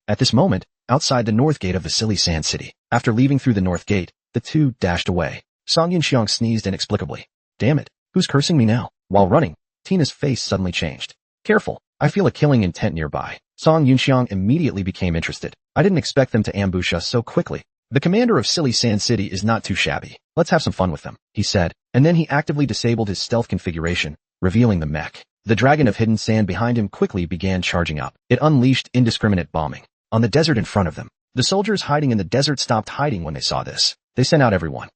At this moment, outside the north gate of the Silly Sand City, after leaving through the north gate, the two dashed away. Song Yunxiang sneezed inexplicably. Damn it, who's cursing me now? While running, Tina's face suddenly changed. Careful, I feel a killing intent nearby. Song Yunxiang immediately became interested. I didn't expect them to ambush us so quickly. The commander of Silly Sand City is not too shabby. Let's have some fun with them, he said, and then he actively disabled his stealth configuration, revealing the mech. The dragon of hidden sand behind him quickly began charging up. It unleashed indiscriminate bombing on the desert in front of them. The soldiers hiding in the desert stopped hiding when they saw this. They sent out everyone.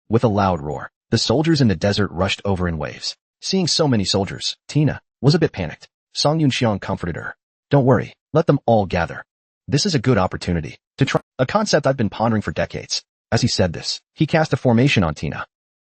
With a loud roar, the soldiers in the desert rushed over in waves. Seeing so many soldiers, Tina was a bit panicked. Song Yunxiang comforted her. Don't worry, let them all gather. This is a good opportunity to try a concept I've been pondering for decades. As he said this, he cast a formation on Tina.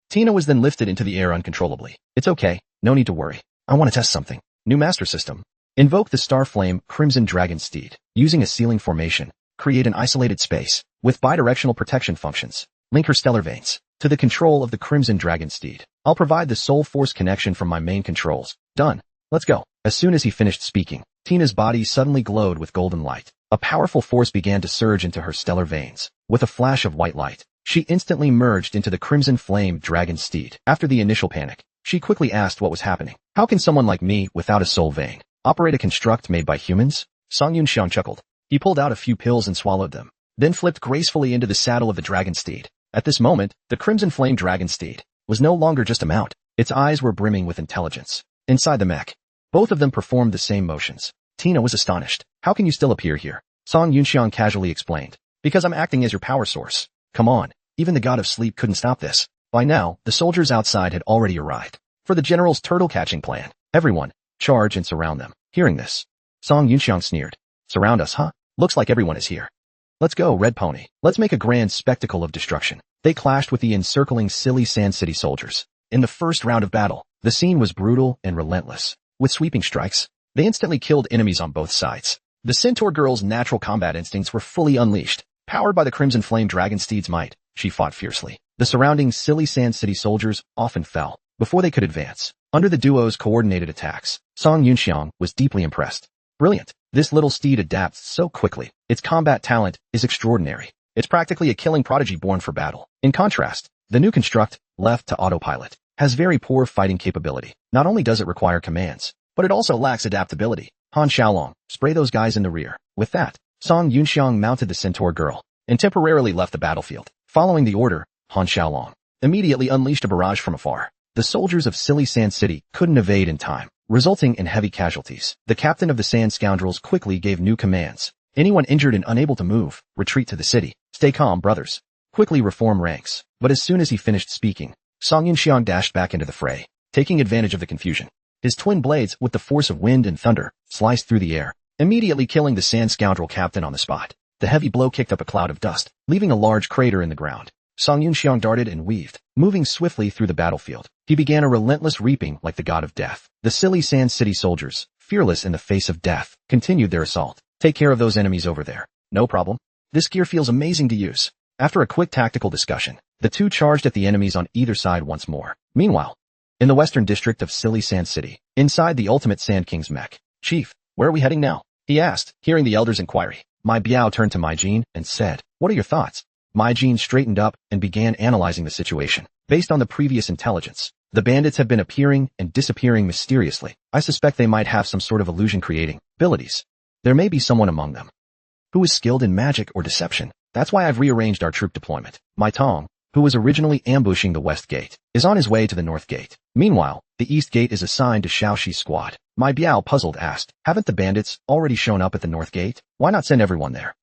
Tina was then lifted into the air uncontrollably. It's okay, no need to worry. I want to test something. New master system. Invoke the Starflame Crimson Dragon Steed. Using a ceiling formation, create an isolated space with bidirectional protection functions. Link her stellar veins to the control of the Crimson Dragon Steed. I'll provide the soul force connection from my main controls. Done. Let's go. As soon as he finished speaking, Tina's body suddenly glowed with golden light. A powerful force began to surge into her stellar veins. With a flash of white light, she instantly merged into the Crimson Flame Dragon Steed. After the initial panic, she quickly asked what was happening. How can someone like me, without a soul vein, operate a construct made by humans? Song Yunxiang chuckled. He pulled out a few pills and swallowed them, then flipped gracefully into the saddle of the Dragon Steed. At this moment, the Crimson Flame Dragon Steed was no longer just a mount. Its eyes were brimming with intelligence. Inside the mech, both of them performed the same motions. Tina was astonished. How can you still appear here? Song Yunxiang casually explained. Because I'm acting as your power source. Come on, even the god of sleep couldn't stop this. By now, the soldiers outside had already arrived. For the general's turtle-catching plan, everyone, charge and surround them. Hearing this, Song Yunxiang sneered. Surround us, huh? Looks like everyone is here. Let's go, Red Pony. Let's make a grand spectacle of destruction. They clashed with the encircling Silly Sand City soldiers. In the first round of battle, the scene was brutal and relentless. With sweeping strikes, they instantly killed enemies on both sides. The Centaur girl's natural combat instincts were fully unleashed. Powered by the Crimson Flame Dragon Steed's might, she fought fiercely. The surrounding Silly Sand City soldiers often fell before they could advance. Under the duo's coordinated attacks, Song Yunxiang was deeply impressed. Brilliant. This little steed adapts so quickly. Its combat talent is extraordinary. It's practically a killing prodigy born for battle. In contrast, the new construct, left to autopilot, has very poor fighting capability. Not only does it require commands, but it also lacks adaptability. Han Xiaolong, spray those guys in the rear. With that, Song Yunxiang mounted the Centaur girl and temporarily left the battlefield. Following the order, Han Xiaolong immediately unleashed a barrage from afar. The soldiers of Silly Sand City couldn't evade in time, resulting in heavy casualties. The captain of the Sand Scoundrels quickly gave new commands. Anyone injured and unable to move, retreat to the city. Stay calm, brothers. Quickly reform ranks. But as soon as he finished speaking, Song Yunxiang dashed back into the fray, taking advantage of the confusion. His twin blades, with the force of wind and thunder, sliced through the air, immediately killing the Sand Scoundrel captain on the spot. The heavy blow kicked up a cloud of dust, leaving a large crater in the ground. Song Yunxiang darted and weaved, moving swiftly through the battlefield. He began a relentless reaping like the god of death. The Silly Sand City soldiers, fearless in the face of death, continued their assault. Take care of those enemies over there. No problem. This gear feels amazing to use. After a quick tactical discussion, the two charged at the enemies on either side once more. Meanwhile, in the western district of Silly Sand City, inside the Ultimate Sand King's mech, Chief, where are we heading now? He asked, hearing the elder's inquiry. Mai Biao turned to Mai Jin and said, what are your thoughts? Mai Jin straightened up and began analyzing the situation. Based on the previous intelligence, the bandits have been appearing and disappearing mysteriously. I suspect they might have some sort of illusion-creating abilities. There may be someone among them who is skilled in magic or deception. That's why I've rearranged our troop deployment. Mai Tong, who was originally ambushing the west gate, is on his way to the north gate. Meanwhile, the east gate is assigned to Xiaoxi's squad. Mai Biao, puzzled, asked, haven't the bandits already shown up at the north gate? Why not send everyone there?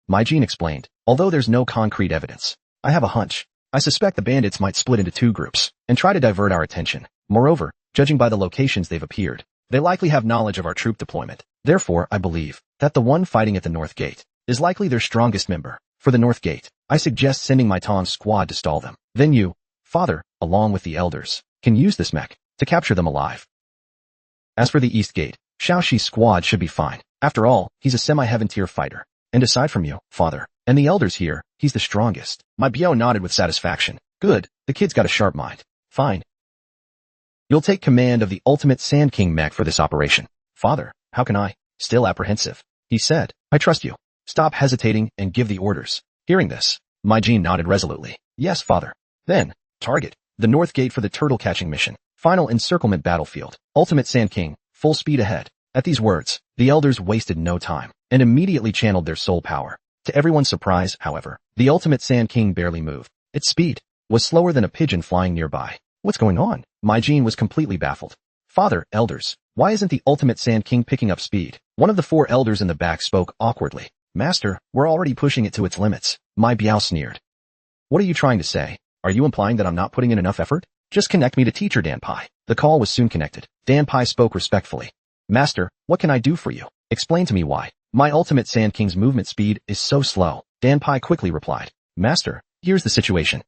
Mai Jin explained, although there's no concrete evidence, I have a hunch. I suspect the bandits might split into two groups and try to divert our attention. Moreover, judging by the locations they've appeared, they likely have knowledge of our troop deployment. Therefore, I believe that the one fighting at the north gate is likely their strongest member. For the north gate, I suggest sending Mai Tong's squad to stall them. Then you, Father, along with the elders, can use this mech to capture them alive. As for the east gate, Xiaoxi's squad should be fine. After all, he's a semi-heaven tier fighter. And aside from you, Father, and the elders here, he's the strongest. Mai Biao nodded with satisfaction. Good, the kid's got a sharp mind. Fine. You'll take command of the Ultimate Sand King mech for this operation. Father, how can I? Still apprehensive. He said, I trust you. Stop hesitating and give the orders. Hearing this, my Jean nodded resolutely. Yes, father. Then, target. The North Gate for the turtle catching mission. Final encirclement battlefield. Ultimate Sand King. Full speed ahead. At these words, the elders wasted no time and immediately channeled their soul power. To everyone's surprise, however, the Ultimate Sand King barely moved. Its speed was slower than a pigeon flying nearby. What's going on? My Jean was completely baffled. Father, elders, why isn't the Ultimate Sand King picking up speed? One of the 4 elders in the back spoke awkwardly. Master, we're already pushing it to its limits. My Biao sneered. What are you trying to say? Are you implying that I'm not putting in enough effort? Just connect me to Teacher Dan Pai. The call was soon connected. Dan Pai spoke respectfully. Master, what can I do for you? Explain to me why. My Ultimate Sand King's movement speed is so slow. Dan Pai quickly replied. Master, here's the situation.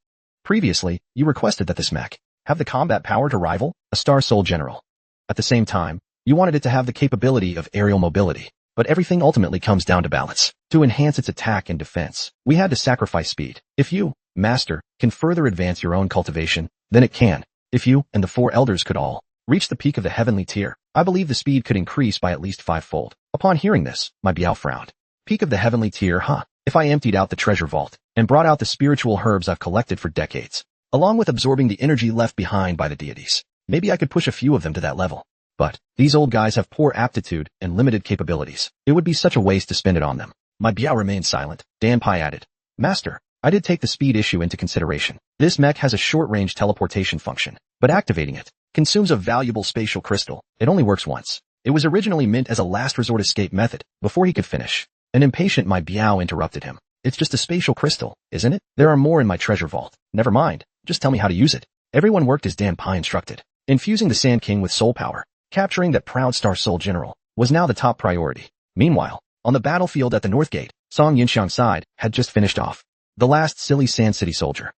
Previously, you requested that this mech have the combat power to rival a Star Soul General. At the same time, you wanted it to have the capability of aerial mobility. But everything ultimately comes down to balance. To enhance its attack and defense, we had to sacrifice speed. If you, Master, can further advance your own cultivation, then it can. If you and the 4 elders could all reach the peak of the heavenly tier, I believe the speed could increase by at least 5-fold. Upon hearing this, my Biao frowned. Peak of the heavenly tier, huh? If I emptied out the treasure vault and brought out the spiritual herbs I've collected for decades, along with absorbing the energy left behind by the deities, maybe I could push a few of them to that level. But these old guys have poor aptitude and limited capabilities. It would be such a waste to spend it on them. My Biao remained silent. Dan Pai added, Master, I did take the speed issue into consideration. This mech has a short-range teleportation function, but activating it consumes a valuable spatial crystal. It only works once. It was originally meant as a last resort escape method. Before he could finish, an impatient my Biao interrupted him. It's just a spatial crystal, isn't it? There are more in my treasure vault. Never mind. Just tell me how to use it. Everyone worked as Dan Pai instructed. Infusing the Sand King with soul power, capturing that proud Star Soul General, was now the top priority. Meanwhile, on the battlefield at the North Gate, Song Yunxiang's side had just finished off the last silly Sand City soldier.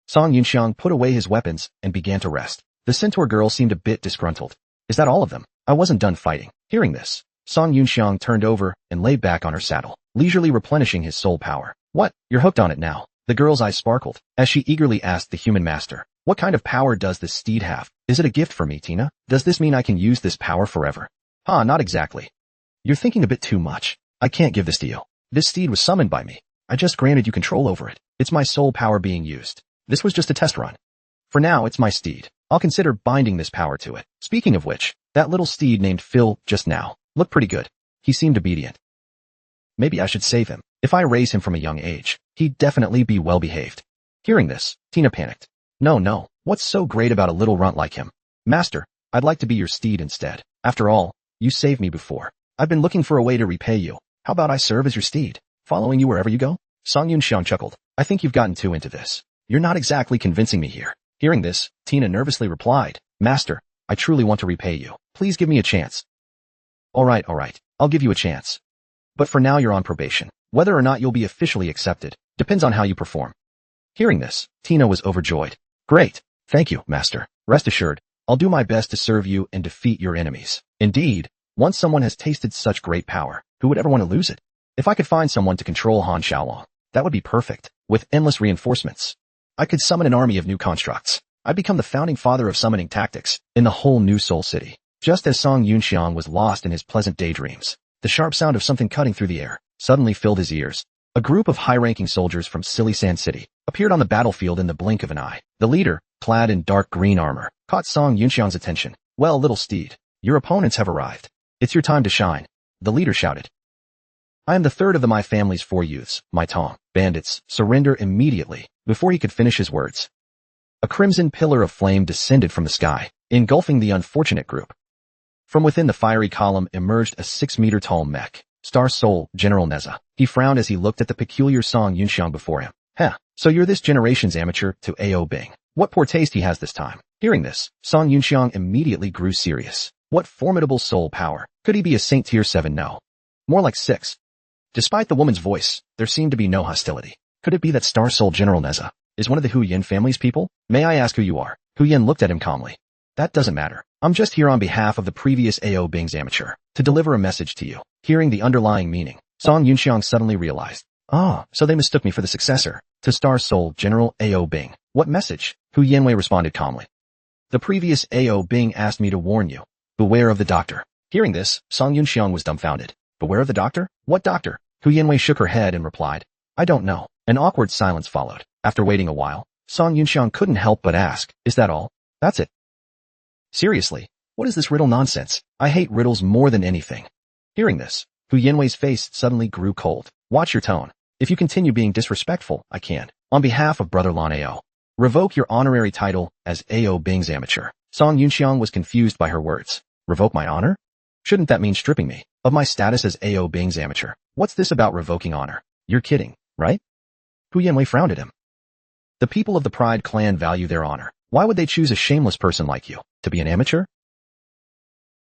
Song Yunxiang put away his weapons and began to rest. The centaur girl seemed a bit disgruntled. Is that all of them? I wasn't done fighting. Hearing this, Song Yunxiang turned over and lay back on her saddle, leisurely replenishing his soul power. What? You're hooked on it now. The girl's eyes sparkled as she eagerly asked the human master, what kind of power does this steed have? Is it a gift for me, Tina? Does this mean I can use this power forever? Not exactly. You're thinking a bit too much. I can't give this to you. This steed was summoned by me. I just granted you control over it. It's my soul power being used. This was just a test run. For now, it's my steed. I'll consider binding this power to it. Speaking of which, that little steed named Phil just now looked pretty good. He seemed obedient. Maybe I should save him. If I raise him from a young age, he'd definitely be well behaved. Hearing this, Tina panicked. No. What's so great about a little runt like him? Master, I'd like to be your steed instead. After all, you saved me before. I've been looking for a way to repay you. How about I serve as your steed, following you wherever you go? Song Yunxiang chuckled. I think you've gotten too into this. You're not exactly convincing me here. Hearing this, Tina nervously replied, Master, I truly want to repay you. Please give me a chance. All right. I'll give you a chance. But for now you're on probation. Whether or not you'll be officially accepted depends on how you perform. Hearing this, Tina was overjoyed. Great. Thank you, Master. Rest assured, I'll do my best to serve you and defeat your enemies. Indeed, once someone has tasted such great power, who would ever want to lose it? If I could find someone to control Han Xiaolong, that would be perfect. With endless reinforcements, I could summon an army of new constructs. I'd become the founding father of summoning tactics in the whole new Soul City. Just as Song Yunxiang was lost in his pleasant daydreams, the sharp sound of something cutting through the air suddenly filled his ears. A group of high-ranking soldiers from Silly Sand City appeared on the battlefield in the blink of an eye. The leader, clad in dark green armor, caught Song Yunxiang's attention. Well, little steed, your opponents have arrived. It's your time to shine. The leader shouted. I am the third of my family's 4 youths, my Tong. Bandits, surrender immediately. Before he could finish his words, a crimson pillar of flame descended from the sky, engulfing the unfortunate group. From within the fiery column emerged a 6-meter-tall mech, Star Soul General Neza. He frowned as he looked at the peculiar Song Yunxiang before him. So you're this generation's amateur to A.O. Bing. What poor taste he has this time. Hearing this, Song Yunxiang immediately grew serious. What formidable soul power. Could he be a Saint Tier 7? No. More like 6. Despite the woman's voice, there seemed to be no hostility. Could it be that Star Soul General Neza is one of the Hu Yin family's people? May I ask who you are? Hu Yin looked at him calmly. That doesn't matter. I'm just here on behalf of the previous A.O. Bing's amateur to deliver a message to you. Hearing the underlying meaning, Song Yunxiang suddenly realized. So they mistook me for the successor to Star Soul General A.O. Bing. What message? Hu Yanwei responded calmly. The previous A.O. Bing asked me to warn you. Beware of the doctor. Hearing this, Song Yunxiang was dumbfounded. Beware of the doctor? What doctor? Hu Yanwei shook her head and replied, I don't know. An awkward silence followed. After waiting a while, Song Yunxiang couldn't help but ask, is that all? That's it. Seriously, what is this riddle nonsense? I hate riddles more than anything. Hearing this, Hu Yanwei's face suddenly grew cold. Watch your tone. If you continue being disrespectful, I can, on behalf of Brother Lan Ao, revoke your honorary title as Ao Bing's amateur. Song Yunxiang was confused by her words. Revoke my honor? Shouldn't that mean stripping me of my status as Ao Bing's amateur? What's this about revoking honor? You're kidding, right? Hu Yanwei frowned at him. The people of the Pride clan value their honor. Why would they choose a shameless person like you to be an amateur?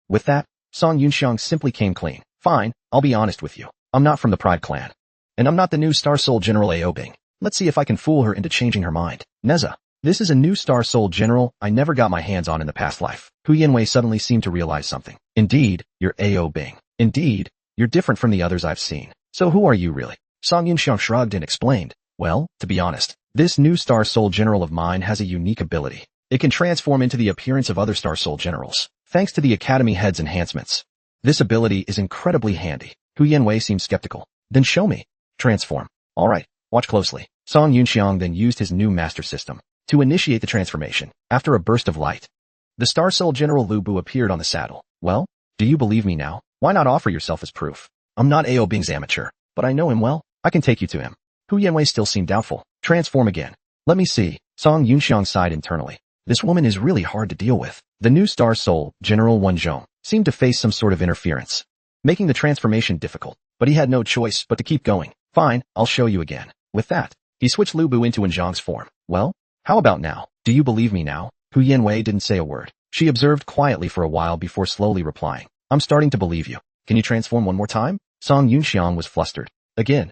With that, Song Yunxiang simply came clean. Fine, I'll be honest with you. I'm not from the Pride clan. And I'm not the new Star Soul General Ao Bing. Let's see if I can fool her into changing her mind. Neza, this is a new Star Soul General I never got my hands on in the past life. Hu Yanwei suddenly seemed to realize something. Indeed, you're Ao Bing. Indeed, you're different from the others I've seen. So who are you really? Song Yunxiang shrugged and explained. Well, to be honest, this new Star Soul General of mine has a unique ability. It can transform into the appearance of other Star Soul Generals, thanks to the Academy Head's enhancements. This ability is incredibly handy. Hu Yanwei seemed skeptical. Then show me. Transform. Alright, watch closely. Song Yunxiang then used his new master system to initiate the transformation. After a burst of light, the Star Soul General Lu Bu appeared on the saddle. Well, do you believe me now? Why not offer yourself as proof? I'm not Ao Bing's amateur, but I know him well. I can take you to him. Hu Yanwei still seemed doubtful. Transform again. Let me see. Song Yunxiang sighed internally. This woman is really hard to deal with. The new Star Soul, General Wen Zhong, seemed to face some sort of interference, making the transformation difficult, but he had no choice but to keep going. Fine, I'll show you again. With that, he switched Lu Bu into Wen Zhong's form. Well, how about now? Do you believe me now? Hu Yanwei didn't say a word. She observed quietly for a while before slowly replying. I'm starting to believe you. Can you transform one more time? Song Yunxiang was flustered. Again.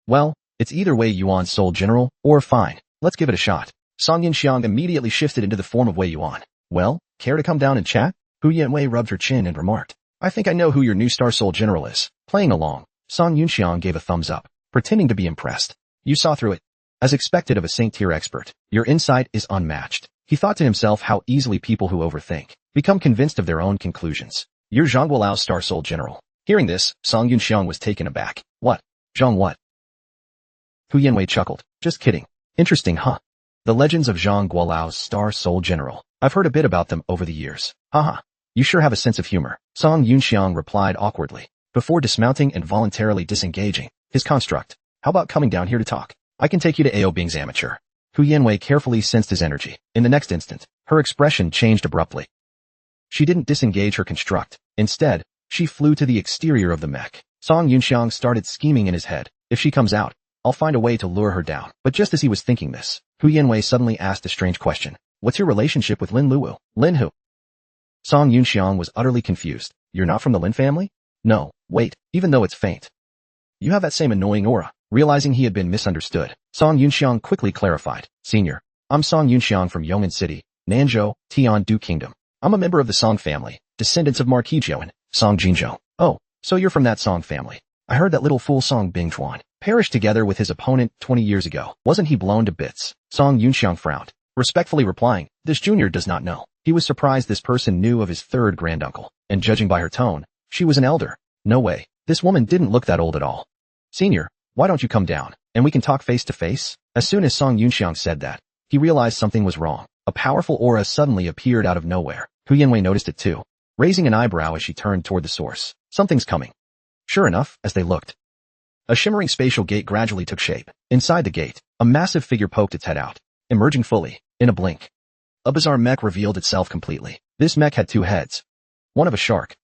Well, it's either way Yuan Soul General, or fine. Let's give it a shot. Song Yunxiang immediately shifted into the form of Wei Yuan. Well, care to come down and chat? Hu Yanwei rubbed her chin and remarked. I think I know who your new Star Soul General is. Playing along, Song Yunxiang gave a thumbs up, pretending to be impressed. You saw through it. As expected of a Saint-tier expert, your insight is unmatched. He thought to himself how easily people who overthink become convinced of their own conclusions. You're Zhang Guolao's Star Soul General. Hearing this, Song Yunxiang was taken aback. What? Zhang what? Hu Yanwei chuckled. Just kidding. Interesting, huh? The legends of Zhang Guolao's Star Soul General. I've heard a bit about them over the years. Haha. You sure have a sense of humor. Song Yunxiang replied awkwardly, before dismounting and voluntarily disengaging his construct. How about coming down here to talk? I can take you to Ao Bing's amateur. Hu Yanwei carefully sensed his energy. In the next instant, her expression changed abruptly. She didn't disengage her construct. Instead, she flew to the exterior of the mech. Song Yunxiang started scheming in his head. If she comes out, I'll find a way to lure her down. But just as he was thinking this, Hu Yanwei suddenly asked a strange question. What's your relationship with Lin Luwu? Lin who? Song Yunxiang was utterly confused. You're not from the Lin family? No, wait, even though it's faint. You have that same annoying aura. Realizing he had been misunderstood, Song Yunxiang quickly clarified. Senior, I'm Song Yunxiang from Yong'an City, Nanzhou, Tian-Du Kingdom. I'm a member of the Song family, descendants of Marquis Zhou and Song Jinzhou. Oh, so you're from that Song family. I heard that little fool Song Bingchuan perished together with his opponent 20 years ago. Wasn't he blown to bits? Song Yunxiang frowned, respectfully replying, this junior does not know. He was surprised this person knew of his third granduncle, and judging by her tone, she was an elder. No way, this woman didn't look that old at all. Senior, why don't you come down, and we can talk face to face? As soon as Song Yunxiang said that, he realized something was wrong. A powerful aura suddenly appeared out of nowhere. Hu Yanwei noticed it too, raising an eyebrow as she turned toward the source. Something's coming. Sure enough, as they looked, a shimmering spatial gate gradually took shape. Inside the gate, a massive figure poked its head out, emerging fully, in a blink. A bizarre mech revealed itself completely. This mech had two heads, one of a shark,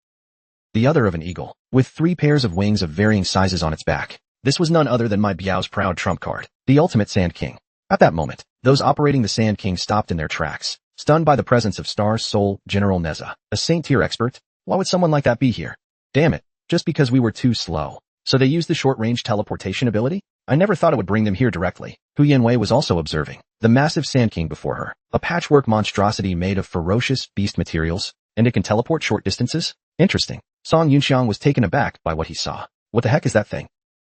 the other of an eagle, with 3 pairs of wings of varying sizes on its back. This was none other than my Biao's proud trump card, the ultimate Sand King. At that moment, those operating the Sand King stopped in their tracks, stunned by the presence of Star Soul General Neza, a Saint-tier expert. Why would someone like that be here? Damn it, just because we were too slow. So they used the short-range teleportation ability? I never thought it would bring them here directly. Hu Yanwei was also observing the massive Sand King before her, a patchwork monstrosity made of ferocious beast materials, and it can teleport short distances? Interesting. Song Yunxiang was taken aback by what he saw. What the heck is that thing?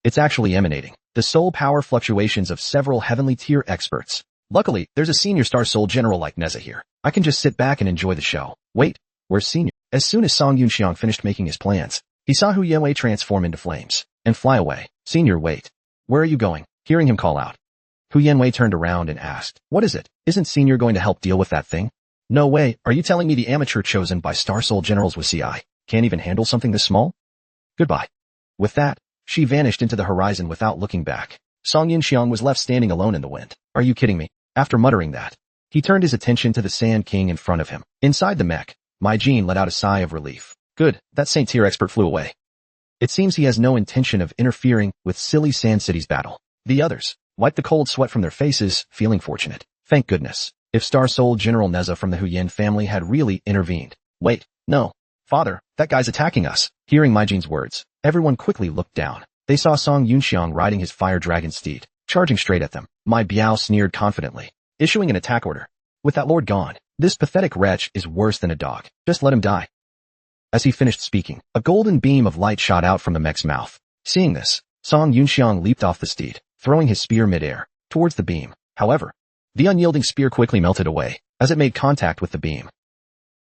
It's actually emanating the soul power fluctuations of several heavenly tier experts. Luckily, there's a senior Star Soul General like Neza here. I can just sit back and enjoy the show. Wait, where's senior? As soon as Song Yunxiang finished making his plans, He saw Hu Yanwei transform into flames and fly away. Senior, wait. Where are you going? Hearing him call out, Hu Yanwei turned around and asked, what is it? Isn't Senior going to help deal with that thing? No way. Are you telling me the amateur chosen by Star Soul Generals with CI can't even handle something this small? Goodbye. With that, she vanished into the horizon without looking back. Song Yunxiang was left standing alone in the wind. Are you kidding me? After muttering that, he turned his attention to the Sand King in front of him. Inside the mech, Mai Jin let out a sigh of relief. Good, that Saint Tier expert flew away. It seems he has no intention of interfering with silly Sand City's battle. The others wiped the cold sweat from their faces, feeling fortunate. Thank goodness. If Star Soul General Neza from the Huyen family had really intervened. Wait, no. Father, that guy's attacking us. Hearing Mai Jin's words, everyone quickly looked down. They saw Song Yunxiang riding his fire dragon steed, charging straight at them. Mai Biao sneered confidently, issuing an attack order. With that lord gone, this pathetic wretch is worse than a dog. Just let him die. As he finished speaking, a golden beam of light shot out from the mech's mouth. Seeing this, Song Yunxiang leaped off the steed, throwing his spear mid-air towards the beam. However, the unyielding spear quickly melted away as it made contact with the beam.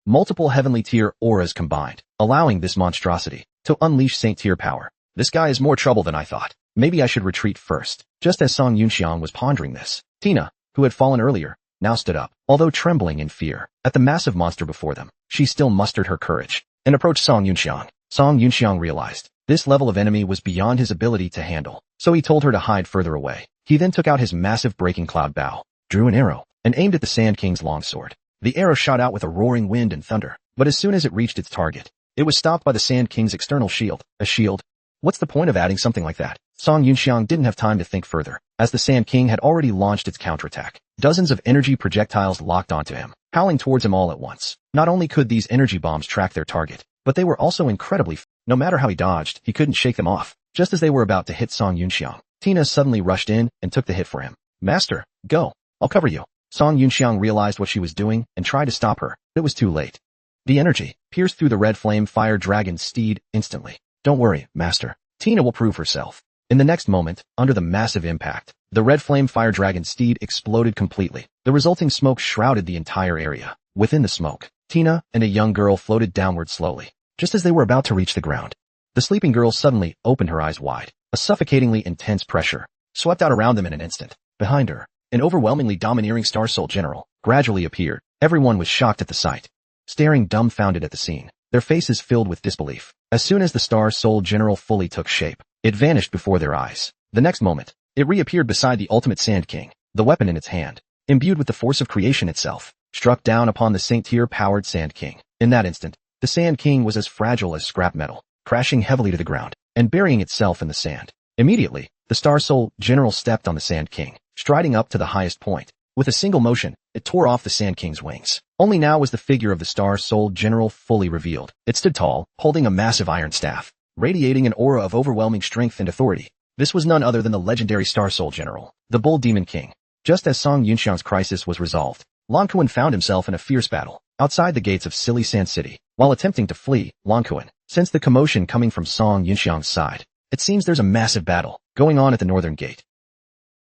Multiple heavenly tier auras combined, allowing this monstrosity to unleash Saint Tier power. This guy is more trouble than I thought. Maybe I should retreat first. Just as Song Yunxiang was pondering this, Tina, who had fallen earlier, now stood up. Although trembling in fear at the massive monster before them, she still mustered her courage and approached Song Yunxiang. Song Yunxiang realized this level of enemy was beyond his ability to handle, so he told her to hide further away. He then took out his massive breaking cloud bow, drew an arrow, and aimed at the Sand King's longsword. The arrow shot out with a roaring wind and thunder, but as soon as it reached its target, it was stopped by the Sand King's external shield. A shield? What's the point of adding something like that? Song Yunxiang didn't have time to think further, as the Sand King had already launched its counterattack. Dozens of energy projectiles locked onto him, howling towards him all at once. Not only could these energy bombs track their target, but they were also incredibly no matter how he dodged, he couldn't shake them off. Just as they were about to hit Song Yunxiang, Tina suddenly rushed in and took the hit for him. Master, go. I'll cover you. Song Yunxiang realized what she was doing and tried to stop her, but it was too late. The energy pierced through the red flame fire dragon's steed instantly. Don't worry, Master. Tina will prove herself. In the next moment, under the massive impact, the red flame fire dragon steed exploded completely. The resulting smoke shrouded the entire area. Within the smoke, Tina and a young girl floated downward slowly. Just as they were about to reach the ground, the sleeping girl suddenly opened her eyes wide. A suffocatingly intense pressure swept out around them in an instant. Behind her, an overwhelmingly domineering Star Soul General gradually appeared. Everyone was shocked at the sight, staring dumbfounded at the scene, their faces filled with disbelief. As soon as the Star Soul General fully took shape, it vanished before their eyes. The next moment, it reappeared beside the ultimate Sand King, the weapon in its hand, imbued with the force of creation itself, struck down upon the Saint Tier-powered Sand King. In that instant, the Sand King was as fragile as scrap metal, crashing heavily to the ground and burying itself in the sand. Immediately, the Star Soul General stepped on the Sand King, striding up to the highest point. With a single motion, it tore off the Sand King's wings. Only now was the figure of the Star Soul General fully revealed. It stood tall, holding a massive iron staff, radiating an aura of overwhelming strength and authority. This was none other than the legendary Star Soul General, the Bull Demon King. Just as Song Yunxiang's crisis was resolved, Lan Kuan found himself in a fierce battle outside the gates of Silly Sand City. While attempting to flee, Lan Kuan sensed the commotion coming from Song Yunxiang's side. It seems there's a massive battle going on at the northern gate.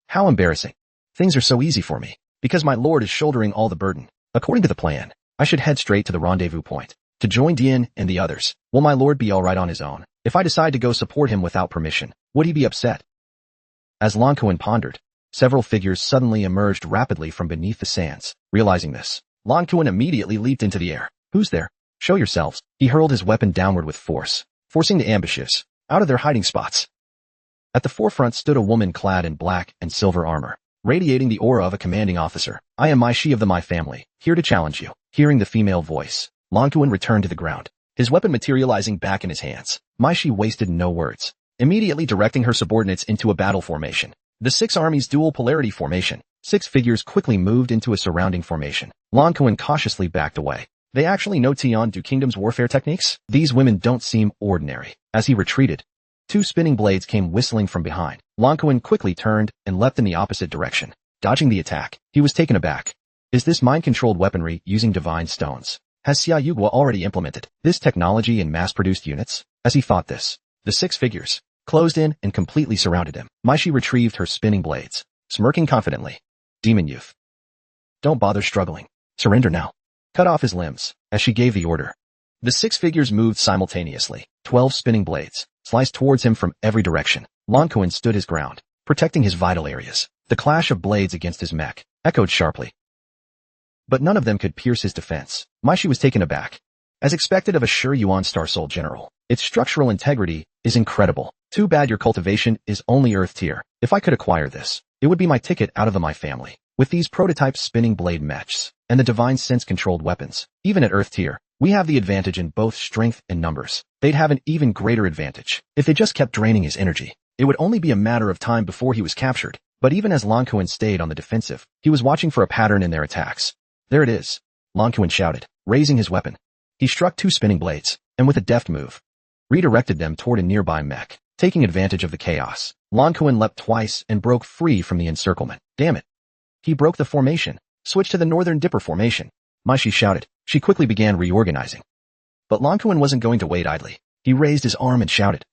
How embarrassing. Things are so easy for me, because my lord is shouldering all the burden. According to the plan, I should head straight to the rendezvous point to join Dian and the others. Will my lord be alright on his own? If I decide to go support him without permission, would he be upset? As Lan Kuan pondered, several figures suddenly emerged rapidly from beneath the sands. Realizing this, Lan Kuan immediately leaped into the air. Who's there? Show yourselves. He hurled his weapon downward with force, forcing the ambushes out of their hiding spots. At the forefront stood a woman clad in black and silver armor, radiating the aura of a commanding officer. I am Mai Shi of the Mai family, here to challenge you. Hearing the female voice, Lan Kuan returned to the ground, his weapon materializing back in his hands. Mai Shi wasted no words, immediately directing her subordinates into a battle formation. The 6 armies dual polarity formation. 6 figures quickly moved into a surrounding formation. Lan Kuan cautiously backed away. They actually know Tian Du Kingdom's warfare techniques? These women don't seem ordinary. As he retreated, 2 spinning blades came whistling from behind. Lan Kuan quickly turned and leapt in the opposite direction, dodging the attack. He was taken aback. Is this mind-controlled weaponry using divine stones? Has Xia Yugua already implemented this technology in mass-produced units? As he thought this, the 6 figures closed in and completely surrounded him. Mai Shi retrieved her spinning blades, smirking confidently. Demon youth. Don't bother struggling. Surrender now. Cut off his limbs. As she gave the order, The 6 figures moved simultaneously. 12 spinning blades sliced towards him from every direction. Lan Kuan stood his ground, protecting his vital areas. The clash of blades against his mech echoed sharply. But none of them could pierce his defense. Mai Shi was taken aback. As expected of a Shi Yuan Star Soul General, its structural integrity is incredible. Too bad your cultivation is only Earth tier. If I could acquire this, it would be my ticket out of my family. With these prototype spinning blade mechs and the divine sense-controlled weapons, even at Earth tier, we have the advantage in both strength and numbers. They'd have an even greater advantage if they just kept draining his energy. It would only be a matter of time before he was captured. But even as Lan Kuan stayed on the defensive, he was watching for a pattern in their attacks. There it is, Lan Kuan shouted, raising his weapon. He struck 2 spinning blades, and with a deft move, redirected them toward a nearby mech. Taking advantage of the chaos, Lan Kuan leapt twice and broke free from the encirclement. Damn it. He broke the formation. Switch to the Northern Dipper formation, Mai Shi shouted. She quickly began reorganizing. But Lan Kuan wasn't going to wait idly. He raised his arm and shouted,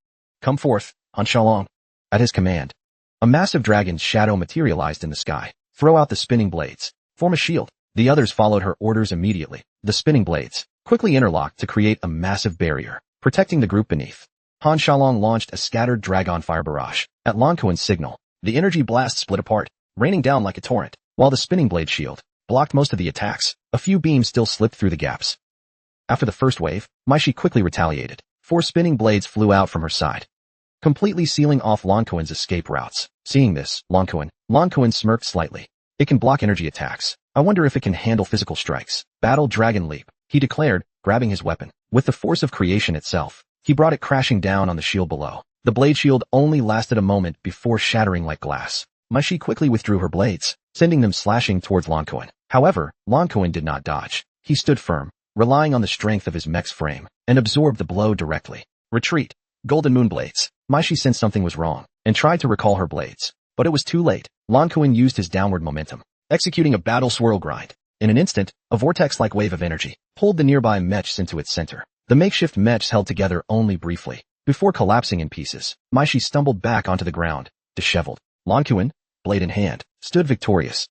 come forth, Han Shalong. At his command, a massive dragon's shadow materialized in the sky. Throw out the spinning blades. Form a shield. The others followed her orders immediately. The spinning blades quickly interlocked to create a massive barrier, protecting the group beneath. Han Shalong launched a scattered dragon fire barrage. At Lan Kuan's signal, the energy blast split apart, raining down like a torrent, while the spinning blade shield blocked most of the attacks. A few beams still slipped through the gaps. After the first wave, Mai Shi quickly retaliated. 4 spinning blades flew out from her side, completely sealing off Lan Kuan's escape routes. Seeing this, Lan Kuan smirked slightly. It can block energy attacks. I wonder if it can handle physical strikes. Battle Dragon Leap, he declared, grabbing his weapon. With the force of creation itself, he brought it crashing down on the shield below. The blade shield only lasted a moment before shattering like glass. Mai Shi quickly withdrew her blades, sending them slashing towards Lan Kuan. However, Lan Kuan did not dodge. He stood firm, relying on the strength of his mech's frame, and absorbed the blow directly. Retreat. Golden Moon Blades. Mai Shi sensed something was wrong, and tried to recall her blades. But it was too late. Lan Kuan used his downward momentum, executing a battle swirl grind. In an instant, a vortex-like wave of energy pulled the nearby mechs into its center. The makeshift mechs held together only briefly, before collapsing in pieces. Mai Shi stumbled back onto the ground, disheveled. Lan Kuan, blade in hand, stood victorious.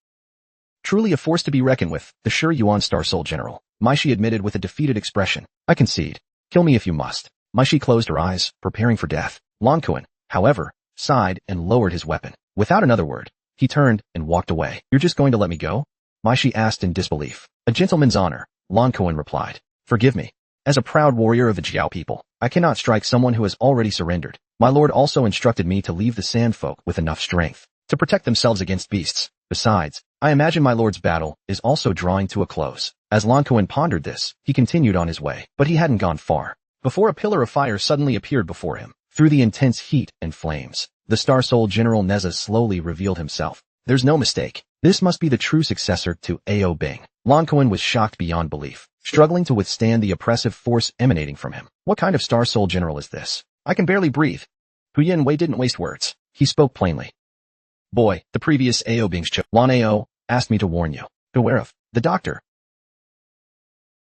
Truly a force to be reckoned with, the Shi Yuan Star Soul General, Mai Shi admitted with a defeated expression. I concede. Kill me if you must. Mai Shi closed her eyes, preparing for death. Lan Kuan, however, sighed and lowered his weapon. Without another word, he turned and walked away. You're just going to let me go? Mai Shi asked in disbelief. A gentleman's honor, Lan Kuan replied. Forgive me. As a proud warrior of the Jiao people, I cannot strike someone who has already surrendered. My lord also instructed me to leave the Sand Folk with enough strength to protect themselves against beasts. Besides, I imagine my lord's battle is also drawing to a close. As Lan Kuan pondered this, he continued on his way, but he hadn't gone far before a pillar of fire suddenly appeared before him. Through the intense heat and flames, the Star Soul General Neza slowly revealed himself. There's no mistake. This must be the true successor to Ao Bing. Lan Kuan was shocked beyond belief, struggling to withstand the oppressive force emanating from him. What kind of Star Soul General is this? I can barely breathe. Huyen Wei didn't waste words. He spoke plainly. Boy, the previous Ao Bing's Lan Ao asked me to warn you. Beware of the doctor.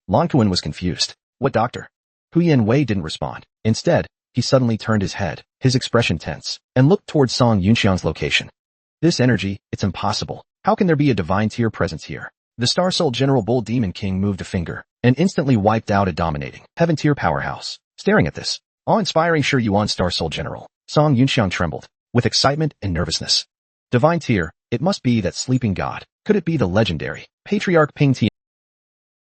Lan Kuan was confused. What doctor? Huyen Wei didn't respond. Instead, he suddenly turned his head, his expression tense, and looked towards Song Yunxiang's location. This energy, it's impossible. How can there be a divine tier presence here? The Star Soul General Bull Demon King moved a finger, and instantly wiped out a dominating heaven tier powerhouse. Staring at this awe-inspiring Shi Yuan Star Soul General, Song Yunxiang trembled, with excitement and nervousness. Divine tier, it must be that sleeping god. Could it be the legendary Patriarch Ping Tian?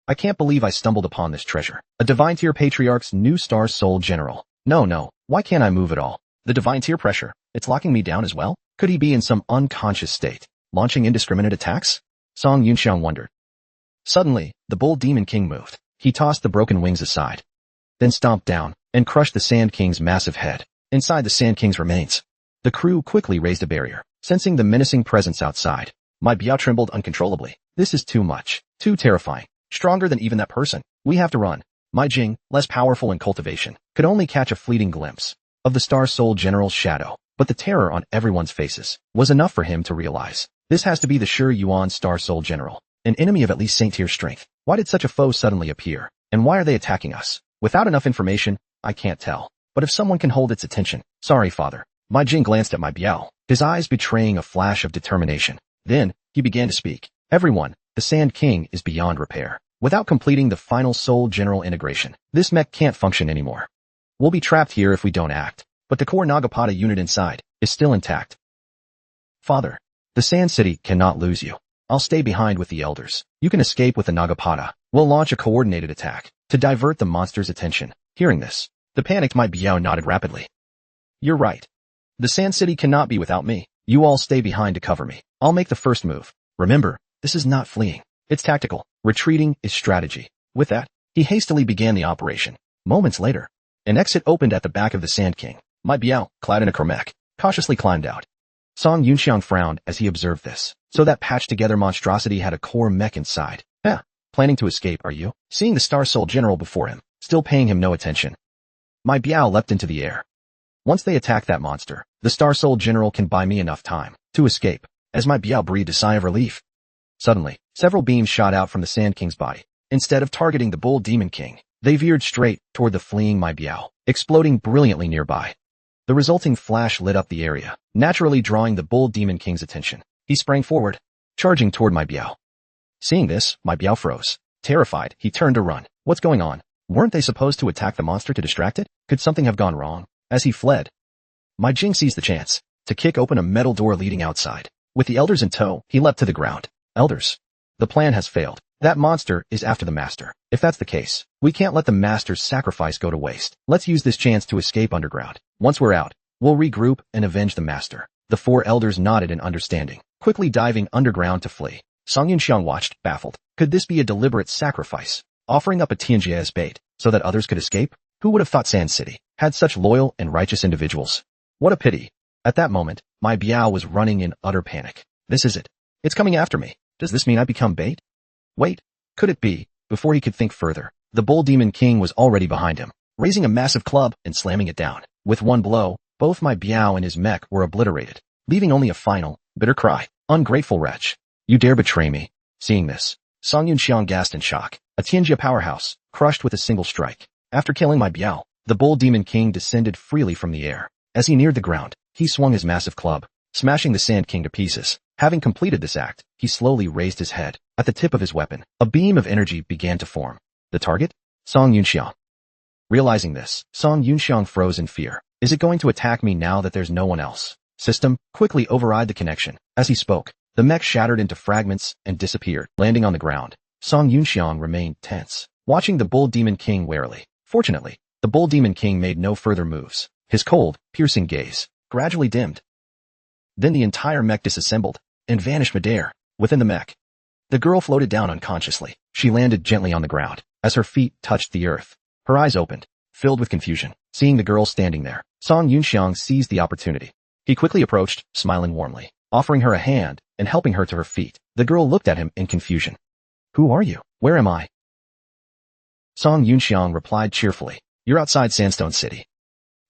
I can't believe I stumbled upon this treasure. A divine tier Patriarch's new Star Soul General. No, why can't I move at all? The divine tier pressure, it's locking me down as well? Could he be in some unconscious state, launching indiscriminate attacks? Song Yunxiang wondered. Suddenly, the Bull Demon King moved. He tossed the broken wings aside, then stomped down and crushed the Sand King's massive head. Inside the Sand King's remains, the crew quickly raised a barrier, sensing the menacing presence outside. My Biao trembled uncontrollably. This is too much, too terrifying, stronger than even that person. We have to run. Mai Jing, less powerful in cultivation, could only catch a fleeting glimpse of the Star Soul General's shadow, but the terror on everyone's faces was enough for him to realize. This has to be the Shi Yuan Star Soul General, an enemy of at least Saint tier strength. Why did such a foe suddenly appear? And why are they attacking us? Without enough information, I can't tell. But if someone can hold its attention. Sorry, father. Mai Jing glanced at Mai Biao, his eyes betraying a flash of determination. Then, he began to speak. Everyone, the Sand King is beyond repair. Without completing the final Soul General integration, this mech can't function anymore. We'll be trapped here if we don't act, but the core Nagapada unit inside is still intact. Father, the Sand City cannot lose you. I'll stay behind with the elders. You can escape with the Nagapada. We'll launch a coordinated attack to divert the monster's attention. Hearing this, the panicked my Biao nodded rapidly. You're right. The Sand City cannot be without me. You all stay behind to cover me. I'll make the first move. Remember, this is not fleeing. It's tactical. Retreating is strategy. With that, he hastily began the operation. Moments later, an exit opened at the back of the Sand King. My Biao, clad in a Kermech, cautiously climbed out. Song Yunxiang frowned as he observed this. So that patched-together monstrosity had a core mech inside. Planning to escape, are you? Seeing the Star Soul General before him, still paying him no attention. My Biao leapt into the air. Once they attack that monster, the Star Soul General can buy me enough time to escape. As my Biao breathed a sigh of relief. Suddenly, several beams shot out from the Sand King's body. Instead of targeting the Bull Demon King, they veered straight toward the fleeing my Biao, exploding brilliantly nearby. The resulting flash lit up the area, naturally drawing the Bull Demon King's attention. He sprang forward, charging toward my Biao. Seeing this, my Biao froze. Terrified, he turned to run. What's going on? Weren't they supposed to attack the monster to distract it? Could something have gone wrong? As he fled, my Jing seized the chance to kick open a metal door leading outside. With the elders in tow, he leapt to the ground. Elders, the plan has failed. That monster is after the master. If that's the case, we can't let the master's sacrifice go to waste. Let's use this chance to escape underground. Once we're out, we'll regroup and avenge the master. The four elders nodded in understanding, quickly diving underground to flee. Song Yunxiang watched, baffled. Could this be a deliberate sacrifice? Offering up a Tianjie as bait, so that others could escape? Who would have thought Sand City had such loyal and righteous individuals? What a pity. At that moment, my Biao was running in utter panic. This is it. It's coming after me. Does this mean I become bait? Wait, could it be? Before he could think further, the Bull Demon King was already behind him, raising a massive club and slamming it down. With one blow, both my Biao and his mech were obliterated, leaving only a final, bitter cry. Ungrateful wretch. You dare betray me. Seeing this, Song Yunxiang gasped in shock. A Tianjie powerhouse, crushed with a single strike. After killing my Biao, the Bull Demon King descended freely from the air. As he neared the ground, he swung his massive club, smashing the Sand King to pieces. Having completed this act, he slowly raised his head. At the tip of his weapon, a beam of energy began to form. The target? Song Yunxiang. Realizing this, Song Yunxiang froze in fear. Is it going to attack me now that there's no one else? System, quickly override the connection. As he spoke, the mech shattered into fragments and disappeared. Landing on the ground, Song Yunxiang remained tense, watching the Bull Demon King warily. Fortunately, the Bull Demon King made no further moves. His cold, piercing gaze gradually dimmed. Then the entire mech disassembled and vanished midair. Within the mech, the girl floated down unconsciously. She landed gently on the ground. As her feet touched the earth, her eyes opened, filled with confusion. Seeing the girl standing there, Song Yunxiang seized the opportunity. He quickly approached, smiling warmly, offering her a hand and helping her to her feet. The girl looked at him in confusion. Who are you? Where am I? Song Yunxiang replied cheerfully. You're outside Sandstone City.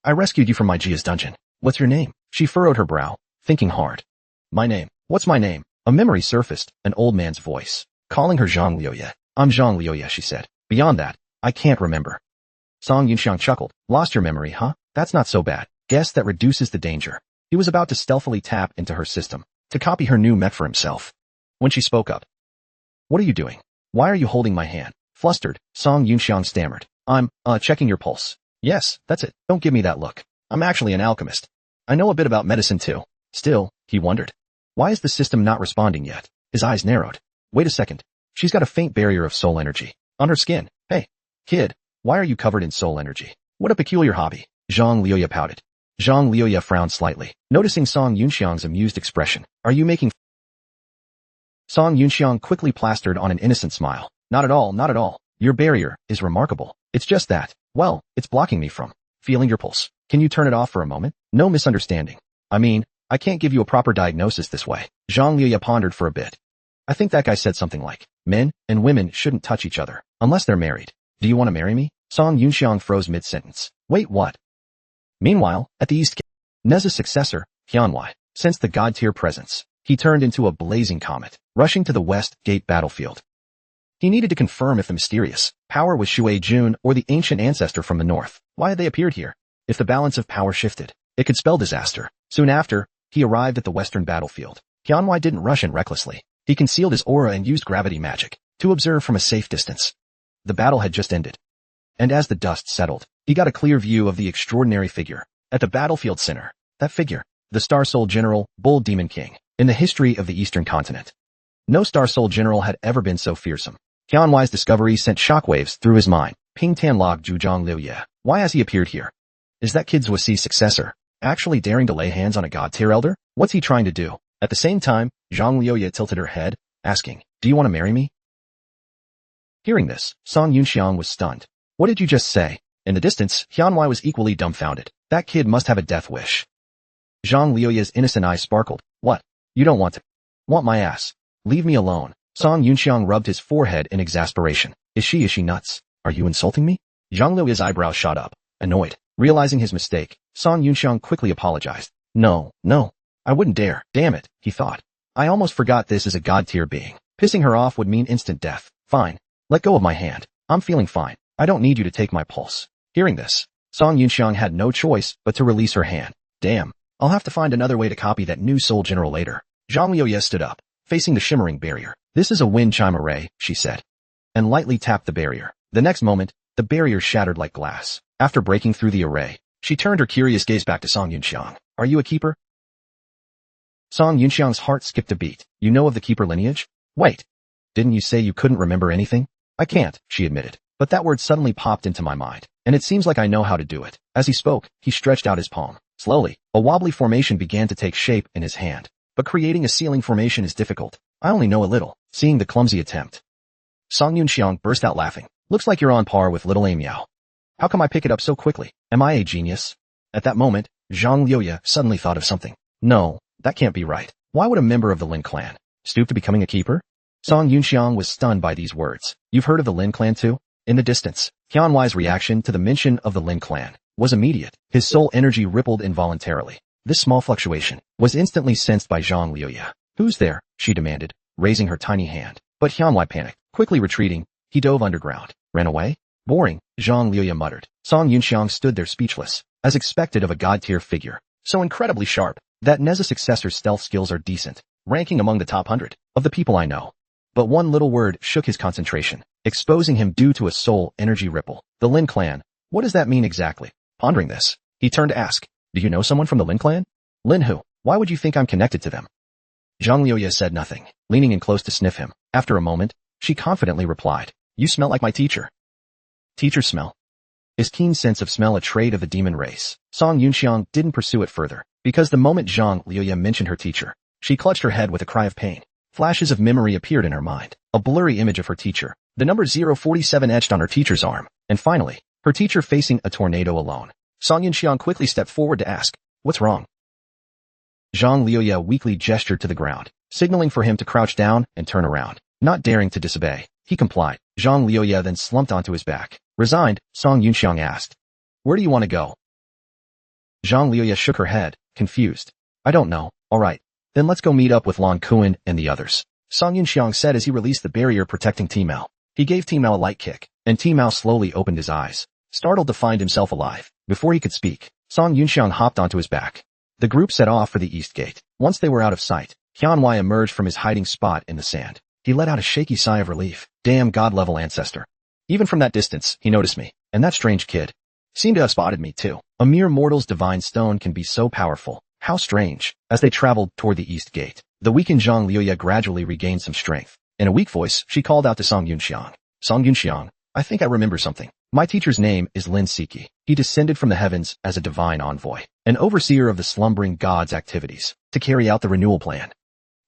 I rescued you from my Jia's dungeon. What's your name? She furrowed her brow, thinking hard. My name. What's my name? A memory surfaced, an old man's voice, calling her Zhang Liuye. I'm Zhang Liuye, she said. Beyond that, I can't remember. Song Yunxiang chuckled. Lost your memory, huh? That's not so bad. Guess that reduces the danger. He was about to stealthily tap into her system to copy her new mech for himself, when she spoke up. What are you doing? Why are you holding my hand? Flustered, Song Yunxiang stammered. I'm, checking your pulse. Yes, that's it. Don't give me that look. I'm actually an alchemist. I know a bit about medicine too. Still, he wondered. Why is the system not responding yet? His eyes narrowed. Wait a second. She's got a faint barrier of soul energy on her skin. Hey, kid, why are you covered in soul energy? What a peculiar hobby. Zhang Liuye pouted. Zhang Liuye frowned slightly, noticing Song Yunxiang's amused expression. Are you making Song Yunxiang quickly plastered on an innocent smile. Not at all, not at all. Your barrier is remarkable. It's just that, well, it's blocking me from feeling your pulse. Can you turn it off for a moment? No misunderstanding. I mean, I can't give you a proper diagnosis this way. Zhang Liuye pondered for a bit. I think that guy said something like, men and women shouldn't touch each other, unless they're married. Do you want to marry me? Song Yunxiang froze mid-sentence. Wait, what? Meanwhile, at the East Gate, Neza's successor, Tianwai, sensed the god-tier presence. He turned into a blazing comet, rushing to the West Gate battlefield. He needed to confirm if the mysterious power was Shui Jun or the ancient ancestor from the north. Why had they appeared here? If the balance of power shifted, it could spell disaster. Soon after, he arrived at the western battlefield. Tianwai didn't rush in recklessly. He concealed his aura and used gravity magic to observe from a safe distance. The battle had just ended, and as the dust settled, he got a clear view of the extraordinary figure at the battlefield center. That figure, the Star Soul General, Bull Demon King, in the history of the Eastern Continent. No Star Soul General had ever been so fearsome. Qianhuai's discovery sent shockwaves through his mind. Ping Tan Log Zhuzhang Liu Ye. Why has he appeared here? Is that kid Zuosi's successor actually daring to lay hands on a god-tier elder? What's he trying to do? At the same time, Zhang Liuye tilted her head, asking, do you want to marry me? Hearing this, Song Yunxiang was stunned. What did you just say? In the distance, Qianhuai was equally dumbfounded. That kid must have a death wish. Zhang Liuye's innocent eyes sparkled. What? You don't want to? Want my ass? Leave me alone. Song Yunxiang rubbed his forehead in exasperation. Is she nuts? Are you insulting me? Zhang Liuye's eyebrows shot up, annoyed. Realizing his mistake, Song Yunxiang quickly apologized. No, I wouldn't dare. Damn it, he thought. I almost forgot this is a god-tier being. Pissing her off would mean instant death. Fine. Let go of my hand. I'm feeling fine. I don't need you to take my pulse. Hearing this, Song Yunxiang had no choice but to release her hand. Damn. I'll have to find another way to copy that new Soul General later. Zhang Liuye stood up, facing the shimmering barrier. This is a wind chime array, she said, and lightly tapped the barrier. The next moment, the barrier shattered like glass. After breaking through the array, she turned her curious gaze back to Song Yunxiang. Are you a keeper? Song Yunxiang's heart skipped a beat. You know of the keeper lineage? Wait. Didn't you say you couldn't remember anything? I can't, she admitted. But that word suddenly popped into my mind, and it seems like I know how to do it. As he spoke, he stretched out his palm. Slowly, a wobbly formation began to take shape in his hand. But creating a ceiling formation is difficult. I only know a little. Seeing the clumsy attempt, Song Yunxiang burst out laughing. Looks like you're on par with little Amiao. How come I pick it up so quickly? Am I a genius? At that moment, Zhang Liuye suddenly thought of something. No, that can't be right. Why would a member of the Lin clan stoop to becoming a keeper? Song Yunxiang was stunned by these words. You've heard of the Lin clan too? In the distance, Qianhuai's reaction to the mention of the Lin clan was immediate. His soul energy rippled involuntarily. This small fluctuation was instantly sensed by Zhang Liuye. Who's there? She demanded, raising her tiny hand. But Qianhuai panicked. Quickly retreating, he dove underground. Ran away? Boring, Zhang Liuye muttered. Song Yunxiang stood there speechless, as expected of a god-tier figure. So incredibly sharp. That Neza's successor's stealth skills are decent, ranking among the top 100 of the people I know. But one little word shook his concentration, exposing him due to a soul energy ripple. The Lin clan. What does that mean exactly? Pondering this, he turned to ask, do you know someone from the Lin clan? Lin who? Why would you think I'm connected to them? Zhang Liuye said nothing, leaning in close to sniff him. After a moment, she confidently replied, you smell like my teacher. Teacher smell? Is keen sense of smell a trait of the demon race? Song Yunxiang didn't pursue it further, because the moment Zhang Liuye mentioned her teacher, she clutched her head with a cry of pain. Flashes of memory appeared in her mind, a blurry image of her teacher, the number 047 etched on her teacher's arm, and finally, her teacher facing a tornado alone. Song Yunxiang quickly stepped forward to ask, what's wrong? Zhang Liuye weakly gestured to the ground, signaling for him to crouch down and turn around. Not daring to disobey, he complied. Zhang Liuye then slumped onto his back. Resigned, Song Yunxiang asked, where do you want to go? Zhang Liuye shook her head, confused. I don't know. All right, then let's go meet up with Lan Kuan and the others. Song Yunxiang said as he released the barrier protecting Tmao. He gave Tmao a light kick, and Tmao slowly opened his eyes, startled to find himself alive. Before he could speak, Song Yunxiang hopped onto his back. The group set off for the east gate. Once they were out of sight, Qianhuai emerged from his hiding spot in the sand. He let out a shaky sigh of relief. Damn god-level ancestor. Even from that distance, he noticed me, and that strange kid seemed to have spotted me too. A mere mortal's divine stone can be so powerful. How strange. As they traveled toward the east gate, the weakened Zhang Liuye gradually regained some strength. In a weak voice, she called out to Song Yunxiang. Song Yunxiang, I think I remember something. My teacher's name is Lin Siki. He descended from the heavens as a divine envoy, an overseer of the slumbering gods' activities, to carry out the renewal plan.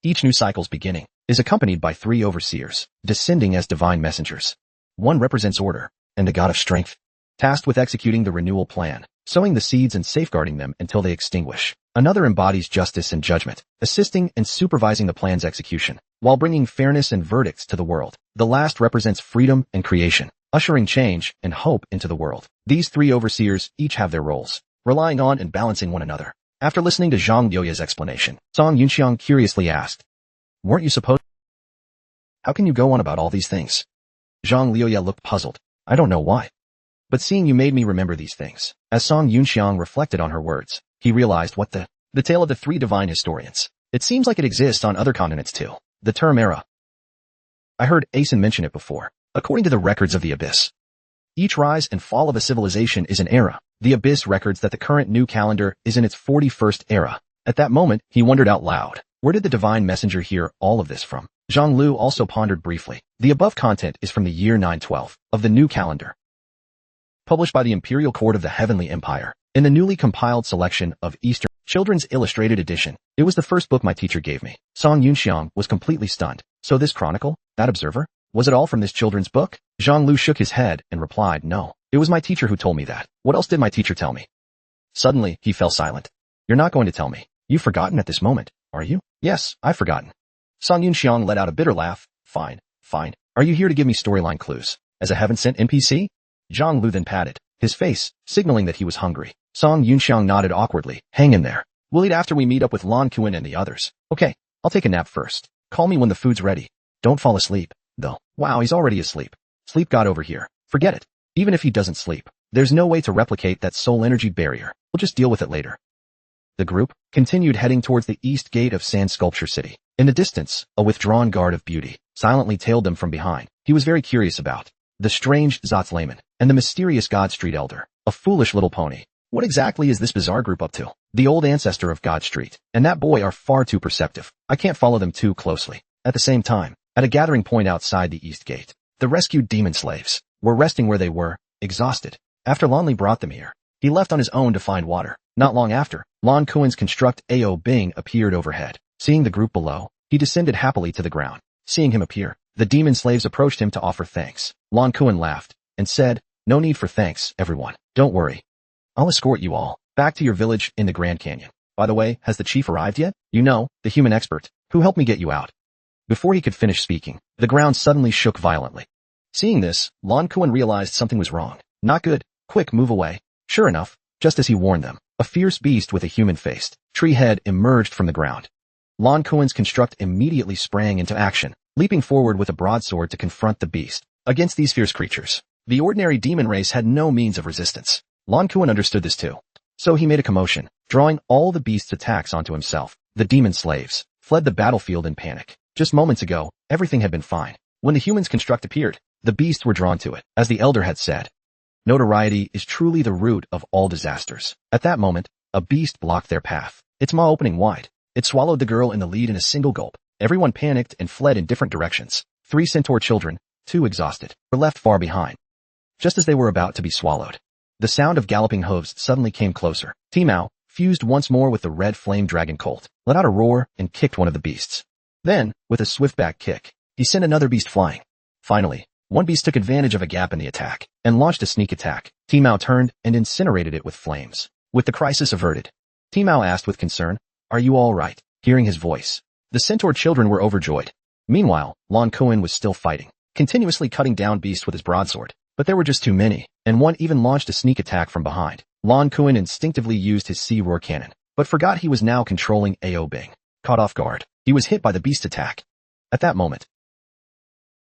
Each new cycle's beginning is accompanied by 3 overseers, descending as divine messengers. One represents order, and the god of strength, tasked with executing the renewal plan, sowing the seeds and safeguarding them until they extinguish. Another embodies justice and judgment, assisting and supervising the plan's execution, while bringing fairness and verdicts to the world. The last represents freedom and creation, ushering change and hope into the world. These 3 overseers each have their roles, relying on and balancing one another. After listening to Zhang Liuye's explanation, Song Yunxiang curiously asked, weren't you supposed? How can you go on about all these things? Zhang Liuye looked puzzled. I don't know why. But seeing you made me remember these things. As Song Yunxiang reflected on her words, he realized what the tale of the 3 divine historians. It seems like it exists on other continents too. The term era I heard Asen mention it before. According to the records of the Abyss, each rise and fall of a civilization is an era. The Abyss records that the current new calendar is in its 41st era. At that moment, he wondered out loud. Where did the divine messenger hear all of this from? Zhang Lu also pondered briefly. The above content is from the year 912 of the new calendar, published by the Imperial Court of the Heavenly Empire, in the newly compiled selection of Eastern Children's Illustrated Edition. It was the first book my teacher gave me. Song Yunxiang was completely stunned. So this chronicle, that observer, was it all from this children's book? Zhang Lu shook his head and replied, no. It was my teacher who told me that. What else did my teacher tell me? Suddenly, he fell silent. You're not going to tell me. You've forgotten at this moment, are you? Yes, I've forgotten. Song Yunxiang let out a bitter laugh. Fine. Are you here to give me storyline clues? As a heaven-sent NPC? Zhang Lu then patted his face, signaling that he was hungry. Song Yunxiang nodded awkwardly. Hang in there. We'll eat after we meet up with Lan Kuan and the others. Okay, I'll take a nap first. Call me when the food's ready. Don't fall asleep, though. Wow, he's already asleep. Sleep got over here. Forget it. Even if he doesn't sleep, there's no way to replicate that soul energy barrier. We'll just deal with it later. The group continued heading towards the east gate of Sand Sculpture City. In the distance, a withdrawn guard of beauty silently tailed them from behind. He was very curious about the strange Zotz Layman and the mysterious God Street Elder, a foolish little pony. What exactly is this bizarre group up to? The old ancestor of God Street and that boy are far too perceptive. I can't follow them too closely. At the same time, at a gathering point outside the east gate, the rescued demon slaves were resting where they were, exhausted. After Lonley brought them here, he left on his own to find water. Not long after, Lan Kuan's construct Ao Bing appeared overhead. Seeing the group below, he descended happily to the ground. Seeing him appear, the demon slaves approached him to offer thanks. Lan Kuan laughed and said, no need for thanks, everyone. Don't worry. I'll escort you all back to your village in the Grand Canyon. By the way, has the chief arrived yet? You know, the human expert who helped me get you out. Before he could finish speaking, the ground suddenly shook violently. Seeing this, Lan Kuan realized something was wrong. Not good. Quick, move away. Sure enough, just as he warned them, a fierce beast with a human-faced tree head emerged from the ground. Lan Kuan's construct immediately sprang into action, leaping forward with a broadsword to confront the beast. Against these fierce creatures, the ordinary demon race had no means of resistance. Lan Kuan understood this too. So he made a commotion, drawing all the beast's attacks onto himself. The demon slaves fled the battlefield in panic. Just moments ago, everything had been fine. When the human's construct appeared, the beasts were drawn to it. As the elder had said, notoriety is truly the root of all disasters. At that moment, a beast blocked their path, its maw opening wide. It swallowed the girl in the lead in a single gulp. Everyone panicked and fled in different directions. 3 centaur children, 2 exhausted, were left far behind. Just as they were about to be swallowed, the sound of galloping hooves suddenly came closer. Timao, fused once more with the red flame dragon colt, let out a roar and kicked one of the beasts. Then, with a swift back kick, he sent another beast flying. Finally, one beast took advantage of a gap in the attack and launched a sneak attack. Timao turned and incinerated it with flames. With the crisis averted, Timao asked with concern, are you all right? Hearing his voice, the centaur children were overjoyed. Meanwhile, Lan Kuan was still fighting, continuously cutting down beasts with his broadsword. But there were just too many, and one even launched a sneak attack from behind. Lan Kuan instinctively used his sea roar cannon, but forgot he was now controlling Ao Bing. Caught off guard, he was hit by the beast attack. At that moment,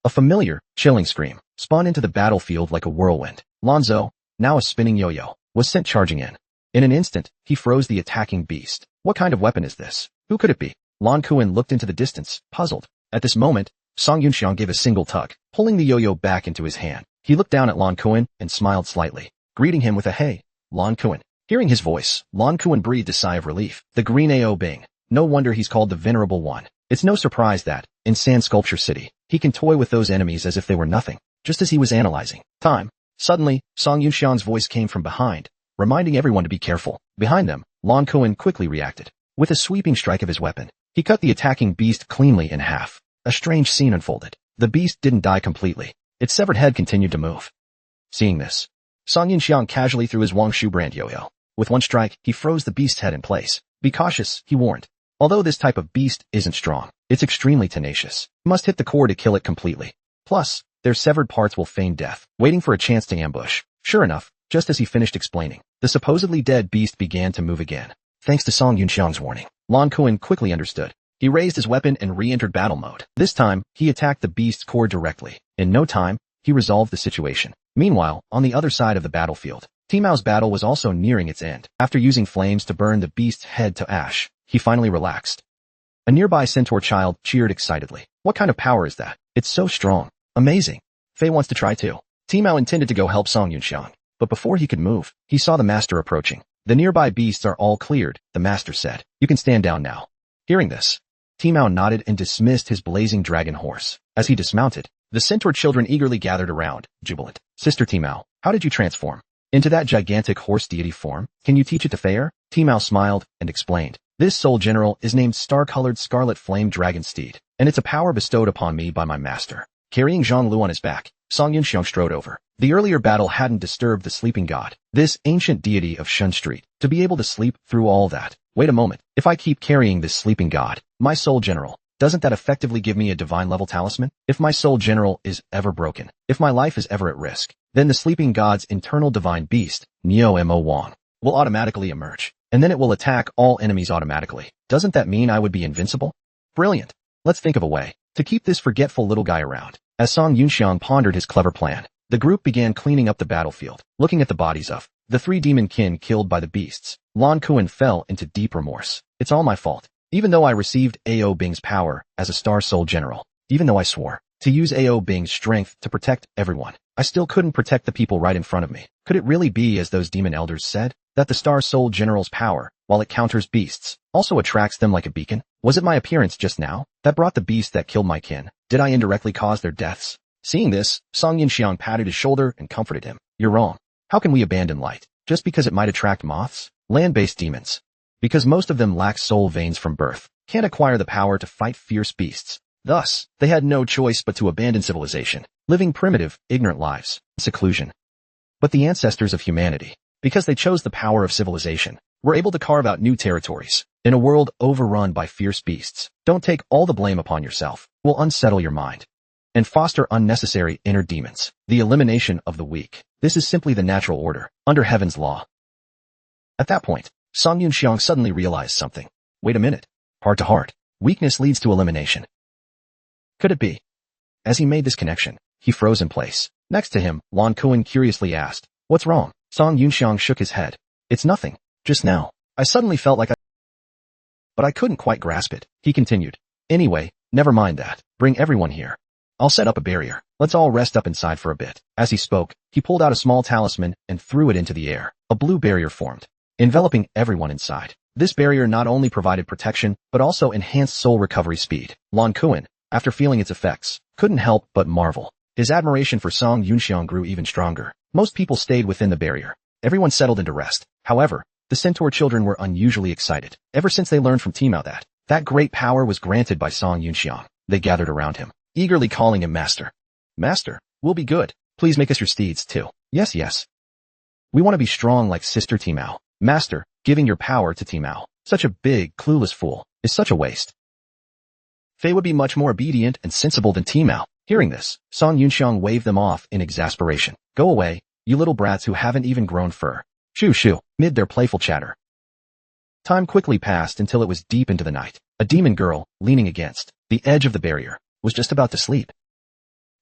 a familiar, chilling scream spawned into the battlefield like a whirlwind. Lonzo, now a spinning yo-yo, was sent charging in. In an instant, he froze the attacking beast. What kind of weapon is this? Who could it be? Lan Kuan looked into the distance, puzzled. At this moment, Song Yunxiang gave a single tug, pulling the yo-yo back into his hand. He looked down at Lan Kuan and smiled slightly, greeting him with a hey, Lan Kuan. Hearing his voice, Lan Kuan breathed a sigh of relief. The green Ao Bing. No wonder he's called the Venerable One. It's no surprise that, in Sand Sculpture City, he can toy with those enemies as if they were nothing. Just as he was analyzing time, suddenly, Song Yunxiang's voice came from behind, reminding everyone to be careful. Behind them, Lan Kuan quickly reacted. With a sweeping strike of his weapon, he cut the attacking beast cleanly in half. A strange scene unfolded. The beast didn't die completely. Its severed head continued to move. Seeing this, Song Yunxiang casually threw his Wangshu brand yo-yo. With one strike, he froze the beast's head in place. Be cautious, he warned. Although this type of beast isn't strong, it's extremely tenacious. You must hit the core to kill it completely. Plus, their severed parts will feign death, waiting for a chance to ambush. Sure enough, just as he finished explaining, the supposedly dead beast began to move again. Thanks to Song Yunxiang's warning, Lan Kuan quickly understood. He raised his weapon and re-entered battle mode. This time, he attacked the beast's core directly. In no time, he resolved the situation. Meanwhile, on the other side of the battlefield, Timao's battle was also nearing its end. After using flames to burn the beast's head to ash, he finally relaxed. A nearby centaur child cheered excitedly. What kind of power is that? It's so strong. Amazing. Fei wants to try too. Timao intended to go help Song Yunxiang, but before he could move, he saw the master approaching. The nearby beasts are all cleared, the master said. You can stand down now. Hearing this, Timao nodded and dismissed his blazing dragon horse. As he dismounted, the centaur children eagerly gathered around, jubilant. Sister Timao, how did you transform into that gigantic horse deity form? Can you teach it to Fei? Timao smiled and explained. This soul general is named Star-Colored Scarlet Flame Dragon Steed, and it's a power bestowed upon me by my master. Carrying Zhonglu on his back, Song Yunxiang strode over. The earlier battle hadn't disturbed the sleeping god, this ancient deity of Shun Street, to be able to sleep through all that. Wait a moment, if I keep carrying this sleeping god, my soul general, doesn't that effectively give me a divine level talisman? If my soul general is ever broken, if my life is ever at risk, then the sleeping god's internal divine beast, Neo Mo Wang, will automatically emerge, and then it will attack all enemies automatically. Doesn't that mean I would be invincible? Brilliant. Let's think of a way to keep this forgetful little guy around. As Song Yunxiang pondered his clever plan, the group began cleaning up the battlefield, looking at the bodies of the 3 demon kin killed by the beasts. Lan Kuan fell into deep remorse. It's all my fault. Even though I received Ao Bing's power as a star soul general, even though I swore to use Ao Bing's strength to protect everyone, I still couldn't protect the people right in front of me. Could it really be, as those demon elders said, that the star soul general's power, while it counters beasts, also attracts them like a beacon? Was it my appearance just now that brought the beast that killed my kin? Did I indirectly cause their deaths? Seeing this, Song Yunxiang patted his shoulder and comforted him. You're wrong. How can we abandon light just because it might attract moths? Land-based demons, because most of them lack soul veins from birth, can't acquire the power to fight fierce beasts. Thus, they had no choice but to abandon civilization, living primitive, ignorant lives, seclusion. But the ancestors of humanity, because they chose the power of civilization, were able to carve out new territories in a world overrun by fierce beasts. Don't take all the blame upon yourself. Will unsettle your mind and foster unnecessary inner demons. The elimination of the weak. This is simply the natural order, under heaven's law. At that point, Song Yunxiang suddenly realized something. Wait a minute. Heart to heart. Weakness leads to elimination. Could it be? As he made this connection, he froze in place. Next to him, Lan Kuan curiously asked, what's wrong? Song Yunxiang shook his head. It's nothing. Just now, I suddenly felt like but I couldn't quite grasp it. He continued. Anyway, never mind that. Bring everyone here. I'll set up a barrier. Let's all rest up inside for a bit. As he spoke, he pulled out a small talisman and threw it into the air. A blue barrier formed, enveloping everyone inside. This barrier not only provided protection, but also enhanced soul recovery speed. Lan Kuan, after feeling its effects, couldn't help but marvel. His admiration for Song Yunxiang grew even stronger. Most people stayed within the barrier. Everyone settled into rest. However, the centaur children were unusually excited. Ever since they learned from Timao that great power was granted by Song Yunxiang, they gathered around him, eagerly calling him master. Master, we'll be good. Please make us your steeds too. Yes, yes. We want to be strong like Sister Timao. Master, giving your power to Timao, such a big, clueless fool, is such a waste. Fei would be much more obedient and sensible than Timao. Hearing this, Song Yunxiang waved them off in exasperation. Go away, you little brats who haven't even grown fur. Shoo shoo, mid their playful chatter. Time quickly passed until it was deep into the night. A demon girl, leaning against the edge of the barrier, was just about to sleep.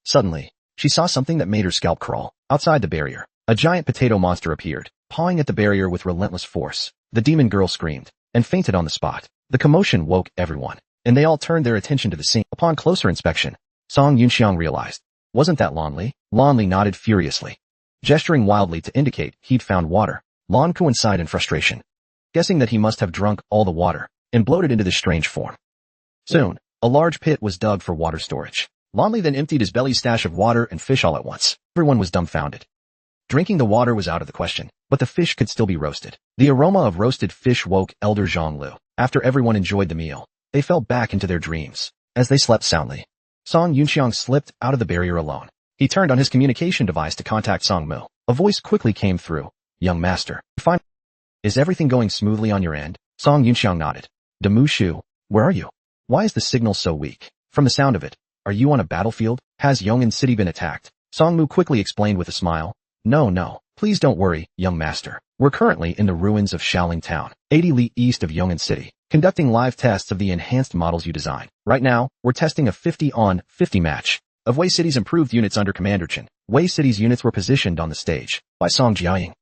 Suddenly, she saw something that made her scalp crawl. Outside the barrier, a giant potato monster appeared, pawing at the barrier with relentless force. The demon girl screamed and fainted on the spot. The commotion woke everyone, and they all turned their attention to the scene. Upon closer inspection, Song Yunxiang realized, wasn't that Lan Li? Lan Li nodded furiously, gesturing wildly to indicate he'd found water. Lan Kuan sighed in frustration, guessing that he must have drunk all the water and bloated into this strange form. Soon, a large pit was dug for water storage. Lan Li then emptied his belly's stash of water and fish all at once. Everyone was dumbfounded. Drinking the water was out of the question, but the fish could still be roasted. The aroma of roasted fish woke Elder Zhonglu. After everyone enjoyed the meal, they fell back into their dreams. As they slept soundly, Song Yunxiang slipped out of the barrier alone. He turned on his communication device to contact Song Mu. A voice quickly came through. Young master, fine. Is everything going smoothly on your end? Song Yunxiang nodded. Mu Shu, where are you? Why is the signal so weak? From the sound of it, are you on a battlefield? Has Yong'an City been attacked? Song Mu quickly explained with a smile. No, please don't worry, young master. We're currently in the ruins of Shaoling Town, 80 li east of Yong'an City, conducting live tests of the enhanced models you designed. Right now, we're testing a 50-on-50 match of Wei City's improved units under Commander Chen. Wei City's units were positioned on the stage by Song Jiaying.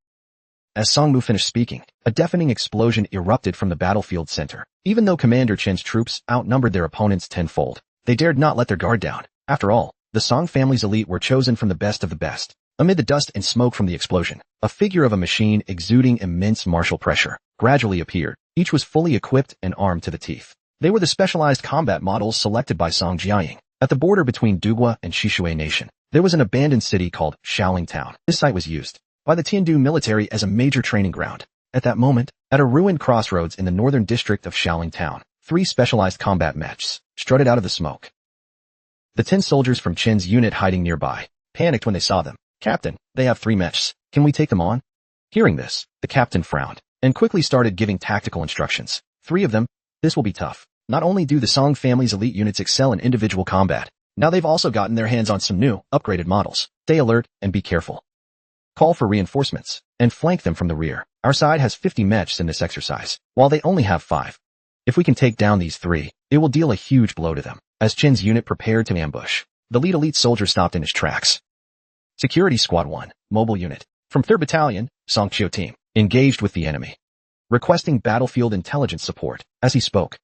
As Song Mu finished speaking, a deafening explosion erupted from the battlefield center. Even though Commander Chen's troops outnumbered their opponents tenfold, they dared not let their guard down. After all, the Song family's elite were chosen from the best of the best. Amid the dust and smoke from the explosion, a figure of a machine exuding immense martial pressure gradually appeared. Each was fully equipped and armed to the teeth. They were the specialized combat models selected by Song Jiaying. At the border between Dugua and Shishui Nation, there was an abandoned city called Shaoling Town. This site was used by the Tiandu military as a major training ground. At that moment, at a ruined crossroads in the northern district of Shaoling Town, 3 specialized combat mechs strutted out of the smoke. The 10 soldiers from Chen's unit hiding nearby panicked when they saw them. "Captain, they have 3 mechs. Can we take them on?" Hearing this, the captain frowned and quickly started giving tactical instructions. 3 of them? This will be tough. Not only do the Song family's elite units excel in individual combat, now they've also gotten their hands on some new, upgraded models. Stay alert and be careful. Call for reinforcements and flank them from the rear. Our side has 50 mechs in this exercise, while they only have 5. If we can take down these 3, it will deal a huge blow to them. As Chen's unit prepared to ambush, the lead elite soldier stopped in his tracks. Security Squad 1, Mobile Unit, from 3rd Battalion, Song Chio Team, engaged with the enemy, requesting battlefield intelligence support. As he spoke,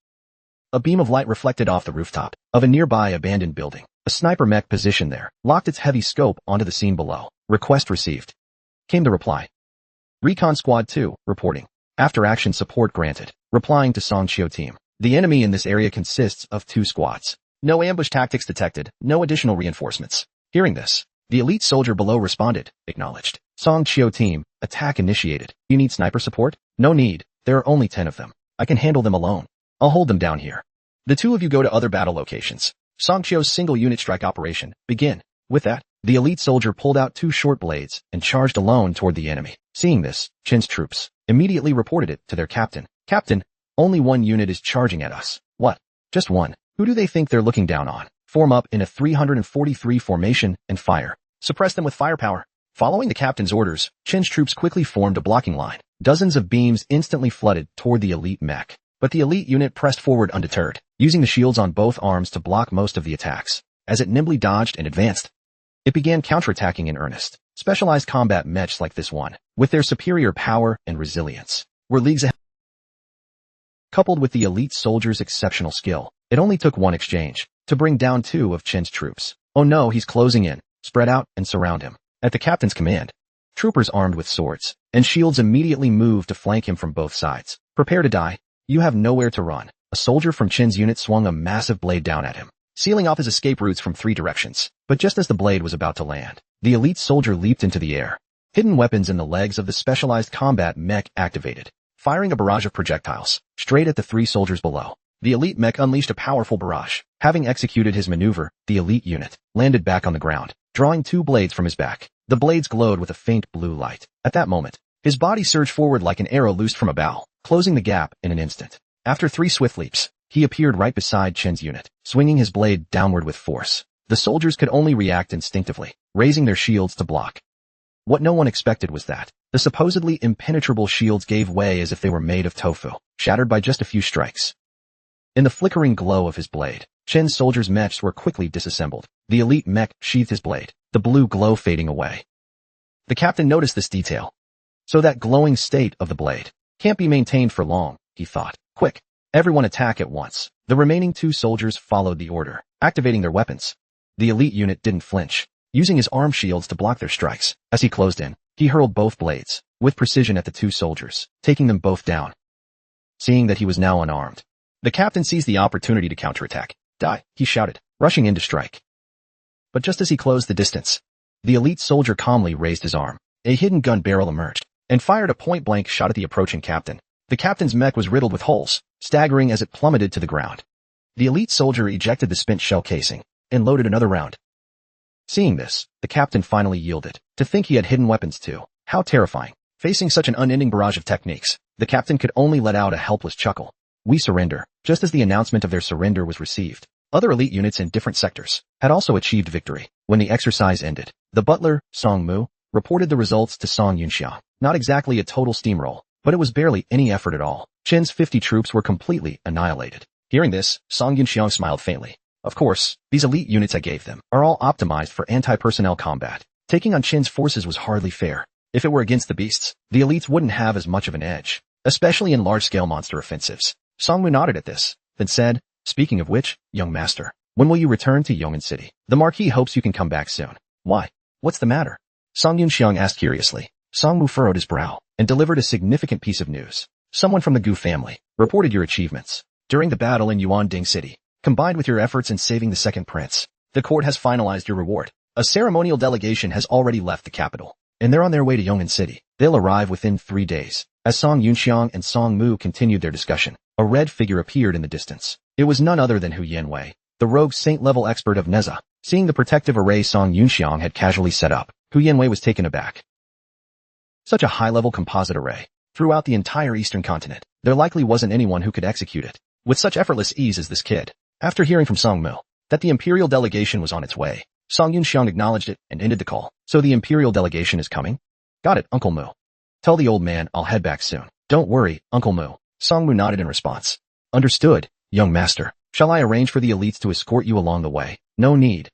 a beam of light reflected off the rooftop of a nearby abandoned building. A sniper mech positioned there locked its heavy scope onto the scene below. Request received. Came the reply. Recon Squad 2, reporting. After action support granted. Replying to Song Chio Team. The enemy in this area consists of 2 squads. No ambush tactics detected, no additional reinforcements. Hearing this, the elite soldier below responded, acknowledged. Song Chio Team, attack initiated. You need sniper support? No need, there are only 10 of them. I can handle them alone. I'll hold them down here. The 2 of you go to other battle locations. Song Chio's single unit strike operation, begin. With that, the elite soldier pulled out 2 short blades and charged alone toward the enemy. Seeing this, Chen's troops immediately reported it to their captain. "Captain, only 1 unit is charging at us." "What? Just 1? Who do they think they're looking down on?" "Form up in a 343 formation and fire. Suppress them with firepower." Following the captain's orders, Chen's troops quickly formed a blocking line. Dozens of beams instantly flooded toward the elite mech. But the elite unit pressed forward undeterred, using the shields on both arms to block most of the attacks. As it nimbly dodged and advanced, it began counterattacking in earnest. Specialized combat mechs like this one, with their superior power and resilience, were leagues ahead. Coupled with the elite soldier's exceptional skill, it only took 1 exchange to bring down 2 of Chen's troops. "Oh no, he's closing in. Spread out and surround him." At the captain's command, troopers armed with swords and shields immediately moved to flank him from both sides. "Prepare to die. You have nowhere to run." A soldier from Chen's unit swung a massive blade down at him, sealing off his escape routes from 3 directions. But just as the blade was about to land, the elite soldier leaped into the air. Hidden weapons in the legs of the specialized combat mech activated, firing a barrage of projectiles straight at the 3 soldiers below. The elite mech unleashed a powerful barrage. Having executed his maneuver, the elite unit landed back on the ground, drawing 2 blades from his back. The blades glowed with a faint blue light. At that moment, his body surged forward like an arrow loosed from a bow, closing the gap in an instant. After 3 swift leaps, he appeared right beside Chen's unit, swinging his blade downward with force. The soldiers could only react instinctively, raising their shields to block. What no one expected was that the supposedly impenetrable shields gave way as if they were made of tofu, shattered by just a few strikes. In the flickering glow of his blade, Chen's soldiers' mechs were quickly disassembled. The elite mech sheathed his blade, the blue glow fading away. The captain noticed this detail. So that glowing state of the blade can't be maintained for long, he thought. Quick, everyone attack at once. The remaining 2 soldiers followed the order, activating their weapons. The elite unit didn't flinch, using his arm shields to block their strikes. As he closed in, he hurled both blades, with precision at the 2 soldiers, taking them both down. Seeing that he was now unarmed, the captain seized the opportunity to counterattack. "Die," he shouted, rushing in to strike. But just as he closed the distance, the elite soldier calmly raised his arm. A hidden gun barrel emerged, and fired a point-blank shot at the approaching captain. The captain's mech was riddled with holes, staggering as it plummeted to the ground. The elite soldier ejected the spent shell casing, and loaded another round. Seeing this, the captain finally yielded. To think he had hidden weapons too. How terrifying. Facing such an unending barrage of techniques, the captain could only let out a helpless chuckle. "We surrender." Just as the announcement of their surrender was received, other elite units in different sectors had also achieved victory. When the exercise ended, the butler, Song Mu, reported the results to Song Yunxiang. Not exactly a total steamroll, but it was barely any effort at all. Chen's 50 troops were completely annihilated. Hearing this, Song Yunxiang smiled faintly. Of course, these elite units I gave them are all optimized for anti-personnel combat. Taking on Chen's forces was hardly fair. If it were against the beasts, the elites wouldn't have as much of an edge, especially in large-scale monster offensives. Songmu nodded at this, then said, "Speaking of which, young master, when will you return to Yongin City? The Marquis hopes you can come back soon." "Why? What's the matter?" Song Yunxiang asked curiously. Songmu furrowed his brow and delivered a significant piece of news. "Someone from the Gu family reported your achievements during the battle in Yuanding City, combined with your efforts in saving the second prince. The court has finalized your reward. A ceremonial delegation has already left the capital, and they're on their way to Yongin City. They'll arrive within 3 days." As Song Yunxiang and Song Mu continued their discussion, a red figure appeared in the distance. It was none other than Hu Yanwei, the rogue saint-level expert of Neza. Seeing the protective array Song Yunxiang had casually set up, Hu Yanwei was taken aback. Such a high-level composite array. Throughout the entire eastern continent, there likely wasn't anyone who could execute it with such effortless ease as this kid. After hearing from Song Mu that the imperial delegation was on its way, Song Yunxiang acknowledged it and ended the call. "So the imperial delegation is coming?" "Got it, Uncle Mu. Tell the old man I'll head back soon." "Don't worry, Uncle Mu." Song Mu nodded in response. "Understood, young master. Shall I arrange for the elites to escort you along the way?" No need.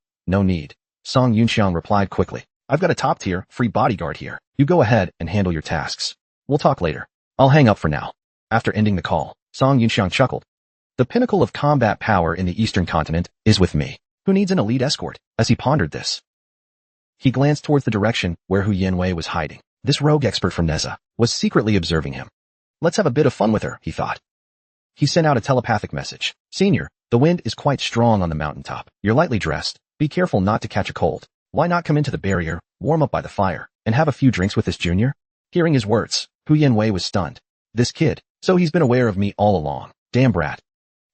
Song Yunxiang replied quickly. "I've got a top-tier, free bodyguard here. You go ahead and handle your tasks. We'll talk later. I'll hang up for now." After ending the call, Song Yunxiang chuckled. "The pinnacle of combat power in the eastern continent is with me. Who needs an elite escort?" As he pondered this, he glanced towards the direction where Hu Yanwei was hiding. This rogue expert from Neza was secretly observing him. "Let's have a bit of fun with her," he thought. He sent out a telepathic message. "Senior, the wind is quite strong on the mountaintop. You're lightly dressed. Be careful not to catch a cold. Why not come into the barrier, warm up by the fire, and have a few drinks with this junior?" Hearing his words, Hu Yanwei was stunned. This kid, so he's been aware of me all along. Damn brat.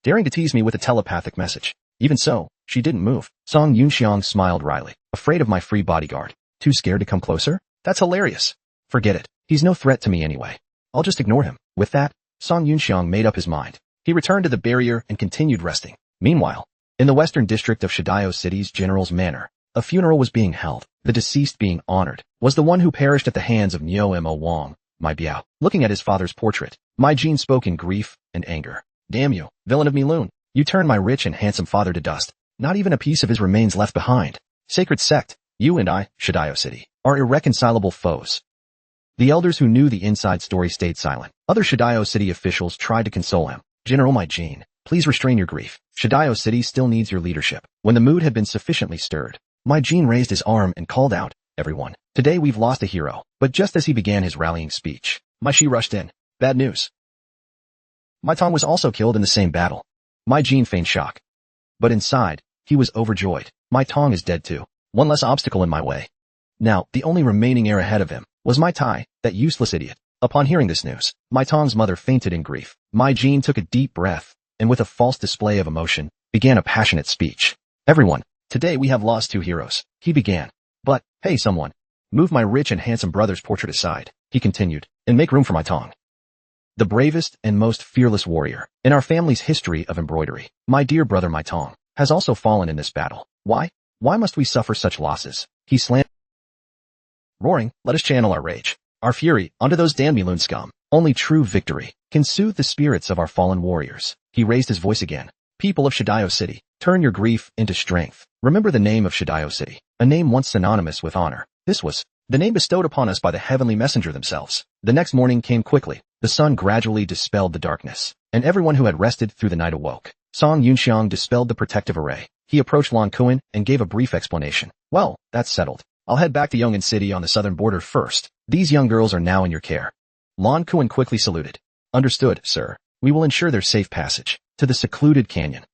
Daring to tease me with a telepathic message. Even so, she didn't move. Song Yunxiang smiled wryly. "Afraid of my free bodyguard? Too scared to come closer? That's hilarious. Forget it. He's no threat to me anyway. I'll just ignore him." With that, Song Yunxiang made up his mind. He returned to the barrier and continued resting. Meanwhile, in the western district of Shidayo City's General's Manor, a funeral was being held. The deceased being honored was the one who perished at the hands of Niao Mo Wang, Mai Biao. Looking at his father's portrait, Mai Jin spoke in grief and anger. "Damn you, villain of Milun. You turned my rich and handsome father to dust. Not even a piece of his remains left behind. Sacred sect, you and I, Shidayo City, are irreconcilable foes." The elders who knew the inside story stayed silent. Other Shidayo City officials tried to console him. "General Mai Jin, please restrain your grief. Shidayo City still needs your leadership." When the mood had been sufficiently stirred, Mai Jin raised his arm and called out, "Everyone, today we've lost a hero." But just as he began his rallying speech, Mai Shi rushed in. "Bad news. My Tong was also killed in the same battle." Mai Jin feigned shock. But inside, he was overjoyed. "My Tong is dead too. One less obstacle in my way." Now, the only remaining heir ahead of him was Mai Tai, that useless idiot. Upon hearing this news, Mai Tong's mother fainted in grief. Mai Jin took a deep breath, and with a false display of emotion, began a passionate speech. "Everyone, today we have lost 2 heroes," he began. "But, hey someone, move my rich and handsome brother's portrait aside," he continued, "and make room for my Tong. The bravest and most fearless warrior in our family's history of embroidery. My dear brother Mai Tong has also fallen in this battle. Why? Why must we suffer such losses?" He slammed. Roaring, "Let us channel our rage, our fury, onto those damn Milun scum. Only true victory can soothe the spirits of our fallen warriors." He raised his voice again. "People of Shidayo City, turn your grief into strength. Remember the name of Shidayo City, a name once synonymous with honor. This was the name bestowed upon us by the heavenly messenger themselves." The next morning came quickly. The sun gradually dispelled the darkness, and everyone who had rested through the night awoke. Song Yunxiang dispelled the protective array. He approached Lan Kuan and gave a brief explanation. "Well, that's settled. I'll head back to Yongin City on the southern border first. These young girls are now in your care." Lan Kuan quickly saluted. "Understood, sir. We will ensure their safe passage to the secluded canyon."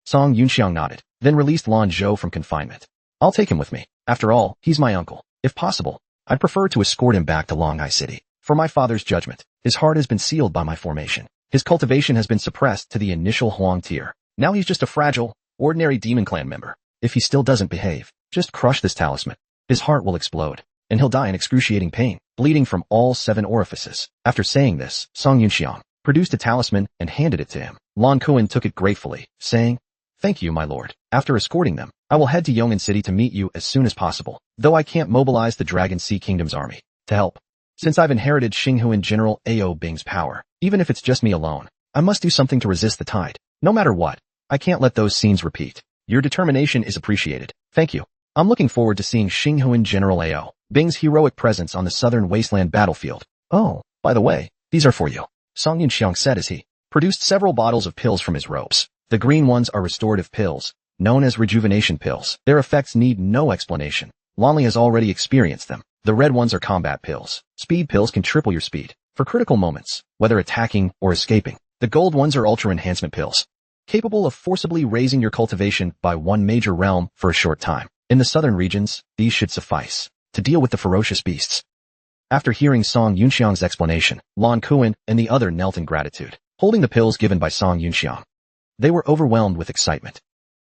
Song Yunxiang nodded, then released Lan Zhou from confinement. "I'll take him with me. After all, he's my uncle. If possible, I'd prefer to escort him back to Longhai City. For my father's judgment, his heart has been sealed by my formation. His cultivation has been suppressed to the initial Huang tier. Now he's just a fragile, ordinary demon clan member. If he still doesn't behave, just crush this talisman. His heart will explode, and he'll die in excruciating pain, bleeding from all 7 orifices." After saying this, Song Yunxiang produced a talisman and handed it to him. Lan Kuan took it gratefully, saying, "Thank you, my lord. After escorting them, I will head to Yongin City to meet you as soon as possible, though I can't mobilize the Dragon Sea Kingdom's army to help. Since I've inherited Xinghuan General Ao Bing's power, even if it's just me alone, I must do something to resist the tide. No matter what, I can't let those scenes repeat. Your determination is appreciated. Thank you. I'm looking forward to seeing Xinghuan General Ao." Bing's heroic presence on the southern wasteland battlefield. Oh, by the way, these are for you, Song Yunxiang said as he produced several bottles of pills from his ropes. The green ones are restorative pills, known as rejuvenation pills. Their effects need no explanation. Lonley has already experienced them. The red ones are combat pills. Speed pills can triple your speed for critical moments, whether attacking or escaping. The gold ones are ultra enhancement pills, capable of forcibly raising your cultivation by one major realm for a short time. In the southern regions, these should suffice to deal with the ferocious beasts. After hearing Song Yunxiang's explanation, Lan Kuan and the other knelt in gratitude, holding the pills given by Song Yunxiang. They were overwhelmed with excitement.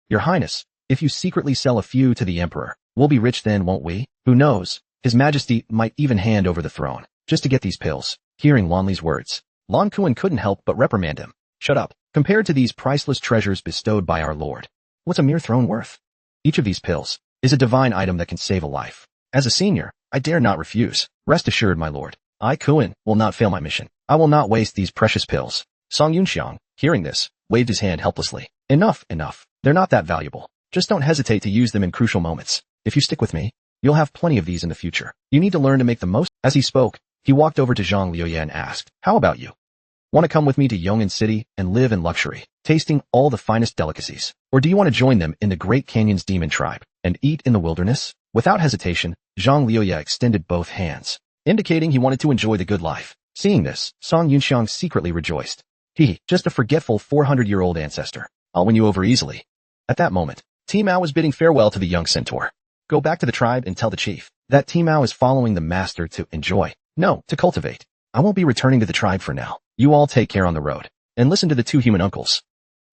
Your Highness, if you secretly sell a few to the Emperor, we'll be rich then, won't we? Who knows? His Majesty might even hand over the throne, just to get these pills. Hearing Lonley's words, Lan Kuan couldn't help but reprimand him. Shut up. Compared to these priceless treasures bestowed by our Lord, what's a mere throne worth? Each of these pills is a divine item that can save a life. As a senior, I dare not refuse. Rest assured, my lord, I, Kuan, will not fail my mission. I will not waste these precious pills. Song Yunxiang, hearing this, waved his hand helplessly. Enough, enough. They're not that valuable. Just don't hesitate to use them in crucial moments. If you stick with me, you'll have plenty of these in the future. You need to learn to make the most. As he spoke, he walked over to Zhang Liuye and asked, how about you? Want to come with me to Yong'an City and live in luxury, tasting all the finest delicacies? Or do you want to join them in the Great Canyon's demon tribe and eat in the wilderness? Without hesitation, Zhang Liuye extended both hands, indicating he wanted to enjoy the good life. Seeing this, Song Yunxiang secretly rejoiced. Just a forgetful 400-year-old ancestor. I'll win you over easily. At that moment, Timao was bidding farewell to the young centaur. Go back to the tribe and tell the chief that Timao is following the master to enjoy. No, to cultivate. I won't be returning to the tribe for now. You all take care on the road, and listen to the two human uncles.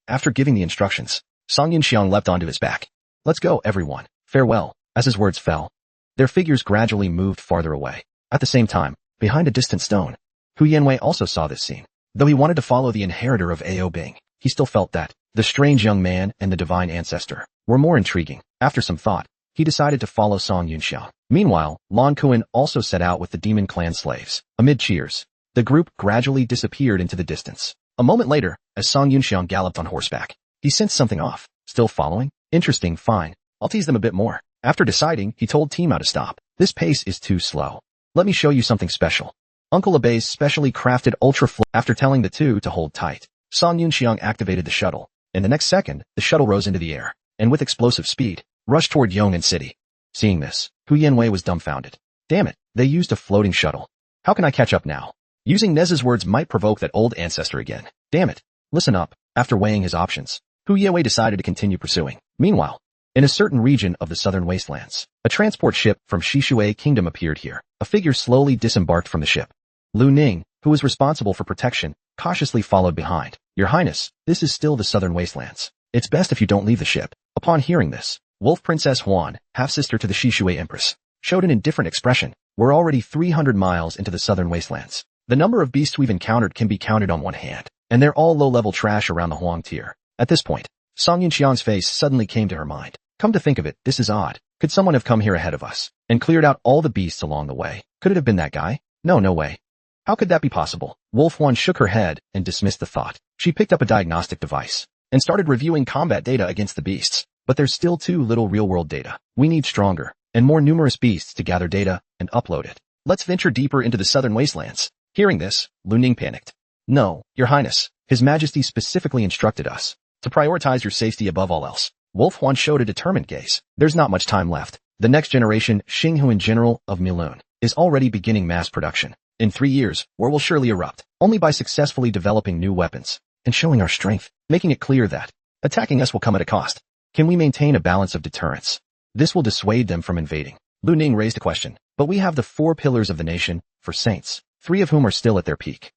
After giving the instructions, Song Yunxiang leapt onto his back. Let's go, everyone. Farewell. As his words fell, their figures gradually moved farther away. At the same time, behind a distant stone, Hu Yanwei also saw this scene. Though he wanted to follow the inheritor of Ao Bing, he still felt that the strange young man and the divine ancestor were more intriguing. After some thought, he decided to follow Song Yunxiang. Meanwhile, Lan Kuan also set out with the demon clan slaves. Amid cheers, the group gradually disappeared into the distance. A moment later, as Song Yunxiang galloped on horseback, he sensed something off. Still following? Interesting, fine. I'll tease them a bit more. After deciding, he told Timao to stop. This pace is too slow. Let me show you something special. Uncle Abay's specially crafted ultra flow. After telling the two to hold tight, Song Yunxiang activated the shuttle. In the next second, the shuttle rose into the air, and with explosive speed, rushed toward Yong'an City. Seeing this, Hu Yanwei was dumbfounded. Damn it, they used a floating shuttle. How can I catch up now? Using Nez's words might provoke that old ancestor again. Damn it. Listen up. After weighing his options, Hu Yanwei decided to continue pursuing. Meanwhile, in a certain region of the southern wastelands, a transport ship from Shishui Kingdom appeared here. A figure slowly disembarked from the ship. Lu Ning, who was responsible for protection, cautiously followed behind. Your Highness, this is still the southern wastelands. It's best if you don't leave the ship. Upon hearing this, Wolf Princess Huan, half-sister to the Shishui Empress, showed an indifferent expression. We're already 300 miles into the southern wastelands. The number of beasts we've encountered can be counted on one hand, and they're all low-level trash around the Huang tier. At this point, Song Yunxiang's face suddenly came to her mind. Come to think of it, this is odd. Could someone have come here ahead of us and cleared out all the beasts along the way? Could it have been that guy? No way. How could that be possible? Wolf Huan shook her head and dismissed the thought. She picked up a diagnostic device and started reviewing combat data against the beasts. But there's still too little real-world data. We need stronger and more numerous beasts to gather data and upload it. Let's venture deeper into the southern wastelands. Hearing this, Lu Ning panicked. No, Your Highness, His Majesty specifically instructed us to prioritize your safety above all else. Wolf Huan showed a determined gaze. There's not much time left. The next generation Xinghuan General of Milun is already beginning mass production. In 3 years, war will surely erupt, only by successfully developing new weapons and showing our strength, making it clear that attacking us will come at a cost. Can we maintain a balance of deterrence? This will dissuade them from invading. Lu Ning raised a question. But we have the 4 pillars of the nation, for saints, 3 of whom are still at their peak.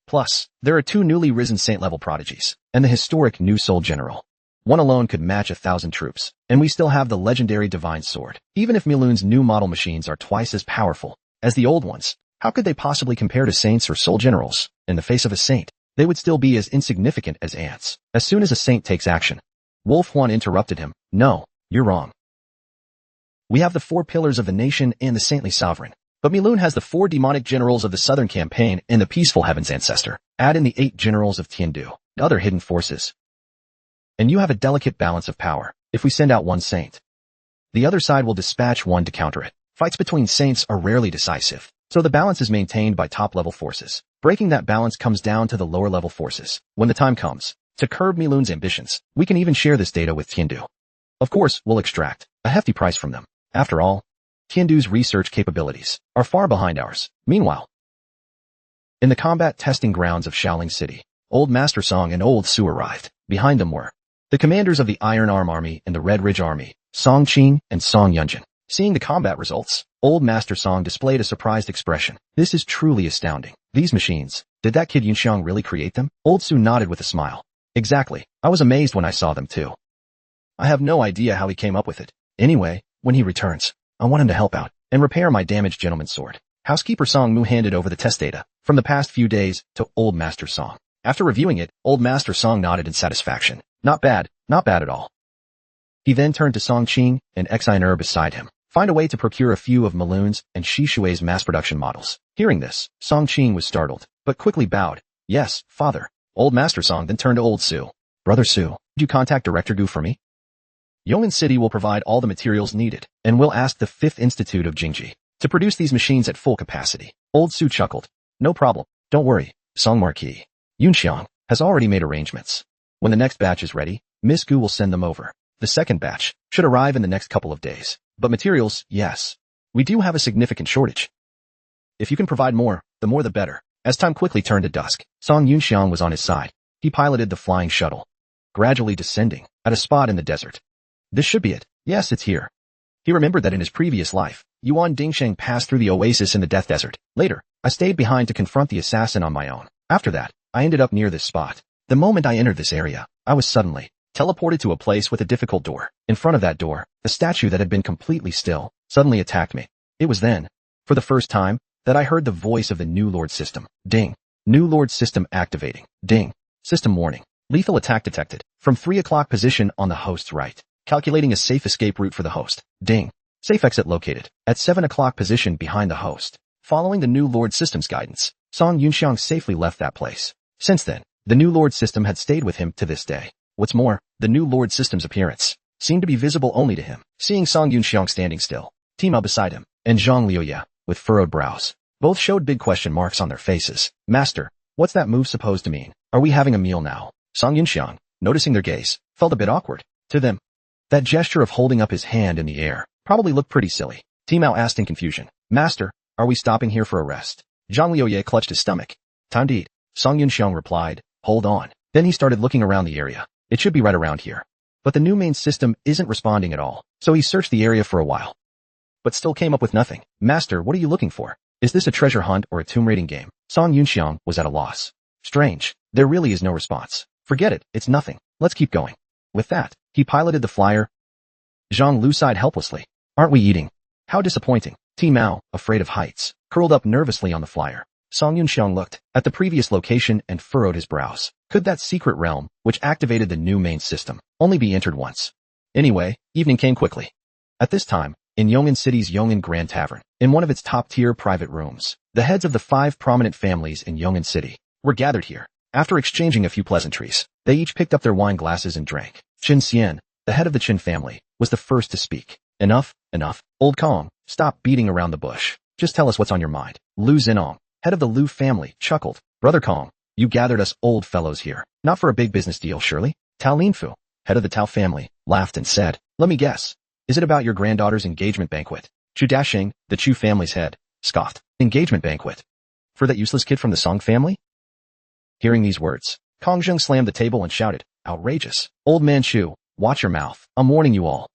Plus, there are 2 newly risen saint-level prodigies, and the historic New Soul General. One alone could match 1,000 troops, and we still have the legendary Divine Sword. Even if Milun's new model machines are twice as powerful as the old ones, how could they possibly compare to saints or soul generals? In the face of a saint, they would still be as insignificant as ants. As soon as a saint takes action, Wolf Huan interrupted him. No, you're wrong. We have the 4 pillars of the nation and the saintly sovereign. But Milun has the 4 demonic generals of the southern campaign and the peaceful heaven's ancestor. Add in the 8 generals of Tiandu, other hidden forces. And you have a delicate balance of power. If we send out one saint, the other side will dispatch one to counter it. Fights between saints are rarely decisive, so the balance is maintained by top-level forces. Breaking that balance comes down to the lower-level forces. When the time comes to curb Milun's ambitions, we can even share this data with Tiandu. Of course, we'll extract a hefty price from them. After all, Tiandu's research capabilities are far behind ours. Meanwhile, in the combat testing grounds of Shaoling City, Old Master Song and Old Su arrived. Behind them were the commanders of the Iron Arm Army and the Red Ridge Army, Song Qing and Song Yunjin. Seeing the combat results, Old Master Song displayed a surprised expression. This is truly astounding. These machines, did that kid Yunxiang really create them? Old Su nodded with a smile. Exactly. I was amazed when I saw them too. I have no idea how he came up with it. Anyway, when he returns, I want him to help out and repair my damaged gentleman's sword. Housekeeper Song Mu handed over the test data from the past few days to Old Master Song. After reviewing it, Old Master Song nodded in satisfaction. Not bad at all. He then turned to Song Qing and Xiner beside him. Find a way to procure a few of Milun's and Shishui's mass production models. Hearing this, Song Qing was startled, but quickly bowed. Yes, father. Old Master Song then turned to Old Su. Brother Su, did you contact Director Gu for me? Yongin City will provide all the materials needed, and will ask the 5th Institute of Jingji to produce these machines at full capacity. Old Su chuckled. No problem. Don't worry, Song Marquis. Yunxiang has already made arrangements. When the next batch is ready, Miss Gu will send them over. The second batch should arrive in the next couple of days. But materials, yes. We do have a significant shortage. If you can provide more, the more the better. As time quickly turned to dusk, Song Yunxiang was on his side. He piloted the flying shuttle, gradually descending at a spot in the desert. This should be it. Yes, it's here. He remembered that in his previous life, Yuan Dingsheng passed through the oasis in the Death Desert. Later, I stayed behind to confront the assassin on my own. After that, I ended up near this spot. The moment I entered this area, I was suddenly teleported to a place with a difficult door. In front of that door, the statue that had been completely still suddenly attacked me. It was then, for the first time, that I heard the voice of the New Lord system. Ding. New Lord system activating. Ding. System warning. Lethal attack detected. From 3 o'clock position on the host's right. Calculating a safe escape route for the host. Ding. Safe exit located. At 7 o'clock position behind the host. Following the New Lord system's guidance, Song Yunxiang safely left that place. Since then, the New Lord system had stayed with him to this day. What's more, the New Lord system's appearance seemed to be visible only to him. Seeing Song Yunxiang standing still, Tima beside him, and Zhang Liuya, with furrowed brows, both showed big question marks on their faces. Master, what's that move supposed to mean? Are we having a meal now? Song Yunxiang, noticing their gaze, felt a bit awkward. To them, that gesture of holding up his hand in the air probably looked pretty silly. Timao asked in confusion. Master, are we stopping here for a rest? Zhang Liuye clutched his stomach. Time to eat. Song Yunxiang replied, hold on. Then he started looking around the area. It should be right around here. But the new main system isn't responding at all, so he searched the area for a while. But still came up with nothing. Master, what are you looking for? Is this a treasure hunt or a tomb raiding game? Song Yunxiang was at a loss. Strange. There really is no response. Forget it. It's nothing. Let's keep going. With that, he piloted the flyer. Zhang Lu sighed helplessly. Aren't we eating? How disappointing. Timao, afraid of heights, curled up nervously on the flyer. Song Yunxiang looked at the previous location and furrowed his brows. Could that secret realm, which activated the new main system, only be entered once? Anyway, evening came quickly. At this time, in Yongin City's Yongin Grand Tavern, in one of its top-tier private rooms, the heads of the 5 prominent families in Yongin City were gathered here. After exchanging a few pleasantries, they each picked up their wine glasses and drank. Qin Xian, the head of the Qin family, was the first to speak. Enough. Old Kong, stop beating around the bush. Just tell us what's on your mind. Lu Zinong, head of the Lu family, chuckled. Brother Kong, you gathered us old fellows here, not for a big business deal, surely? Tao Linfu, head of the Tao family, laughed and said, let me guess. Is it about your granddaughter's engagement banquet? Chu Dashing, the Chu family's head, scoffed. Engagement banquet? For that useless kid from the Song family? Hearing these words, Kong Zheng slammed the table and shouted, outrageous. Old man Chu, watch your mouth. I'm warning you all.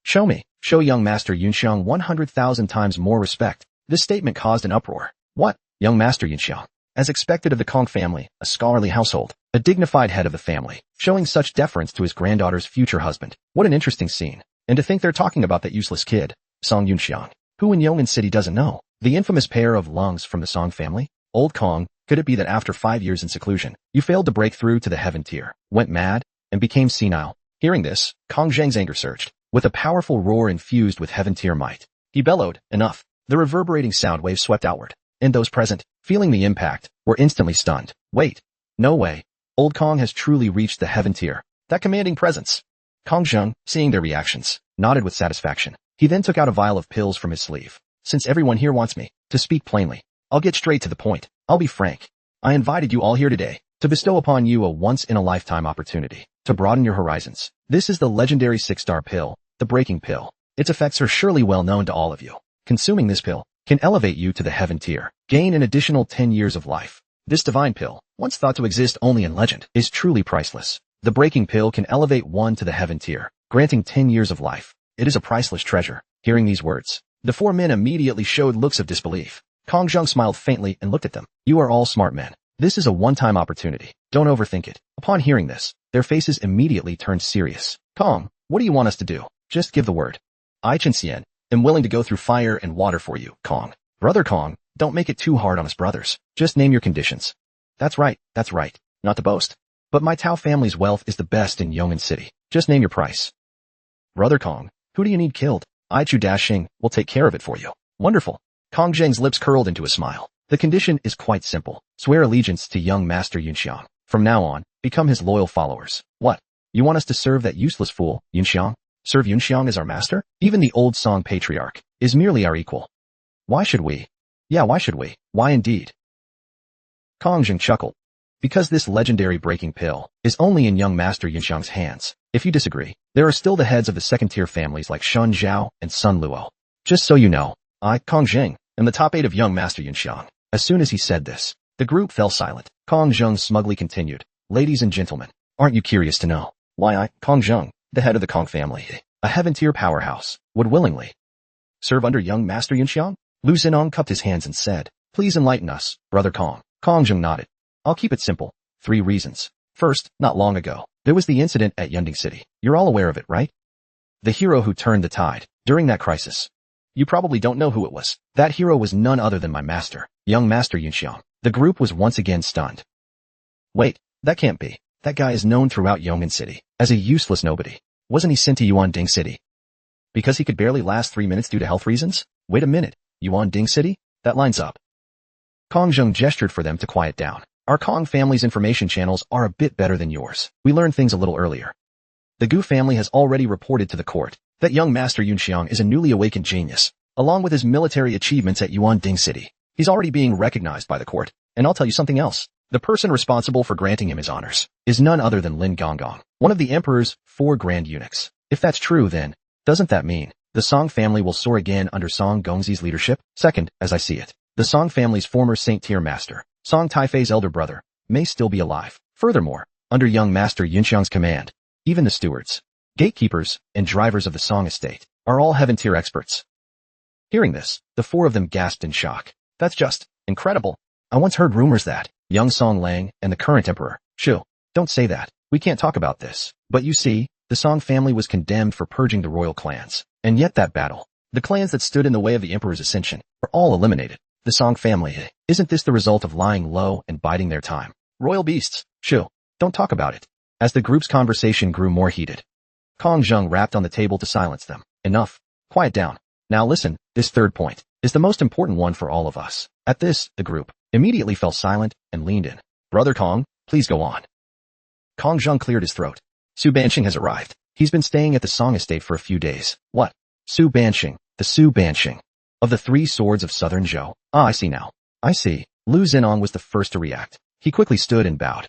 Show me. Show young Master Yunxiang 100,000 times more respect. This statement caused an uproar. What? Young Master Yunxiang? As expected of the Kong family, a scholarly household, a dignified head of the family, showing such deference to his granddaughter's future husband. What an interesting scene. And to think they're talking about that useless kid, Song Yunxiang. Who in Yongin City doesn't know? The infamous pair of lungs from the Song family? Old Kong, could it be that after 5 years in seclusion, you failed to break through to the heaven tier, went mad, and became senile? Hearing this, Kong Zheng's anger surged. With a powerful roar infused with heaven tier might, he bellowed, enough. The reverberating sound wave swept outward, and those present, feeling the impact, were instantly stunned. Wait. No way. Old Kong has truly reached the heaven tier. That commanding presence. Kong Zheng, seeing their reactions, nodded with satisfaction. He then took out a vial of pills from his sleeve. Since everyone here wants me to speak plainly, I'll get straight to the point. I'll be frank. I invited you all here today to bestow upon you a once-in-a-lifetime opportunity to broaden your horizons. This is the legendary 6-star pill, the breaking pill. Its effects are surely well known to all of you. Consuming this pill can elevate you to the heaven tier, gain an additional 10 years of life. This divine pill, once thought to exist only in legend, is truly priceless. The breaking pill can elevate one to the heaven tier, granting 10 years of life. It is a priceless treasure. Hearing these words, the 4 men immediately showed looks of disbelief. Kong Zheng smiled faintly and looked at them. You are all smart men. This is a one-time opportunity. Don't overthink it. Upon hearing this, their faces immediately turned serious. Kong, what do you want us to do? Just give the word. I, Chen Xian, am willing to go through fire and water for you, Kong. Brother Kong, don't make it too hard on us brothers. Just name your conditions. That's right. Not to boast. But my Tao family's wealth is the best in Yong'an City. Just name your price. Brother Kong, who do you need killed? I, Chu Dashing, will take care of it for you. Wonderful. Kong Zheng's lips curled into a smile. The condition is quite simple. Swear allegiance to young Master Yunxiang. From now on, become his loyal followers. What? You want us to serve that useless fool, Yunxiang? Serve Yunxiang as our master? Even the old Song patriarch is merely our equal. Why should we? Yeah, why should we? Why indeed? Kong Zheng chuckled. Because this legendary breaking pill is only in young Master Yunxiang's hands. If you disagree, there are still the heads of the second-tier families like Shun Zhao and Sun Luo. Just so you know, I, Kong Zheng, am the top 8 of young Master Yunxiang. As soon as he said this, the group fell silent. Kong Zheng smugly continued, Ladies and gentlemen, aren't you curious to know why I, Kong Zheng, the head of the Kong family, a heaven-tier powerhouse, would willingly serve under young Master Yunxiang? Lu Xinong cupped his hands and said, Please enlighten us, Brother Kong. Kong Zheng nodded. I'll keep it simple. 3 reasons. First, not long ago, there was the incident at Yunding City. You're all aware of it, right? The hero who turned the tide during that crisis. You probably don't know who it was. That hero was none other than my master, young Master Yunxiang. The group was once again stunned. Wait, that can't be. That guy is known throughout Yong'an City as a useless nobody. Wasn't he sent to Yuanding City because he could barely last 3 minutes due to health reasons? Wait a minute, Yuanding City? That lines up. Kong Zheng gestured for them to quiet down. Our Kong family's information channels are a bit better than yours. We learned things a little earlier. The Gu family has already reported to the court that young Master Yunxiang is a newly awakened genius. Along with his military achievements at Yuanding City, he's already being recognized by the court. And I'll tell you something else. The person responsible for granting him his honors is none other than Lin Gonggong, one of the emperor's 4 grand eunuchs. If that's true, then doesn't that mean the Song family will soar again under Song Gongzi's leadership? Second, as I see it, the Song family's former Saint-tier master, Song Taifei's elder brother, may still be alive. Furthermore, under young Master Yunxiang's command, even the stewards, gatekeepers, and drivers of the Song estate are all heaven-tier experts. Hearing this, the 4 of them gasped in shock. That's just incredible. I once heard rumors that young Song Lang and the current emperor, Shu, don't say that. We can't talk about this. But you see, the Song family was condemned for purging the royal clans. And yet that battle, the clans that stood in the way of the emperor's ascension, were all eliminated. The Song family, isn't this the result of lying low and biding their time? Royal beasts, Shu, don't talk about it. As the group's conversation grew more heated, Kong Zheng rapped on the table to silence them. Enough. Quiet down. Now listen, this third point is the most important one for all of us. At this, the group immediately fell silent and leaned in. Brother Kong, please go on. Kong Zheng cleared his throat. Su Bansheng has arrived. He's been staying at the Song estate for a few days. What? Su Bansheng, the Su Bansheng of the 3 swords of Southern Zhou. Ah, I see now. I see. Lu Xinong was the first to react. He quickly stood and bowed,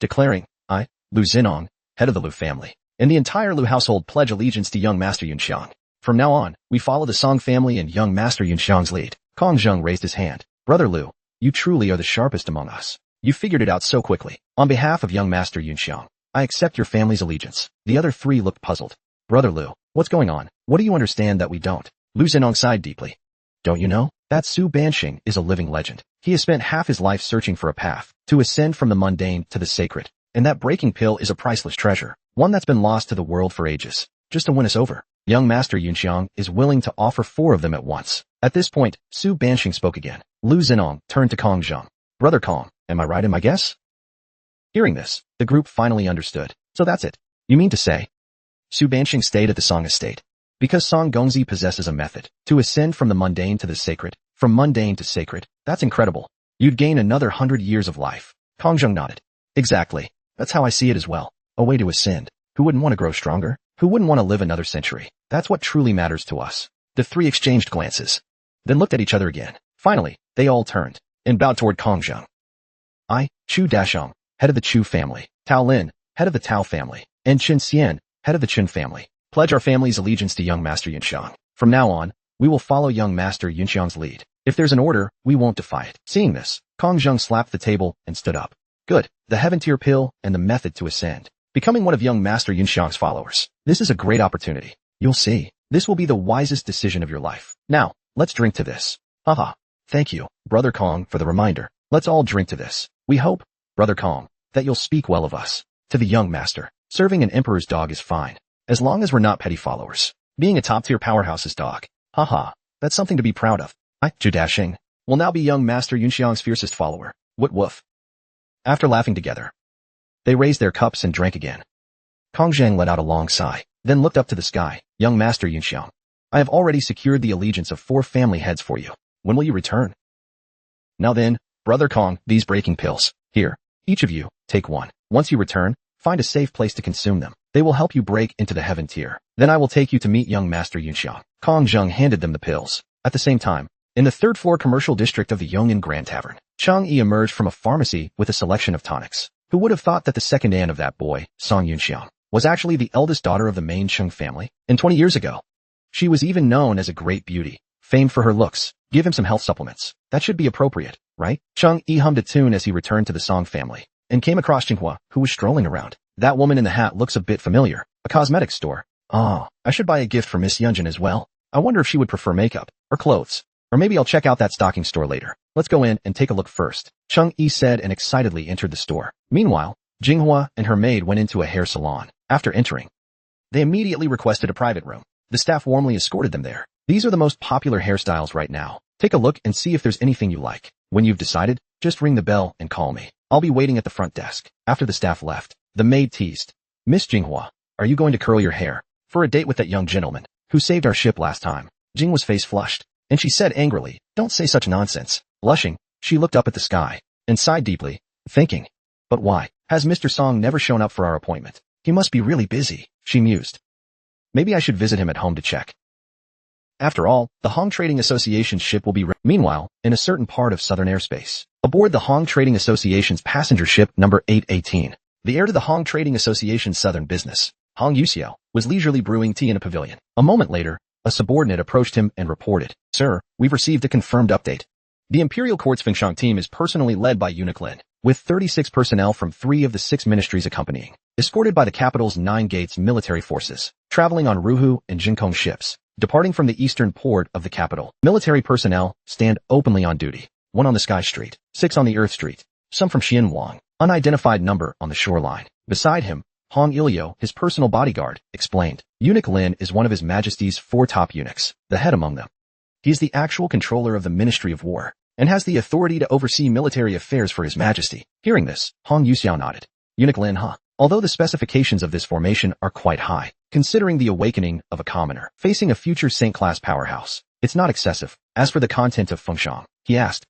declaring, I, Lu Xinong, head of the Lu family, and the entire Lu household pledge allegiance to young Master Yunxiang. From now on, we follow the Song family and young Master Yunxiang's lead. Kong Zheng raised his hand. Brother Lu, you truly are the sharpest among us. You figured it out so quickly. On behalf of young Master Yunxiang, I accept your family's allegiance. The other 3 looked puzzled. Brother Lu, what's going on? What do you understand that we don't? Lu Xinong sighed deeply. Don't you know? That Su Bansheng is a living legend. He has spent half his life searching for a path to ascend from the mundane to the sacred. And that breaking pill is a priceless treasure, one that's been lost to the world for ages. Just to win us over, young Master Yunxiang is willing to offer 4 of them at once. At this point, Su Bansheng spoke again. Lu Xinong turned to Kong Zheng. Brother Kong, am I right in my guess? Hearing this, the group finally understood. So that's it. You mean to say Su Bansheng stayed at the Song estate because Song Gongzi possesses a method to ascend from the mundane to the sacred, from mundane to sacred? That's incredible. You'd gain another 100 years of life. Kong Zheng nodded. Exactly. That's how I see it as well. A way to ascend. Who wouldn't want to grow stronger? Who wouldn't want to live another century? That's what truly matters to us. The 3 exchanged glances. then looked at each other again. Finally, they all turned and bowed toward Kong Zheng. I, Chu Dasheng, head of the Chu family, Tao Lin, head of the Tao family, and Qin Xian, head of the Qin family, pledge our family's allegiance to young Master Yunxiang. From now on, we will follow young Master Yunxiang's lead. If there's an order, we won't defy it. Seeing this, Kong Zheng slapped the table and stood up. Good. The Heaven Tier pill and the method to ascend. Becoming one of young Master Yunxiang's followers. This is a great opportunity. You'll see. This will be the wisest decision of your life. Now, let's drink to this. Haha. Thank you, Brother Kong, for the reminder. Let's all drink to this. We hope, Brother Kong, that you'll speak well of us. To the young master, serving an emperor's dog is fine, as long as we're not petty followers. Being a top-tier powerhouse's dog. Haha. That's something to be proud of. I, Zhu Dasheng, will now be young Master Yunxiang's fiercest follower. Woot woof. After laughing together, they raised their cups and drank again. Kong Zheng let out a long sigh, then looked up to the sky. Young Master Yunxiang, I have already secured the allegiance of 4 family heads for you. When will you return? Now then, Brother Kong, these breaking pills. Here, each of you, take one. Once you return, find a safe place to consume them. They will help you break into the Heaven Tier. Then I will take you to meet young Master Yunxiang. Kong Zheng handed them the pills. At the same time, in the 3rd floor commercial district of the Yong'an Grand Tavern, Chang Yi emerged from a pharmacy with a selection of tonics. Who would have thought that the second aunt of that boy, Song Yunxiang, was actually the eldest daughter of the main Cheng family? And 20 years ago, she was even known as a great beauty, famed for her looks. Give him some health supplements. That should be appropriate, right? Chang Yi hummed a tune as he returned to the Song family, and came across Jinghua, who was strolling around. That woman in the hat looks a bit familiar. A cosmetics store. Oh, I should buy a gift for Miss Yunjin as well. I wonder if she would prefer makeup, or clothes. Or maybe I'll check out that stocking store later. Let's go in and take a look first. Chang Yi said and excitedly entered the store. Meanwhile, Jinghua and her maid went into a hair salon. After entering, they immediately requested a private room. The staff warmly escorted them there. These are the most popular hairstyles right now. Take a look and see if there's anything you like. When you've decided, just ring the bell and call me. I'll be waiting at the front desk. After the staff left, the maid teased. Miss Jinghua, are you going to curl your hair for a date with that young gentleman who saved our ship last time? Jinghua's face flushed, and she said angrily, don't say such nonsense. Blushing, she looked up at the sky and sighed deeply, thinking, but why has Mr. Song never shown up for our appointment? He must be really busy, she mused. Maybe I should visit him at home to check. After all, the Hong Trading Association's ship will be meanwhile, in a certain part of southern airspace. Aboard the Hong Trading Association's passenger ship number 818, the heir to the Hong Trading Association's southern business, Hong Yuxiao, was leisurely brewing tea in a pavilion. A moment later, a subordinate approached him and reported, Sir, we've received a confirmed update. The Imperial Court's Fengshang team is personally led by Eunuch Lin, with 36 personnel from 3 of the 6 ministries accompanying, escorted by the capital's 9 gates military forces, traveling on Ruhu and Jinkong ships. Departing from the eastern port of the capital, military personnel stand openly on duty. 1 on the Sky Street, 6 on the Earth Street, some from Xianwang, unidentified number on the shoreline. Beside him, Hong Ilio, his personal bodyguard, explained. Eunuch Lin is one of His Majesty's 4 top eunuchs, the head among them. He is the actual controller of the Ministry of War, and has the authority to oversee military affairs for His Majesty. Hearing this, Hong Yuxiao nodded. Eunuch Lin, huh? Although the specifications of this formation are quite high, considering the awakening of a commoner facing a future Saint-class powerhouse, it's not excessive. As for the content of Fengshang, he asked.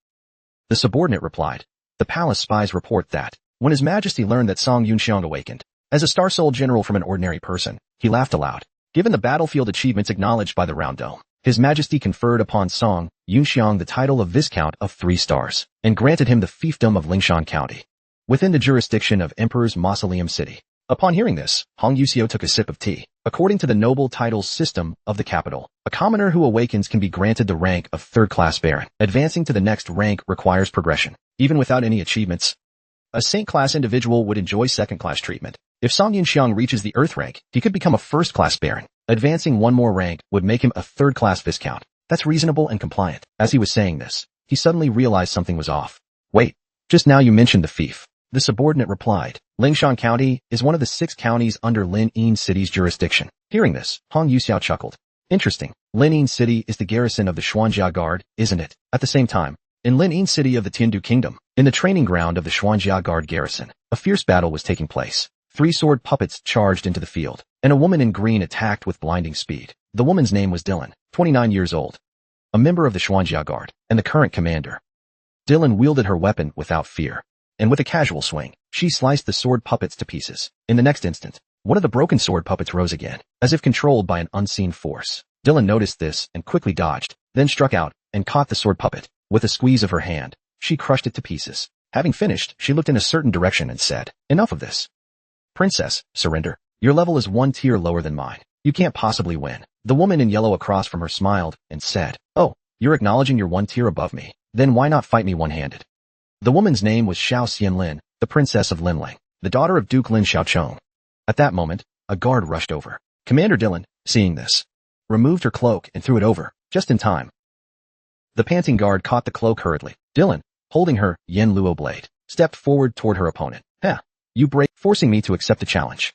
The subordinate replied. The palace spies report that, when His Majesty learned that Song Yunxiang awakened, as a Star Soul general from an ordinary person, he laughed aloud. Given the battlefield achievements acknowledged by the Round Dome, His Majesty conferred upon Song Yunxiang the title of Viscount of 3 stars, and granted him the fiefdom of Lingshan County, within the jurisdiction of Emperor's Mausoleum City. Upon hearing this, Hong Yuxiao took a sip of tea. According to the noble titles system of the capital, a commoner who awakens can be granted the rank of 3rd-class baron. Advancing to the next rank requires progression. Even without any achievements, a Saint-class individual would enjoy 2nd-class treatment. If Song Yunxiang reaches the Earth rank, he could become a 1st-class baron. Advancing 1 more rank would make him a 3rd-class viscount. That's reasonable and compliant. As he was saying this, he suddenly realized something was off. Wait, just now you mentioned the fief. The subordinate replied. Lingshan County is one of the 6 counties under Lin'in City's jurisdiction. Hearing this, Hong Yuxiao chuckled. Interesting. Lin'in City is the garrison of the Xuanjia Guard, isn't it? At the same time, in Lin'in City of the Tiandu Kingdom, in the training ground of the Xuanjia Guard garrison, a fierce battle was taking place. 3 sword puppets charged into the field, and a woman in green attacked with blinding speed. The woman's name was Dylan, 29 years old, a member of the Xuanjia Guard, and the current commander. Dylan wielded her weapon without fear, and with a casual swing, she sliced the sword puppets to pieces. In the next instant, one of the broken sword puppets rose again, as if controlled by an unseen force. Dylan noticed this and quickly dodged, then struck out, and caught the sword puppet. With a squeeze of her hand, she crushed it to pieces. Having finished, she looked in a certain direction and said, "Enough of this. Princess, surrender. Your level is 1 tier lower than mine. You can't possibly win." The woman in yellow across from her smiled and said, "Oh, you're acknowledging you're 1 tier above me. Then why not fight me one-handed?" The woman's name was Xiao Xianlin, the princess of Linling, the daughter of Duke Lin Xiaochong. At that moment, a guard rushed over. Commander Dylan, seeing this, removed her cloak and threw it over, just in time. The panting guard caught the cloak hurriedly. Dylan, holding her Yen Luo blade, stepped forward toward her opponent. "Heh, you break, forcing me to accept the challenge.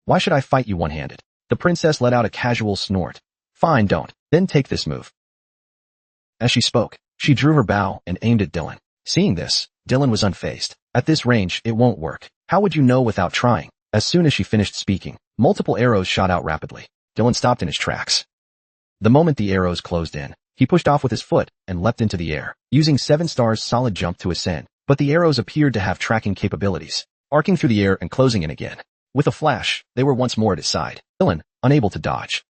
Why should I fight you one-handed?" The princess let out a casual snort. "Fine, don't. Then take this move." As she spoke, she drew her bow and aimed at Dylan. Seeing this, Dylan was unfazed. "At this range, it won't work. How would you know without trying?" As soon as she finished speaking, multiple arrows shot out rapidly. Dylan stopped in his tracks. The moment the arrows closed in, he pushed off with his foot and leapt into the air, using 7 stars solid jump to ascend. But the arrows appeared to have tracking capabilities, arcing through the air and closing in again. With a flash, they were once more at his side. Dylan, unable to dodge,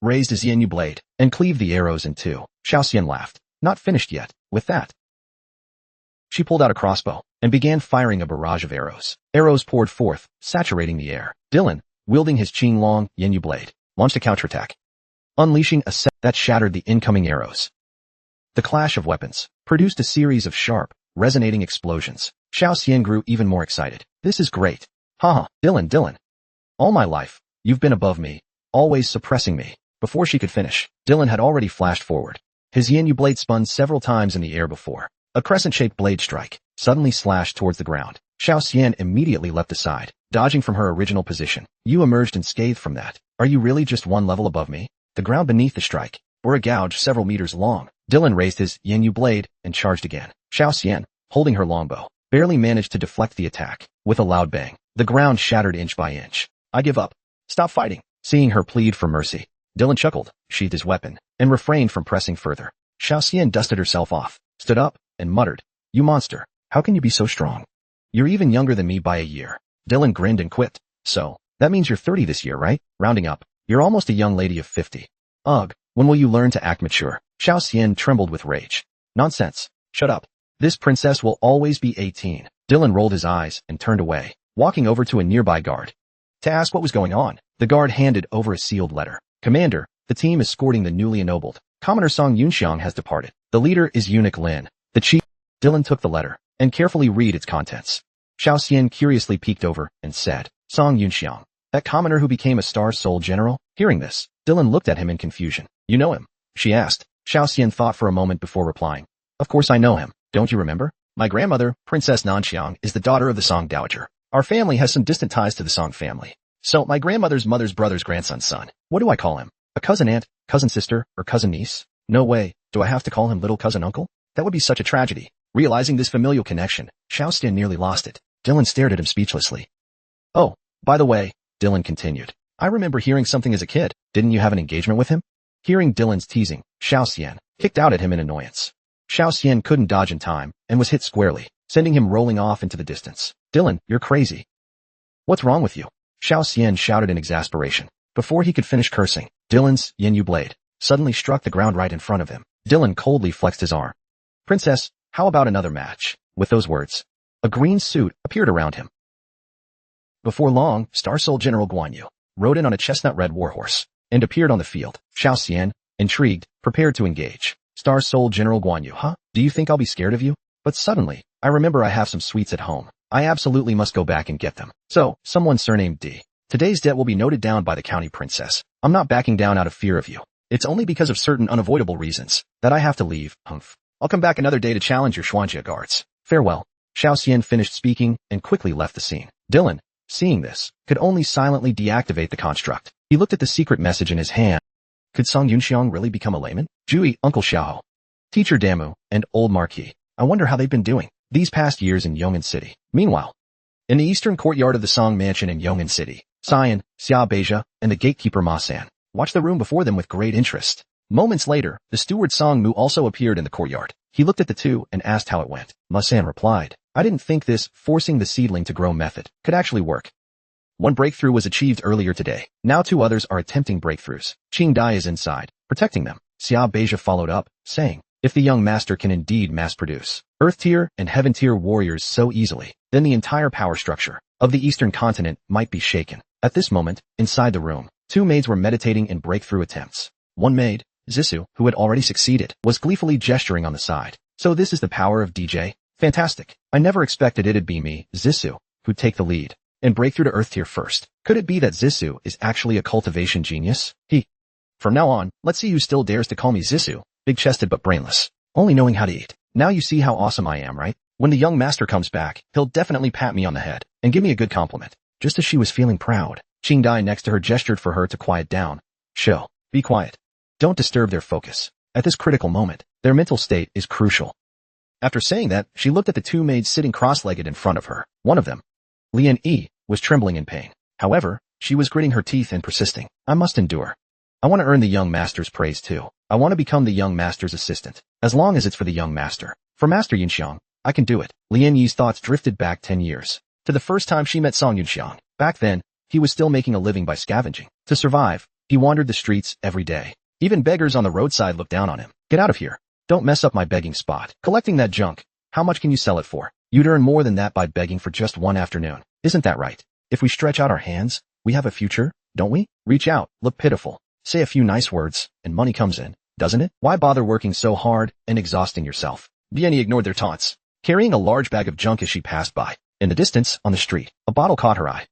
raised his Yenyu blade and cleaved the arrows in two. Xiao Xian laughed. "Not finished yet." With that, she pulled out a crossbow and began firing a barrage of arrows. Arrows poured forth, saturating the air. Dylan, wielding his Qinglong Yenyu blade, launched a counterattack, unleashing a set that shattered the incoming arrows. The clash of weapons produced a series of sharp, resonating explosions. Xiao Xian grew even more excited. "This is great. Haha, Dylan. All my life, you've been above me, always suppressing me." Before she could finish, Dylan had already flashed forward. His Yenyu blade spun several times in the air before a crescent-shaped blade strike suddenly slashed towards the ground. Xiao Xian immediately leapt aside, dodging from her original position. "You emerged unscathed from that. Are you really just 1 level above me?" The ground beneath the strike bore a gouge several meters long. Dylan raised his Yenyu blade and charged again. Xiao Xian, holding her longbow, barely managed to deflect the attack. With a loud bang, the ground shattered inch by inch. "I give up. Stop fighting." Seeing her plead for mercy, Dylan chuckled, sheathed his weapon, and refrained from pressing further. Xiao Xian dusted herself off, stood up, and muttered, "You monster, how can you be so strong? You're even younger than me by a year." Dylan grinned and quipped, "So, that means you're 30 this year, right? Rounding up, you're almost a young lady of 50. Ugh, when will you learn to act mature?" Xiao Xian trembled with rage. "Nonsense. Shut up. This princess will always be 18. Dylan rolled his eyes and turned away, walking over to a nearby guard to ask what was going on. The guard handed over a sealed letter. "Commander, the team escorting the newly ennobled Commoner Song Yunxiang has departed. The leader is Eunuch Lin, the chief." Dylan took the letter and carefully read its contents. Xiao Xian curiously peeked over and said, "Song Yunxiang, that commoner who became a Star Soul general?" Hearing this, Dylan looked at him in confusion. "You know him?" she asked. Xiao Xian thought for a moment before replying, "Of course I know him. Don't you remember? My grandmother, Princess Nanxiang, is the daughter of the Song Dowager. Our family has some distant ties to the Song family. So my grandmother's mother's brother's grandson's son. What do I call him? A cousin aunt, cousin sister, or cousin niece? No way, do I have to call him little cousin uncle? That would be such a tragedy." Realizing this familial connection, Xiao Xian nearly lost it. Dylan stared at him speechlessly. "Oh, by the way," Dylan continued, "I remember hearing something as a kid. Didn't you have an engagement with him?" Hearing Dylan's teasing, Xiao Xian kicked out at him in annoyance. Xiao Xian couldn't dodge in time and was hit squarely, sending him rolling off into the distance. "Dylan, you're crazy. What's wrong with you?" Xiao Xian shouted in exasperation. Before he could finish cursing, Dylan's Yenyu blade suddenly struck the ground right in front of him. Dylan coldly flexed his arm. "Princess, how about another match?" With those words, a green suit appeared around him. Before long, Star Soul General Guan Yu rode in on a chestnut-red warhorse and appeared on the field. Xiao Xian, intrigued, prepared to engage. "Star Soul General Guan Yu, huh? Do you think I'll be scared of you?" But suddenly, I remember I have some sweets at home. I absolutely must go back and get them. So, someone surnamed D. Today's debt will be noted down by the county princess. I'm not backing down out of fear of you. It's only because of certain unavoidable reasons that I have to leave. Humph. I'll come back another day to challenge your Xuanjia guards. Farewell." Xiao Xian finished speaking and quickly left the scene. Dylan, seeing this, could only silently deactivate the construct. He looked at the secret message in his hand. Could Song Yunxiang really become a layman? Jui, Uncle Xiao, Teacher Damu, and Old Marquis. I wonder how they've been doing these past years in Yong'an City. Meanwhile, in the eastern courtyard of the Song Mansion in Yong'an City, Cyan, Xia Beija, and the gatekeeper Ma San watched the room before them with great interest. Moments later, the steward Song Mu also appeared in the courtyard. He looked at the two and asked how it went. Ma San replied, "I didn't think this forcing the seedling to grow method could actually work. One breakthrough was achieved earlier today. Now 2 others are attempting breakthroughs. Qing Dai is inside, protecting them." Xia Beija followed up, saying, If the young master can indeed mass-produce Earth tier and Heaven tier warriors so easily, then the entire power structure of the Eastern continent might be shaken. At this moment, inside the room, two maids were meditating in breakthrough attempts. One maid, Zissou, who had already succeeded, was gleefully gesturing on the side. So this is the power of DJ? Fantastic. I never expected it'd be me, Zissou, who'd take the lead and break through to Earth tier first. Could it be that Zissou is actually a cultivation genius? From now on, let's see who still dares to call me Zissou, big-chested but brainless, only knowing how to eat. Now you see how awesome I am, right? When the young master comes back, he'll definitely pat me on the head and give me a good compliment. Just as she was feeling proud, Qingdai next to her gestured for her to quiet down. Show. Be quiet. Don't disturb their focus. At this critical moment, their mental state is crucial. After saying that, she looked at the two maids sitting cross-legged in front of her. One of them, Lian Yi, was trembling in pain. However, she was gritting her teeth and persisting. I must endure. I want to earn the young master's praise too. I want to become the young master's assistant, as long as it's for the young master. For Master Yunxiang, I can do it. Lian Yi's thoughts drifted back 10 years. To the first time she met Song Yunxiang. Back then, he was still making a living by scavenging. To survive, he wandered the streets every day. Even beggars on the roadside looked down on him. Get out of here. Don't mess up my begging spot. Collecting that junk. How much can you sell it for? You'd earn more than that by begging for just one afternoon. Isn't that right? If we stretch out our hands, we have a future, don't we? Reach out, look pitiful. Say a few nice words, and money comes in, doesn't it? Why bother working so hard and exhausting yourself? Vianney ignored their taunts, carrying a large bag of junk as she passed by. In the distance, on the street, a bottle caught her eye.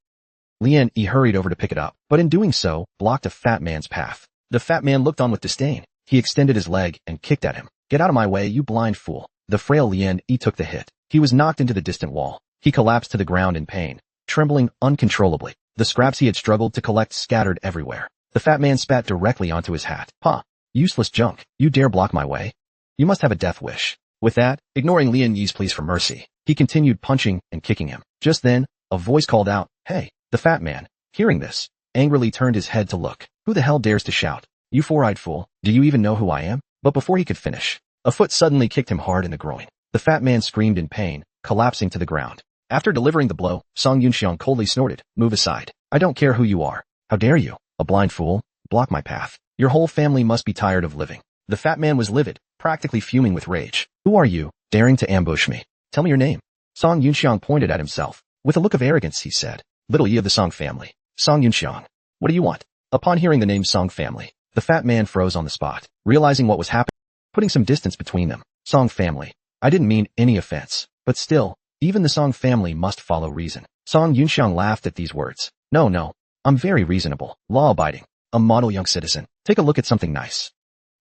Lian Yi hurried over to pick it up, but in doing so, blocked a fat man's path. The fat man looked on with disdain. He extended his leg and kicked at him. Get out of my way, you blind fool. The frail Lian Yi took the hit. He was knocked into the distant wall. He collapsed to the ground in pain, trembling uncontrollably. The scraps he had struggled to collect scattered everywhere. The fat man spat directly onto his hat. Ha! Useless junk. You dare block my way? You must have a death wish. With that, ignoring Lian Yi's pleas for mercy, he continued punching and kicking him. Just then, a voice called out, Hey! The fat man, hearing this, angrily turned his head to look. Who the hell dares to shout? You four-eyed fool, do you even know who I am? But before he could finish, a foot suddenly kicked him hard in the groin. The fat man screamed in pain, collapsing to the ground. After delivering the blow, Song Yunxiang coldly snorted, Move aside. I don't care who you are. How dare you? A blind fool, block my path. Your whole family must be tired of living. The fat man was livid, practically fuming with rage. Who are you, daring to ambush me? Tell me your name. Song Yunxiang pointed at himself. With a look of arrogance, he said, Little Yi of the Song family. Song Yunxiang. What do you want? Upon hearing the name Song family, the fat man froze on the spot, realizing what was happening, putting some distance between them. Song family. I didn't mean any offense, but still, even the Song family must follow reason. Song Yunxiang laughed at these words. No. I'm very reasonable, law-abiding, a model young citizen. Take a look at something nice.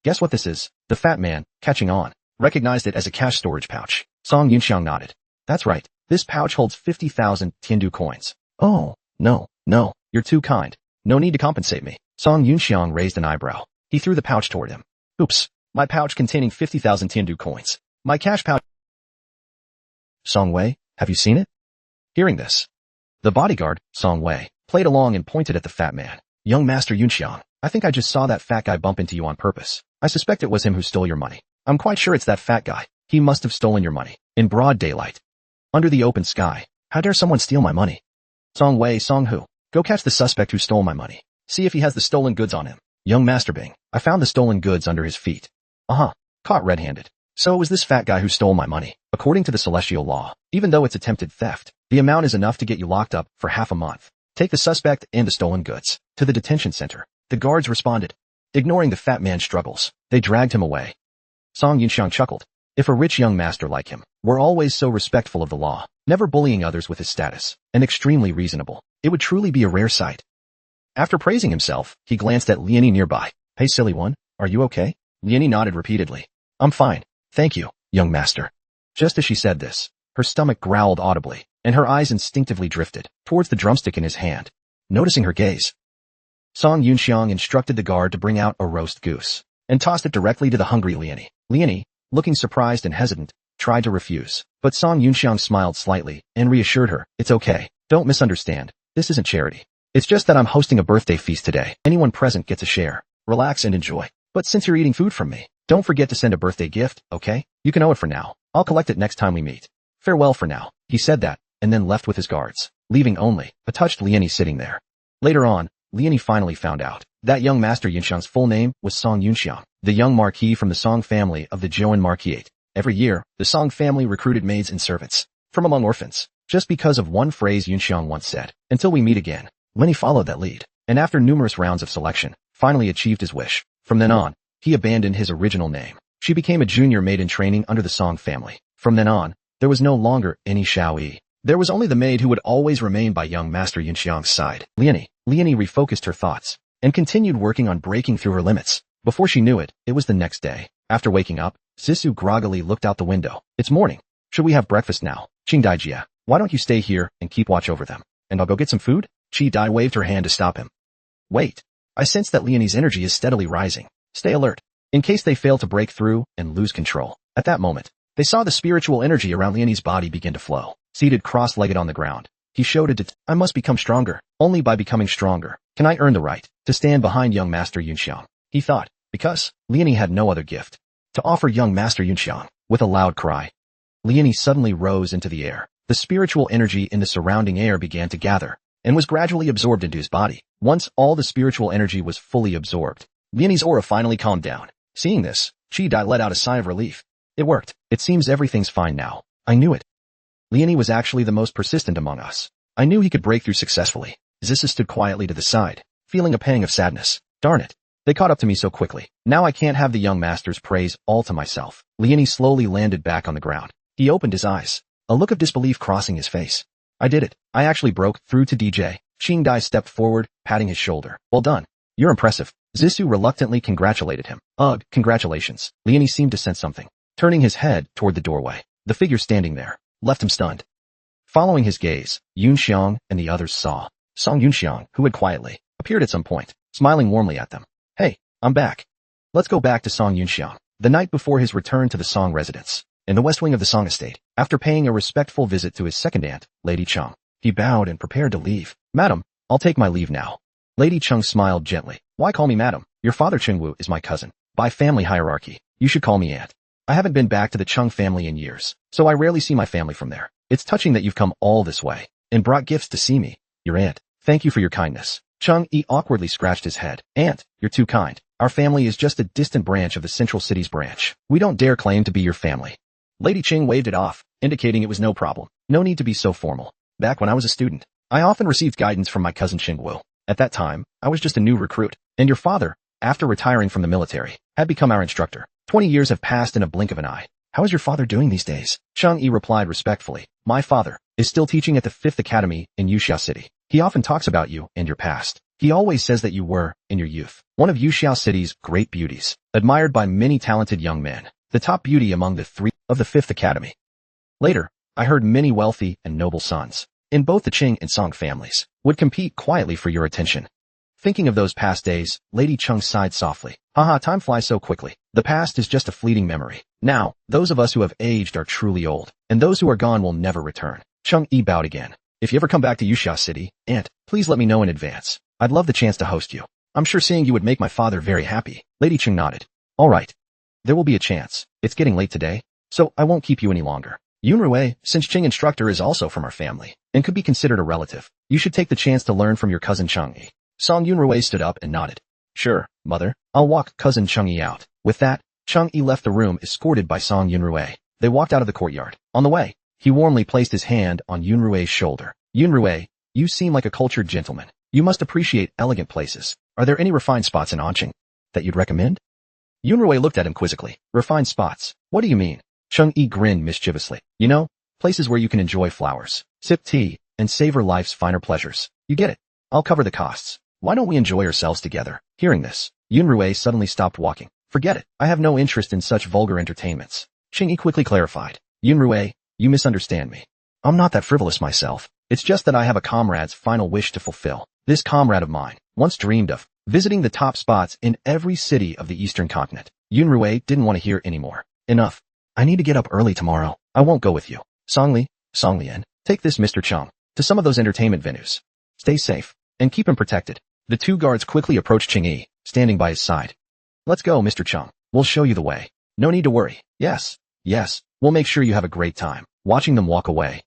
Guess what this is? The fat man, catching on, recognized it as a cash storage pouch. Song Yunxiang nodded. That's right. This pouch holds 50,000 Tiandu coins. Oh, no, you're too kind. No need to compensate me. Song Yunxiang raised an eyebrow. He threw the pouch toward him. Oops, my pouch containing 50,000 Tiandu coins. My cash pouch. Song Wei, have you seen it? Hearing this, the bodyguard, Song Wei, played along and pointed at the fat man. Young Master Yunxiang, I think I just saw that fat guy bump into you on purpose. I suspect it was him who stole your money. I'm quite sure it's that fat guy. He must have stolen your money. In broad daylight. Under the open sky. How dare someone steal my money? Song Wei, Song Hu. Go catch the suspect who stole my money. See if he has the stolen goods on him. Young Master Bing, I found the stolen goods under his feet. Caught red-handed. So it was this fat guy who stole my money. According to the celestial law, even though it's attempted theft, the amount is enough to get you locked up for half a month. Take the suspect and the stolen goods to the detention center. The guards responded. Ignoring the fat man's struggles, they dragged him away. Song Yunxiang chuckled. If a rich young master like him were always so respectful of the law, never bullying others with his status, and extremely reasonable, it would truly be a rare sight. After praising himself, he glanced at Liani nearby. Hey silly one, are you okay? Liani nodded repeatedly. I'm fine, thank you, young master. Just as she said this, her stomach growled audibly, and her eyes instinctively drifted towards the drumstick in his hand. Noticing her gaze, Song Yunxiang instructed the guard to bring out a roast goose, and tossed it directly to the hungry Liani. Liani, looking surprised and hesitant, tried to refuse, but Song Yunxiang smiled slightly and reassured her, it's okay, don't misunderstand, this isn't charity. It's just that I'm hosting a birthday feast today. Anyone present gets a share. Relax and enjoy. But since you're eating food from me, don't forget to send a birthday gift, okay? You can owe it for now. I'll collect it next time we meet. Farewell for now. He said that, and then left with his guards, leaving only a touched Liani sitting there. Later on, Liani finally found out that young master Yunxiang's full name was Song Yunxiang. the young marquis from the Song family of the Joan Marquisate. Every year, the Song family recruited maids and servants from among orphans, just because of one phrase Yunxiang once said, "Until we meet again." Lenny followed that lead, and after numerous rounds of selection, finally achieved his wish. From then on, he abandoned his original name. She became a junior maid in training under the Song family. From then on, there was no longer any Xiao Yi. There was only the maid who would always remain by young Master Yunxiang's side. Leonie refocused her thoughts and continued working on breaking through her limits. Before she knew it, it was the next day. After waking up, Zissou groggily looked out the window. "It's morning. Should we have breakfast now?" "Qing Daijia, why don't you stay here and keep watch over them? And I'll go get some food?" Qi Dai waved her hand to stop him. "Wait. I sense that Leonie's energy is steadily rising. Stay alert, in case they fail to break through and lose control." At that moment, they saw the spiritual energy around Leonie's body begin to flow. Seated cross-legged on the ground, he showed it. "I must become stronger. Only by becoming stronger can I earn the right to stand behind young Master Yunxiang," he thought, because Leonie had no other gift to offer young Master Yunxiang. With a loud cry, Leonie suddenly rose into the air. The spiritual energy in the surrounding air began to gather and was gradually absorbed into his body. Once all the spiritual energy was fully absorbed, Leonie's aura finally calmed down. Seeing this, Qi Dai let out a sigh of relief. It worked. It seems everything's fine now. I knew it. Leonie was actually the most persistent among us. I knew he could break through successfully. Zissa stood quietly to the side, feeling a pang of sadness. Darn it. They caught up to me so quickly. Now I can't have the young master's praise all to myself. Leonie slowly landed back on the ground. He opened his eyes, a look of disbelief crossing his face. "I did it. I actually broke through to DJ." Qing Dai stepped forward, patting his shoulder. "Well done. You're impressive." Zissou reluctantly congratulated him. "Ugh, congratulations." Leonie seemed to sense something. Turning his head toward the doorway, the figure standing there left him stunned. Following his gaze, Yunxiang and the others saw Song Yunxiang, who had quietly appeared at some point, smiling warmly at them. "Hey, I'm back. Let's go back to Song Yunxiang." The night before his return to the Song residence, in the west wing of the Song estate, after paying a respectful visit to his second aunt, Lady Cheng, he bowed and prepared to leave. "Madam, I'll take my leave now." Lady Cheng smiled gently. "Why call me madam? Your father Chengwu is my cousin. By family hierarchy, you should call me aunt. I haven't been back to the Cheng family in years, so I rarely see my family from there. It's touching that you've come all this way and brought gifts to see me. Your aunt. Thank you for your kindness." Cheng Yi awkwardly scratched his head. "Aunt, you're too kind. Our family is just a distant branch of the Central City's branch. We don't dare claim to be your family." Lady Cheng waved it off, indicating it was no problem. No need to be so formal. "Back when I was a student, I often received guidance from my cousin Chengwu. At that time, I was just a new recruit, and your father, after retiring from the military, had become our instructor. 20 years have passed in a blink of an eye. How is your father doing these days?" Cheng Yi replied respectfully. "My father is still teaching at the 5th Academy in Yuxia City. He often talks about you and your past. He always says that you were, in your youth, one of Yuxia City's great beauties, admired by many talented young men, the top beauty among the 3 of the 5th Academy. Later, I heard many wealthy and noble sons, in both the Qing and Song families, would compete quietly for your attention." Thinking of those past days, Lady Cheng sighed softly. "Haha, time flies so quickly. The past is just a fleeting memory. Now, those of us who have aged are truly old, and those who are gone will never return." Cheng Yi bowed again. "If you ever come back to Yuxia City, aunt, please let me know in advance. I'd love the chance to host you. I'm sure seeing you would make my father very happy." Lady Cheng nodded. "All right. There will be a chance. It's getting late today, so I won't keep you any longer. Yunrui, since Qing instructor is also from our family, and could be considered a relative, you should take the chance to learn from your cousin Cheng Yi." Song Yunrui stood up and nodded. "Sure, mother. I'll walk cousin Cheng Yi out." With that, Cheng Yi left the room escorted by Song Yunrui. They walked out of the courtyard. On the way, he warmly placed his hand on Yunrui's shoulder. "Yunrui, you seem like a cultured gentleman. You must appreciate elegant places. Are there any refined spots in Anqing that you'd recommend?" Yunrui looked at him quizzically. "Refined spots? What do you mean?" Cheng Yi grinned mischievously. "You know, places where you can enjoy flowers, sip tea, and savor life's finer pleasures. You get it. I'll cover the costs. Why don't we enjoy ourselves together?" Hearing this, Yunrui suddenly stopped walking. "Forget it. I have no interest in such vulgar entertainments." Cheng Yi quickly clarified. "Yunrui, you misunderstand me. I'm not that frivolous myself. It's just that I have a comrade's final wish to fulfill. This comrade of mine once dreamed of visiting the top spots in every city of the Eastern continent." Yunrui didn't want to hear anymore. "Enough. I need to get up early tomorrow. I won't go with you. Songlian, take this Mr. Cheng to some of those entertainment venues. Stay safe and keep him protected." The 2 guards quickly approached Cheng Yi, standing by his side. "Let's go, Mr. Cheng. We'll show you the way. No need to worry. Yes, we'll make sure you have a great time." Watching them walk away,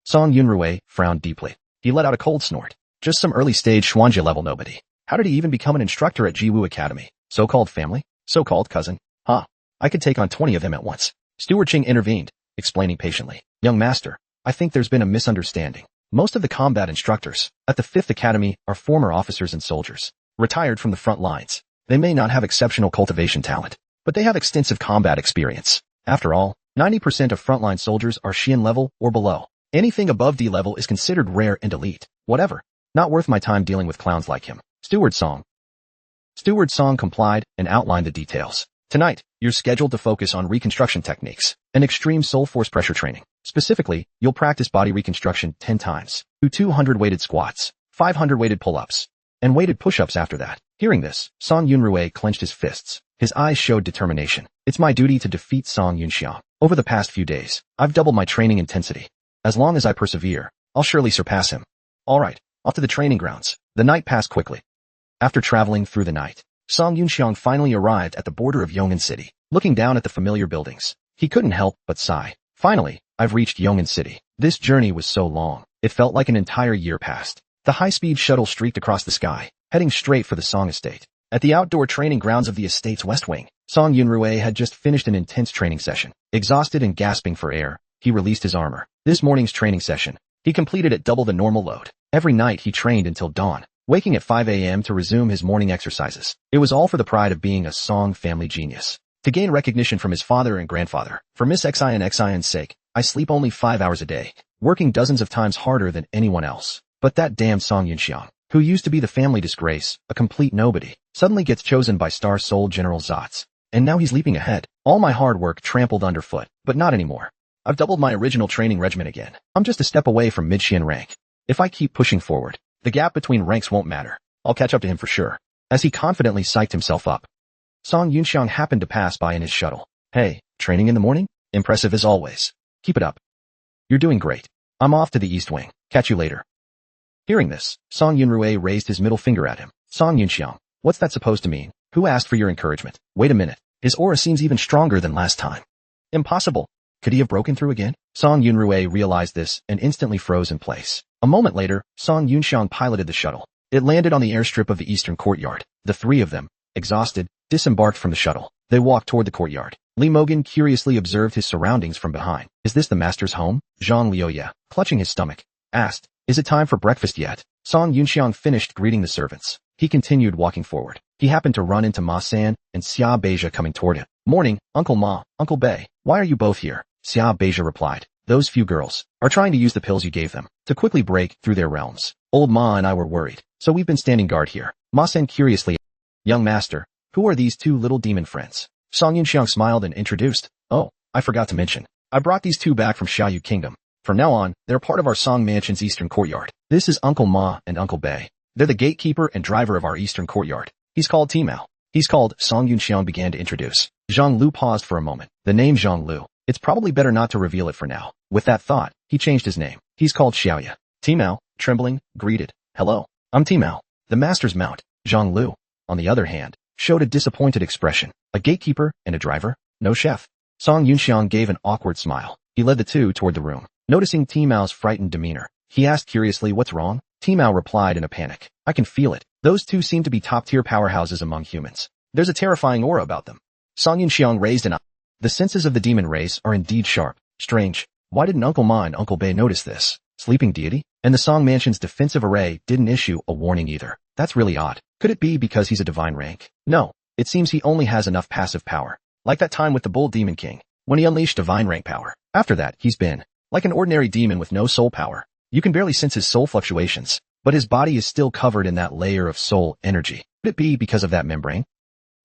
Song Yunrui frowned deeply. He let out a cold snort. Just some early-stage Xuanjia level nobody. How did he even become an instructor at Jiwu Academy? So-called family? So-called cousin? Huh. I could take on 20 of them at once. Steward Ching intervened, explaining patiently. Young master, I think there's been a misunderstanding. Most of the combat instructors at the 5th Academy are former officers and soldiers, retired from the front lines. They may not have exceptional cultivation talent, but they have extensive combat experience. After all, 90% of frontline soldiers are Xian level or below. Anything above D level is considered rare and elite. Whatever. Not worth my time dealing with clowns like him. Steward Song complied and outlined the details. Tonight, you're scheduled to focus on reconstruction techniques and extreme soul force pressure training. Specifically, you'll practice body reconstruction 10 times. Do 200 weighted squats, 500 weighted pull-ups, and weighted push-ups after that. Hearing this, Song Yunrui clenched his fists. His eyes showed determination. It's my duty to defeat Song Yunxiang. Over the past few days, I've doubled my training intensity. As long as I persevere, I'll surely surpass him. All right, off to the training grounds. The night passed quickly. After traveling through the night, Song Yunxiang finally arrived at the border of Yong'an City. Looking down at the familiar buildings, he couldn't help but sigh. Finally, I've reached Yong'an City. This journey was so long, it felt like an entire year passed. The high-speed shuttle streaked across the sky, heading straight for the Song estate. At the outdoor training grounds of the estate's west wing, Song Yunrui had just finished an intense training session. Exhausted and gasping for air, he released his armor. This morning's training session, he completed at double the normal load. Every night he trained until dawn, waking at 5 a.m. to resume his morning exercises. It was all for the pride of being a Song family genius. To gain recognition from his father and grandfather, for Miss Xi and Xian's sake, I sleep only 5 hours a day, working dozens of times harder than anyone else. But that damn Song Yunxiang, who used to be the family disgrace, a complete nobody, suddenly gets chosen by Star Soul General Zotz. And now he's leaping ahead. All my hard work trampled underfoot, but not anymore. I've doubled my original training regimen again. I'm just a step away from mid-Xian rank. If I keep pushing forward, the gap between ranks won't matter. I'll catch up to him for sure. As he confidently psyched himself up, Song Yunxiang happened to pass by in his shuttle. Hey, training in the morning? Impressive as always. Keep it up. You're doing great. I'm off to the East Wing. Catch you later. Hearing this, Song Yunrui raised his middle finger at him. Song Yunxiang, what's that supposed to mean? Who asked for your encouragement? Wait a minute. His aura seems even stronger than last time. Impossible. Could he have broken through again? Song Yunrui realized this and instantly froze in place. A moment later, Song Yunxiang piloted the shuttle. It landed on the airstrip of the eastern courtyard. The three of them, exhausted, disembarked from the shuttle. They walked toward the courtyard. Li Mogan curiously observed his surroundings from behind. Is this the master's home? Zhang Liuya, clutching his stomach, asked. Is it time for breakfast yet? Song Yunxiang finished greeting the servants. He continued walking forward. He happened to run into Ma San and Xia Beija coming toward him. Morning, Uncle Ma, Uncle Bei. Why are you both here? Xia Beija replied. Those few girls are trying to use the pills you gave them to quickly break through their realms. Old Ma and I were worried, so we've been standing guard here. Ma San curiously, young master, who are these two little demon friends? Song Yunxiang smiled and introduced. Oh, I forgot to mention. I brought these two back from Xiaoyu Kingdom. From now on, they're part of our Song Mansion's eastern courtyard. This is Uncle Ma and Uncle Bei. They're the gatekeeper and driver of our eastern courtyard. He's called Timao. He's called, Song Yunxiang began to introduce. Zhang Lu paused for a moment. The name Zhang Lu. It's probably better not to reveal it for now. With that thought, he changed his name. He's called Xiaoya. Timao, trembling, greeted. Hello, I'm Timao, the master's mount. Zhang Lu, on the other hand, showed a disappointed expression. A gatekeeper and a driver? No chef. Song Yunxiang gave an awkward smile. He led the two toward the room. Noticing Timao's frightened demeanor, he asked curiously, what's wrong? Timao replied in a panic. I can feel it. Those two seem to be top-tier powerhouses among humans. There's a terrifying aura about them. Song Yunxiang raised an eye. The senses of the demon race are indeed sharp. Strange. Why didn't Uncle Ma and Uncle Bei notice this? Sleeping deity? And the Song Mansion's defensive array didn't issue a warning either. That's really odd. Could it be because he's a divine rank? No. It seems he only has enough passive power. Like that time with the Bull Demon King, when he unleashed divine rank power. After that, he's been like an ordinary demon with no soul power. You can barely sense his soul fluctuations, but his body is still covered in that layer of soul energy. Could it be because of that membrane?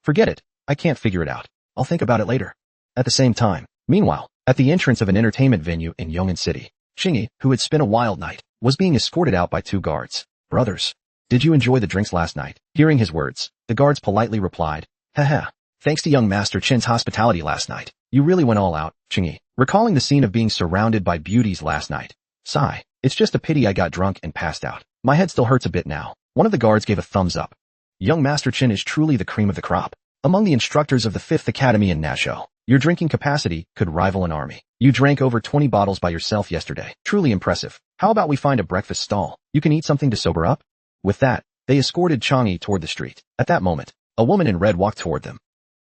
Forget it. I can't figure it out. I'll think about it later. At the same time, meanwhile, at the entrance of an entertainment venue in Yong'an City, Xingyi, who had spent a wild night, was being escorted out by two guards. Brothers, did you enjoy the drinks last night? Hearing his words, the guards politely replied, haha. Thanks to young Master Chen's hospitality last night, you really went all out, Xingyi. Recalling the scene of being surrounded by beauties last night. Sigh. It's just a pity I got drunk and passed out. My head still hurts a bit now. One of the guards gave a thumbs up. Young Master Chen is truly the cream of the crop. Among the instructors of the 5th Academy in Nashou, your drinking capacity could rival an army. You drank over 20 bottles by yourself yesterday. Truly impressive. How about we find a breakfast stall? You can eat something to sober up? With that, they escorted Chang'e toward the street. At that moment, a woman in red walked toward them.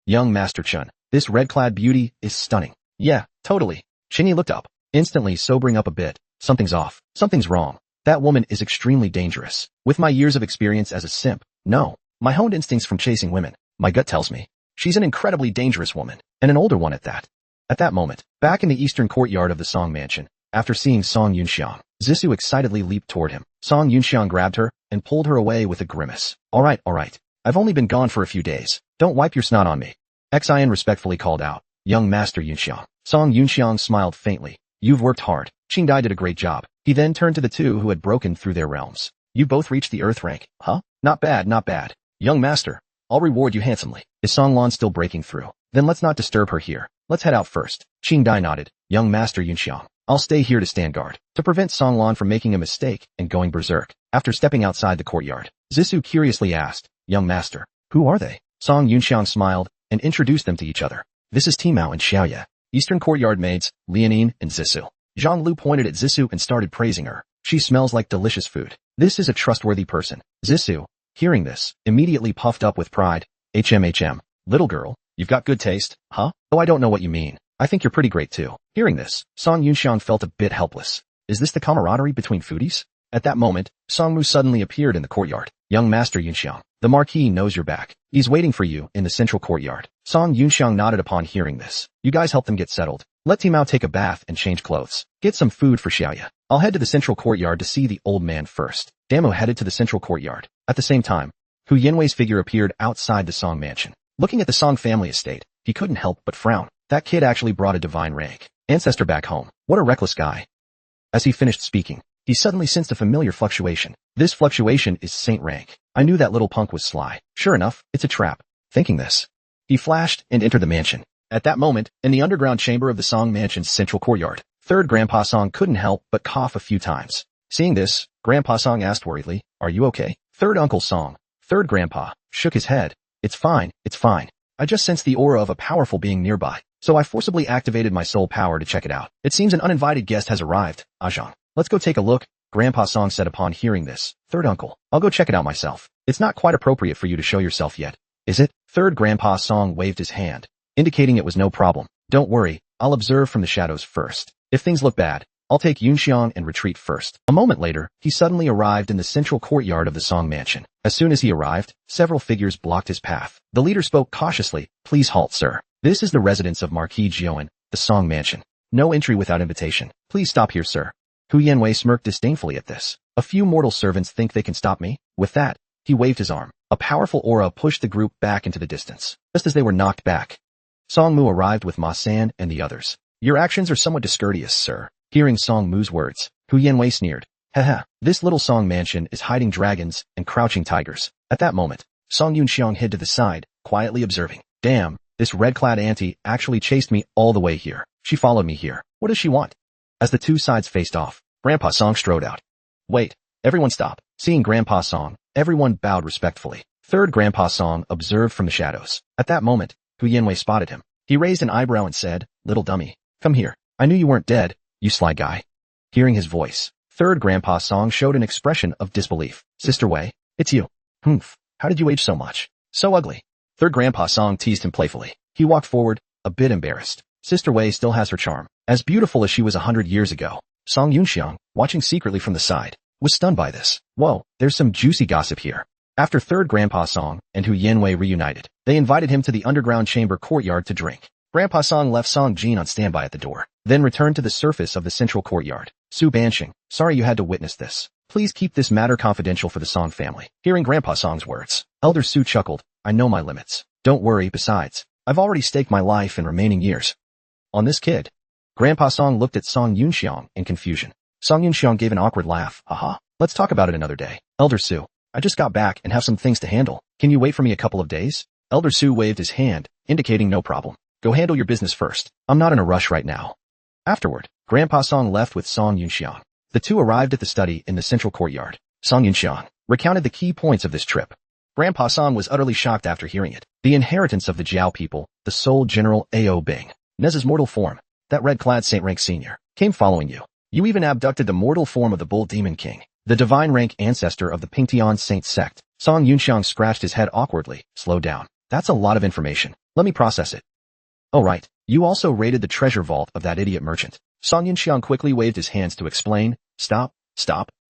Young Master Chun, this red-clad beauty is stunning. Yeah, totally. Chinny looked up, instantly sobering up a bit. Something's off. Something's wrong. That woman is extremely dangerous. With my years of experience as a simp, no. My honed instincts from chasing women, my gut tells me. She's an incredibly dangerous woman, and an older one at that. At that moment, back in the eastern courtyard of the Song Mansion, after seeing Song Yunxiang, Zissou excitedly leaped toward him. Song Yunxiang grabbed her and pulled her away with a grimace. All right. I've only been gone for a few days. Don't wipe your snot on me. Xian respectfully called out. Young Master Yunxiang. Song Yunxiang smiled faintly. You've worked hard. Qingdai did a great job. He then turned to the two who had broken through their realms. You both reached the Earth rank, huh? Not bad. Young Master, I'll reward you handsomely. Is Song Lan still breaking through? Then let's not disturb her here. Let's head out first. Qingdai nodded. Young Master Yunxiang, I'll stay here to stand guard, to prevent Song Lan from making a mistake and going berserk. After stepping outside the courtyard, Zissou curiously asked, Young Master, who are they? Song Yunxiang smiled and introduced them to each other. This is Timao and Xiaoye, Eastern Courtyard maids, Liaoning and Zissou. Zhang Lu pointed at Zissou and started praising her. She smells like delicious food. This is a trustworthy person. Zissou, hearing this, immediately puffed up with pride. Little girl, you've got good taste, huh? Oh, I don't know what you mean. I think you're pretty great too. Hearing this, Song Yunxiang felt a bit helpless. Is this the camaraderie between foodies? At that moment, Song Mu suddenly appeared in the courtyard. Young Master Yunxiang, the Marquis knows you're back. He's waiting for you in the central courtyard. Song Yunxiang nodded upon hearing this. You guys help them get settled. Let Timao take a bath and change clothes. Get some food for Xiaoye. I'll head to the central courtyard to see the old man first. Damo headed to the central courtyard. At the same time, Hu Yanwei's figure appeared outside the Song mansion. Looking at the Song family estate, he couldn't help but frown. That kid actually brought a divine rank. Ancestor back home. What a reckless guy. As he finished speaking, he suddenly sensed a familiar fluctuation. This fluctuation is saint rank. I knew that little punk was sly. Sure enough, it's a trap. Thinking this, he flashed and entered the mansion. At that moment, in the underground chamber of the Song mansion's central courtyard, third Grandpa Song couldn't help but cough a few times. Seeing this, Grandpa Song asked worriedly, are you okay? Third Uncle Song, third Grandpa, shook his head. It's fine. I just sensed the aura of a powerful being nearby, so I forcibly activated my soul power to check it out. It seems an uninvited guest has arrived. Ajahn, let's go take a look. Grandpa Song said upon hearing this. Third Uncle, I'll go check it out myself. It's not quite appropriate for you to show yourself yet, is it? Third Grandpa Song waved his hand, indicating it was no problem. Don't worry, I'll observe from the shadows first. If things look bad, I'll take Yunxiang and retreat first. A moment later, he suddenly arrived in the central courtyard of the Song mansion. As soon as he arrived, several figures blocked his path. The leader spoke cautiously. Please halt, sir. This is the residence of Marquis Jiuan, the Song mansion. No entry without invitation. Please stop here, sir. Hu Yanwei smirked disdainfully at this. A few mortal servants think they can stop me? With that, he waved his arm. A powerful aura pushed the group back into the distance. Just as they were knocked back, Song Mu arrived with Ma San and the others. Your actions are somewhat discourteous, sir. Hearing Song Mu's words, Hu Yanwei sneered. Haha, this little Song mansion is hiding dragons and crouching tigers. At that moment, Song Yunxiang hid to the side, quietly observing. Damn, this red-clad auntie actually chased me all the way here. She followed me here. What does she want? As the two sides faced off, Grandpa Song strode out. Wait, everyone stop. Seeing Grandpa Song, everyone bowed respectfully. Third Grandpa Song observed from the shadows. At that moment, Hu Yanwei spotted him. He raised an eyebrow and said, Little dummy, come here. I knew you weren't dead, you sly guy. Hearing his voice, third Grandpa Song showed an expression of disbelief. Sister Wei, it's you. Humph, how did you age so much? So ugly. Third Grandpa Song teased him playfully. He walked forward, a bit embarrassed. Sister Wei still has her charm, as beautiful as she was 100 years ago. Song Yunxiang, watching secretly from the side, was stunned by this. Whoa, there's some juicy gossip here. After third Grandpa Song and Hu Yanwei reunited, they invited him to the underground chamber courtyard to drink. Grandpa Song left Song Jin on standby at the door, then returned to the surface of the central courtyard. Su Bansheng, sorry you had to witness this. Please keep this matter confidential for the Song family. Hearing Grandpa Song's words, Elder Su chuckled. I know my limits. Don't worry, besides, I've already staked my life and remaining years on this kid. Grandpa Song looked at Song Yunxiang in confusion. Song Yunxiang gave an awkward laugh. Haha, let's talk about it another day. Elder Su, I just got back and have some things to handle. Can you wait for me a couple of days? Elder Su waved his hand, indicating no problem. Go handle your business first. I'm not in a rush right now. Afterward, Grandpa Song left with Song Yunxiang. The two arrived at the study in the central courtyard. Song Yunxiang recounted the key points of this trip. Grandpa Song was utterly shocked after hearing it. The inheritance of the Jiao people, the sole General Ao Bing, Nez's mortal form, that red-clad Saint Rank Senior, came following you. You even abducted the mortal form of the Bull Demon King, the divine rank ancestor of the Pingtian Saint sect. Song Yunxiang scratched his head awkwardly. Slow down. That's a lot of information. Let me process it. Oh right, you also raided the treasure vault of that idiot merchant. Song Yunxiang quickly waved his hands to explain. Stop.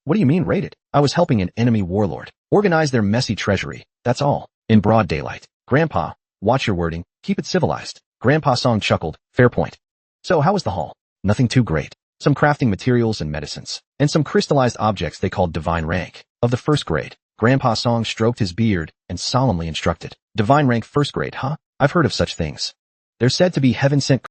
What do you mean raided? I was helping an enemy warlord organize their messy treasury, that's all. In broad daylight. Grandpa, watch your wording, keep it civilized. Grandpa Song chuckled. Fair point. So how was the haul? Nothing too great. Some crafting materials and medicines, and some crystallized objects they called divine rank, of the first grade. Grandpa Song stroked his beard and solemnly instructed. Divine rank first grade, huh? I've heard of such things. They're said to be heaven-sent,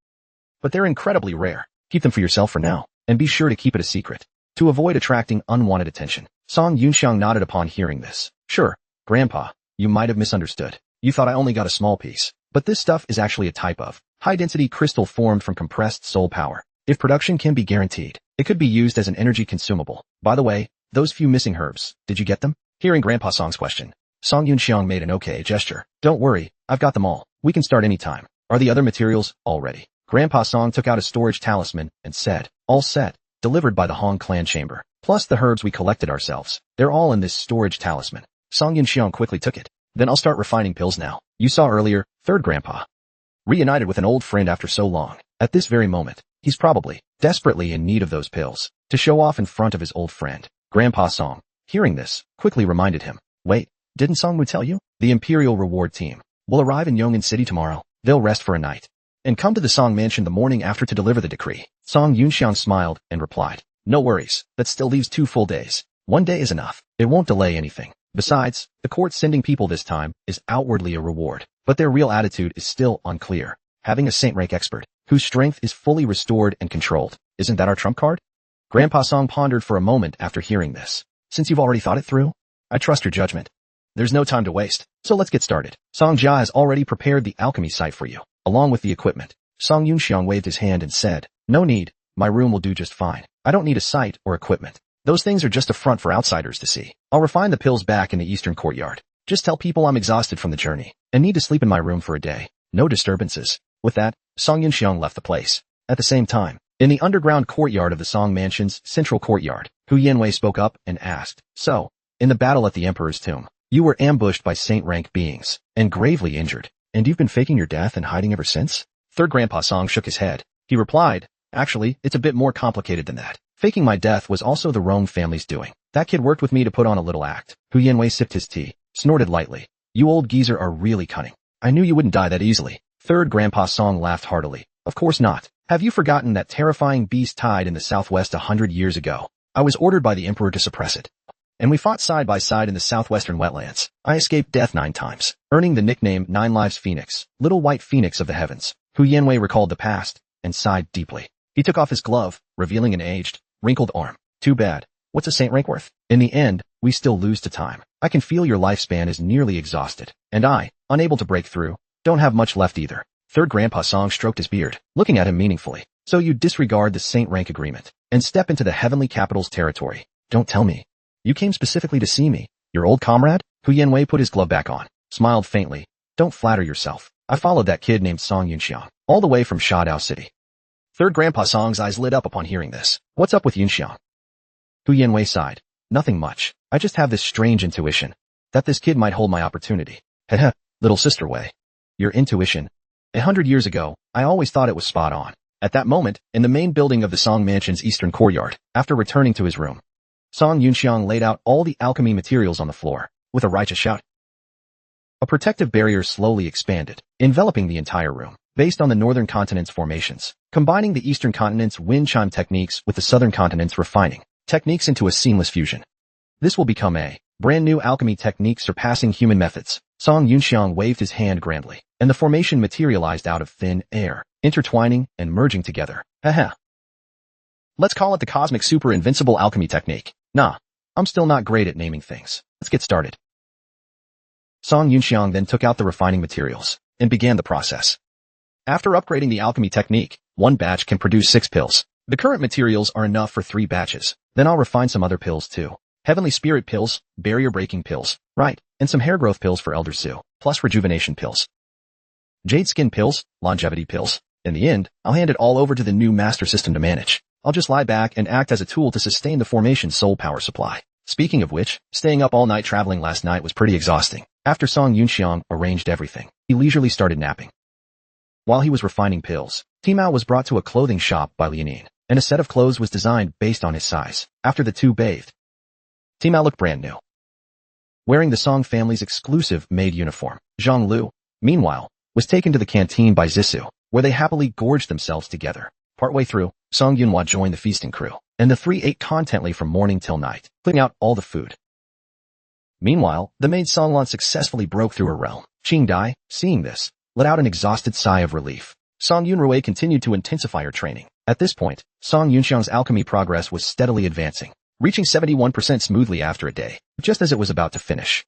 but they're incredibly rare. Keep them for yourself for now, and be sure to keep it a secret. To avoid attracting unwanted attention. Song Yunxiang nodded upon hearing this. Sure, Grandpa, you might have misunderstood. You thought I only got a small piece. But this stuff is actually a type of high-density crystal formed from compressed soul power. If production can be guaranteed, it could be used as an energy consumable. By the way, those few missing herbs, did you get them? Hearing Grandpa Song's question, Song Yunxiang made an okay gesture. Don't worry, I've got them all. We can start anytime. Are the other materials all ready? Grandpa Song took out a storage talisman and said, all set, delivered by the Hong clan chamber. Plus the herbs we collected ourselves. They're all in this storage talisman. Song Yunxiang quickly took it. Then I'll start refining pills now. You saw earlier, third grandpa. Reunited with an old friend after so long. At this very moment, he's probably desperately in need of those pills to show off in front of his old friend. Grandpa Song, hearing this, quickly reminded him. Wait, didn't Songmu tell you? The Imperial Reward Team will arrive in Yong'an City tomorrow. They'll rest for a night and come to the Song Mansion the morning after to deliver the decree. Song Yunxiang smiled and replied, no worries, that still leaves 2 full days. 1 day is enough. It won't delay anything. Besides, the court sending people this time is outwardly a reward, but their real attitude is still unclear. Having a saint rank expert, whose strength is fully restored and controlled, isn't that our trump card? Grandpa Song pondered for a moment after hearing this. Since you've already thought it through, I trust your judgment. There's no time to waste, so let's get started. Song Jia has already prepared the alchemy site for you, along with the equipment. Song Yunxiang waved his hand and said, no need, my room will do just fine. I don't need a site or equipment. Those things are just a front for outsiders to see. I'll refine the pills back in the eastern courtyard. Just tell people I'm exhausted from the journey and need to sleep in my room for a day. No disturbances. With that, Song Yunxiang left the place. At the same time, in the underground courtyard of the Song Mansion's central courtyard, Hu Yanwei spoke up and asked, so, in the battle at the Emperor's tomb, you were ambushed by saint-rank beings and gravely injured, and you've been faking your death and hiding ever since? Third Grandpa Song shook his head. He replied, actually, it's a bit more complicated than that. Faking my death was also the Rome family's doing. That kid worked with me to put on a little act. Hu Yanwei sipped his tea, snorted lightly. You old geezer are really cunning. I knew you wouldn't die that easily. Third Grandpa Song laughed heartily. Of course not. Have you forgotten that terrifying beast died in the southwest 100 years ago? I was ordered by the Emperor to suppress it. And we fought side by side in the southwestern wetlands. I escaped death 9 times, earning the nickname 9 Lives Phoenix, Little White Phoenix of the Heavens. Hu Yanwei recalled the past and sighed deeply. He took off his glove, revealing an aged, wrinkled arm. Too bad. What's a saint rank worth? In the end, we still lose to time. I can feel your lifespan is nearly exhausted. And I, unable to break through, don't have much left either. Third Grandpa Song stroked his beard, looking at him meaningfully. So you disregard the saint rank agreement and step into the heavenly capital's territory. Don't tell me. You came specifically to see me, your old comrade? Hu Yanwei put his glove back on, smiled faintly. Don't flatter yourself. I followed that kid named Song Yunxiang, all the way from Shadao City. Third Grandpa Song's eyes lit up upon hearing this. What's up with Yunxiang? Hu Yanwei sighed. Nothing much. I just have this strange intuition that this kid might hold my opportunity. Heh, little sister Wei. Your intuition. 100 years ago, I always thought it was spot on. At that moment, in the main building of the Song Mansion's eastern courtyard, after returning to his room, Song Yunxiang laid out all the alchemy materials on the floor, with a righteous shout. A protective barrier slowly expanded, enveloping the entire room, based on the northern continent's formations, combining the eastern continent's wind chime techniques with the southern continent's refining techniques into a seamless fusion. This will become a brand new alchemy technique surpassing human methods. Song Yunxiang waved his hand grandly, and the formation materialized out of thin air, intertwining and merging together. Haha. Let's call it the Cosmic Super Invincible Alchemy Technique. Nah, I'm still not great at naming things. Let's get started. Song Yunxiang then took out the refining materials and began the process. After upgrading the alchemy technique, 1 batch can produce 6 pills. The current materials are enough for 3 batches. Then I'll refine some other pills too. Heavenly Spirit pills, barrier-breaking pills, right, and some hair growth pills for Elder Su, plus rejuvenation pills. Jade skin pills, longevity pills. In the end, I'll hand it all over to the new master system to manage. I'll just lie back and act as a tool to sustain the formation's soul power supply. Speaking of which, staying up all night traveling last night was pretty exhausting. After Song Yunxiang arranged everything, he leisurely started napping. While he was refining pills, Timao was brought to a clothing shop by Lianin, and a set of clothes was designed based on his size. After the two bathed, Timao looked brand new, wearing the Song family's exclusive maid uniform. Zhang Lu, meanwhile, was taken to the canteen by Zissou, where they happily gorged themselves together. Partway through, Song Yunhua joined the feasting crew, and the three ate contentedly from morning till night, cleaning out all the food. Meanwhile, the maid Song Lan successfully broke through her realm. Qing Dai, seeing this, let out an exhausted sigh of relief. Song Yunrui continued to intensify her training. At this point, Song Yunxiang's alchemy progress was steadily advancing, reaching 71% smoothly after a day, just as it was about to finish.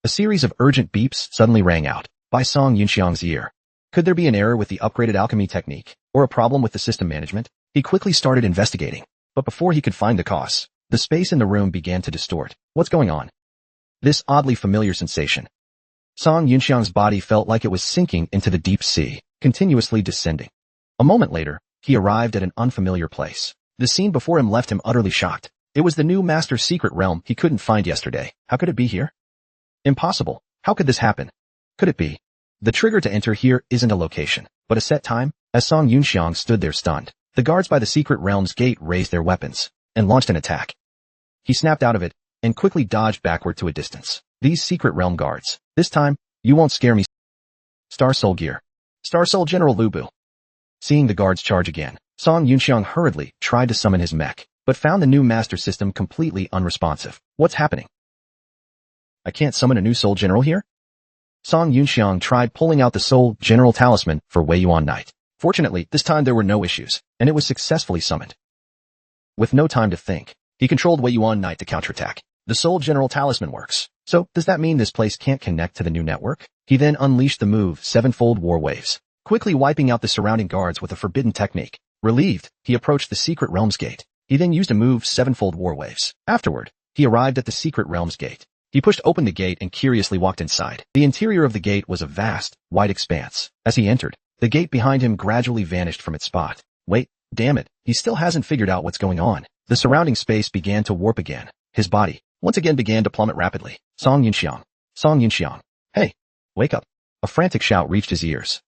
A series of urgent beeps suddenly rang out by Song Yunxiang's ear. Could there be an error with the upgraded alchemy technique, or a problem with the system management? He quickly started investigating, but before he could find the cause, the space in the room began to distort. What's going on? This oddly familiar sensation. Song Yunxiang's body felt like it was sinking into the deep sea, continuously descending. A moment later, he arrived at an unfamiliar place. The scene before him left him utterly shocked. It was the new master's secret realm he couldn't find yesterday. How could it be here? Impossible. How could this happen? Could it be? The trigger to enter here isn't a location, but a set time. As Song Yunxiang stood there stunned, the guards by the secret realm's gate raised their weapons and launched an attack. He snapped out of it and quickly dodged backward to a distance. These secret realm guards. This time, you won't scare me. Star Soul Gear. Star Soul General Lubu. Seeing the guards charge again, Song Yunxiang hurriedly tried to summon his mech, but found the new master system completely unresponsive. What's happening? I can't summon a new Soul General here? Song Yunxiang tried pulling out the Soul General Talisman for Wei Yuan Knight. Fortunately, this time there were no issues, and it was successfully summoned. With no time to think, he controlled Wei Yuan Knight to counterattack. The Soul General Talisman works. So, does that mean this place can't connect to the new network? He then unleashed the move Sevenfold War Waves, quickly wiping out the surrounding guards with a forbidden technique. Relieved, he approached the secret realm's gate. He then used a move Sevenfold War Waves. Afterward, he arrived at the secret realm's gate. He pushed open the gate and curiously walked inside. The interior of the gate was a vast, wide expanse. As he entered, the gate behind him gradually vanished from its spot. Wait, damn it, he still hasn't figured out what's going on. The surrounding space began to warp again. His body, once again, began to plummet rapidly. Song Yunxiang. Song Yunxiang. Hey, wake up. A frantic shout reached his ears.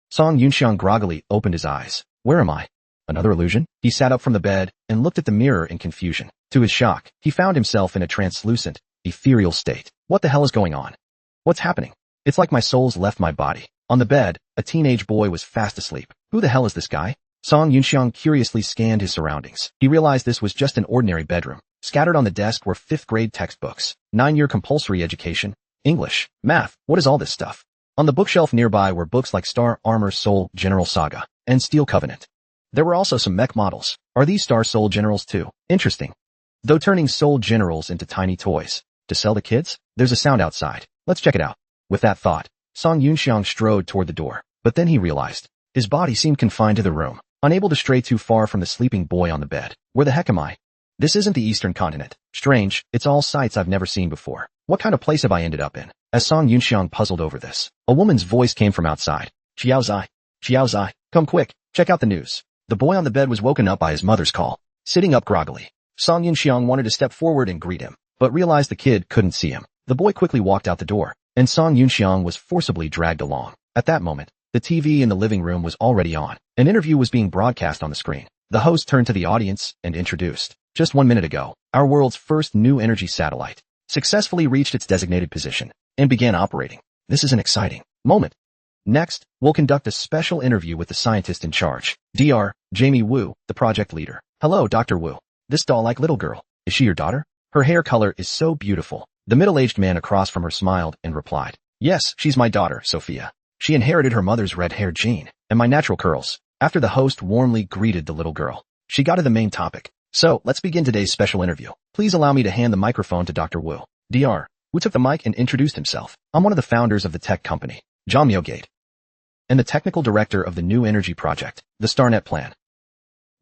Song Yunxiang groggily opened his eyes. Where am I? Another illusion? He sat up from the bed and looked at the mirror in confusion. To his shock, he found himself in a translucent, ethereal state. What the hell is going on? What's happening? It's like my soul's left my body. On the bed, a teenage boy was fast asleep. Who the hell is this guy? Song Yunxiang curiously scanned his surroundings. He realized this was just an ordinary bedroom. Scattered on the desk were 5th grade textbooks, 9-year compulsory education, English, math. What is all this stuff? On the bookshelf nearby were books like Star Armor Soul General Saga and Steel Covenant. There were also some mech models. Are these Star Soul Generals too? Interesting. Though turning Soul Generals into tiny toys to sell to kids? There's a sound outside. Let's check it out. With that thought, Song Yunxiang strode toward the door, but then he realized his body seemed confined to the room, unable to stray too far from the sleeping boy on the bed. Where the heck am I? This isn't the Eastern continent. Strange, it's all sights I've never seen before. What kind of place have I ended up in? As Song Yunxiang puzzled over this, a woman's voice came from outside. Xiaozai. Xiaozai, come quick, check out the news. The boy on the bed was woken up by his mother's call. Sitting up groggily, Song Yunxiang wanted to step forward and greet him, but realized the kid couldn't see him. The boy quickly walked out the door, and Song Yunxiang was forcibly dragged along. At that moment, the TV in the living room was already on. An interview was being broadcast on the screen. The host turned to the audience and introduced. Just 1 minute ago, our world's first new energy satellite successfully reached its designated position and began operating. This is an exciting moment. Next, we'll conduct a special interview with the scientist in charge, Dr. Jamie Wu, the project leader. Hello, Dr. Wu. This doll-like little girl, is she your daughter? Her hair color is so beautiful. The middle-aged man across from her smiled and replied, yes, she's my daughter, Sophia. She inherited her mother's red-haired gene and my natural curls. After the host warmly greeted the little girl, she got to the main topic. So, let's begin today's special interview. Please allow me to hand the microphone to Dr. Wu. Dr. Wu took the mic and introduced himself. I'm one of the founders of the tech company, Jomyo and the technical director of the new energy project, the StarNet plan.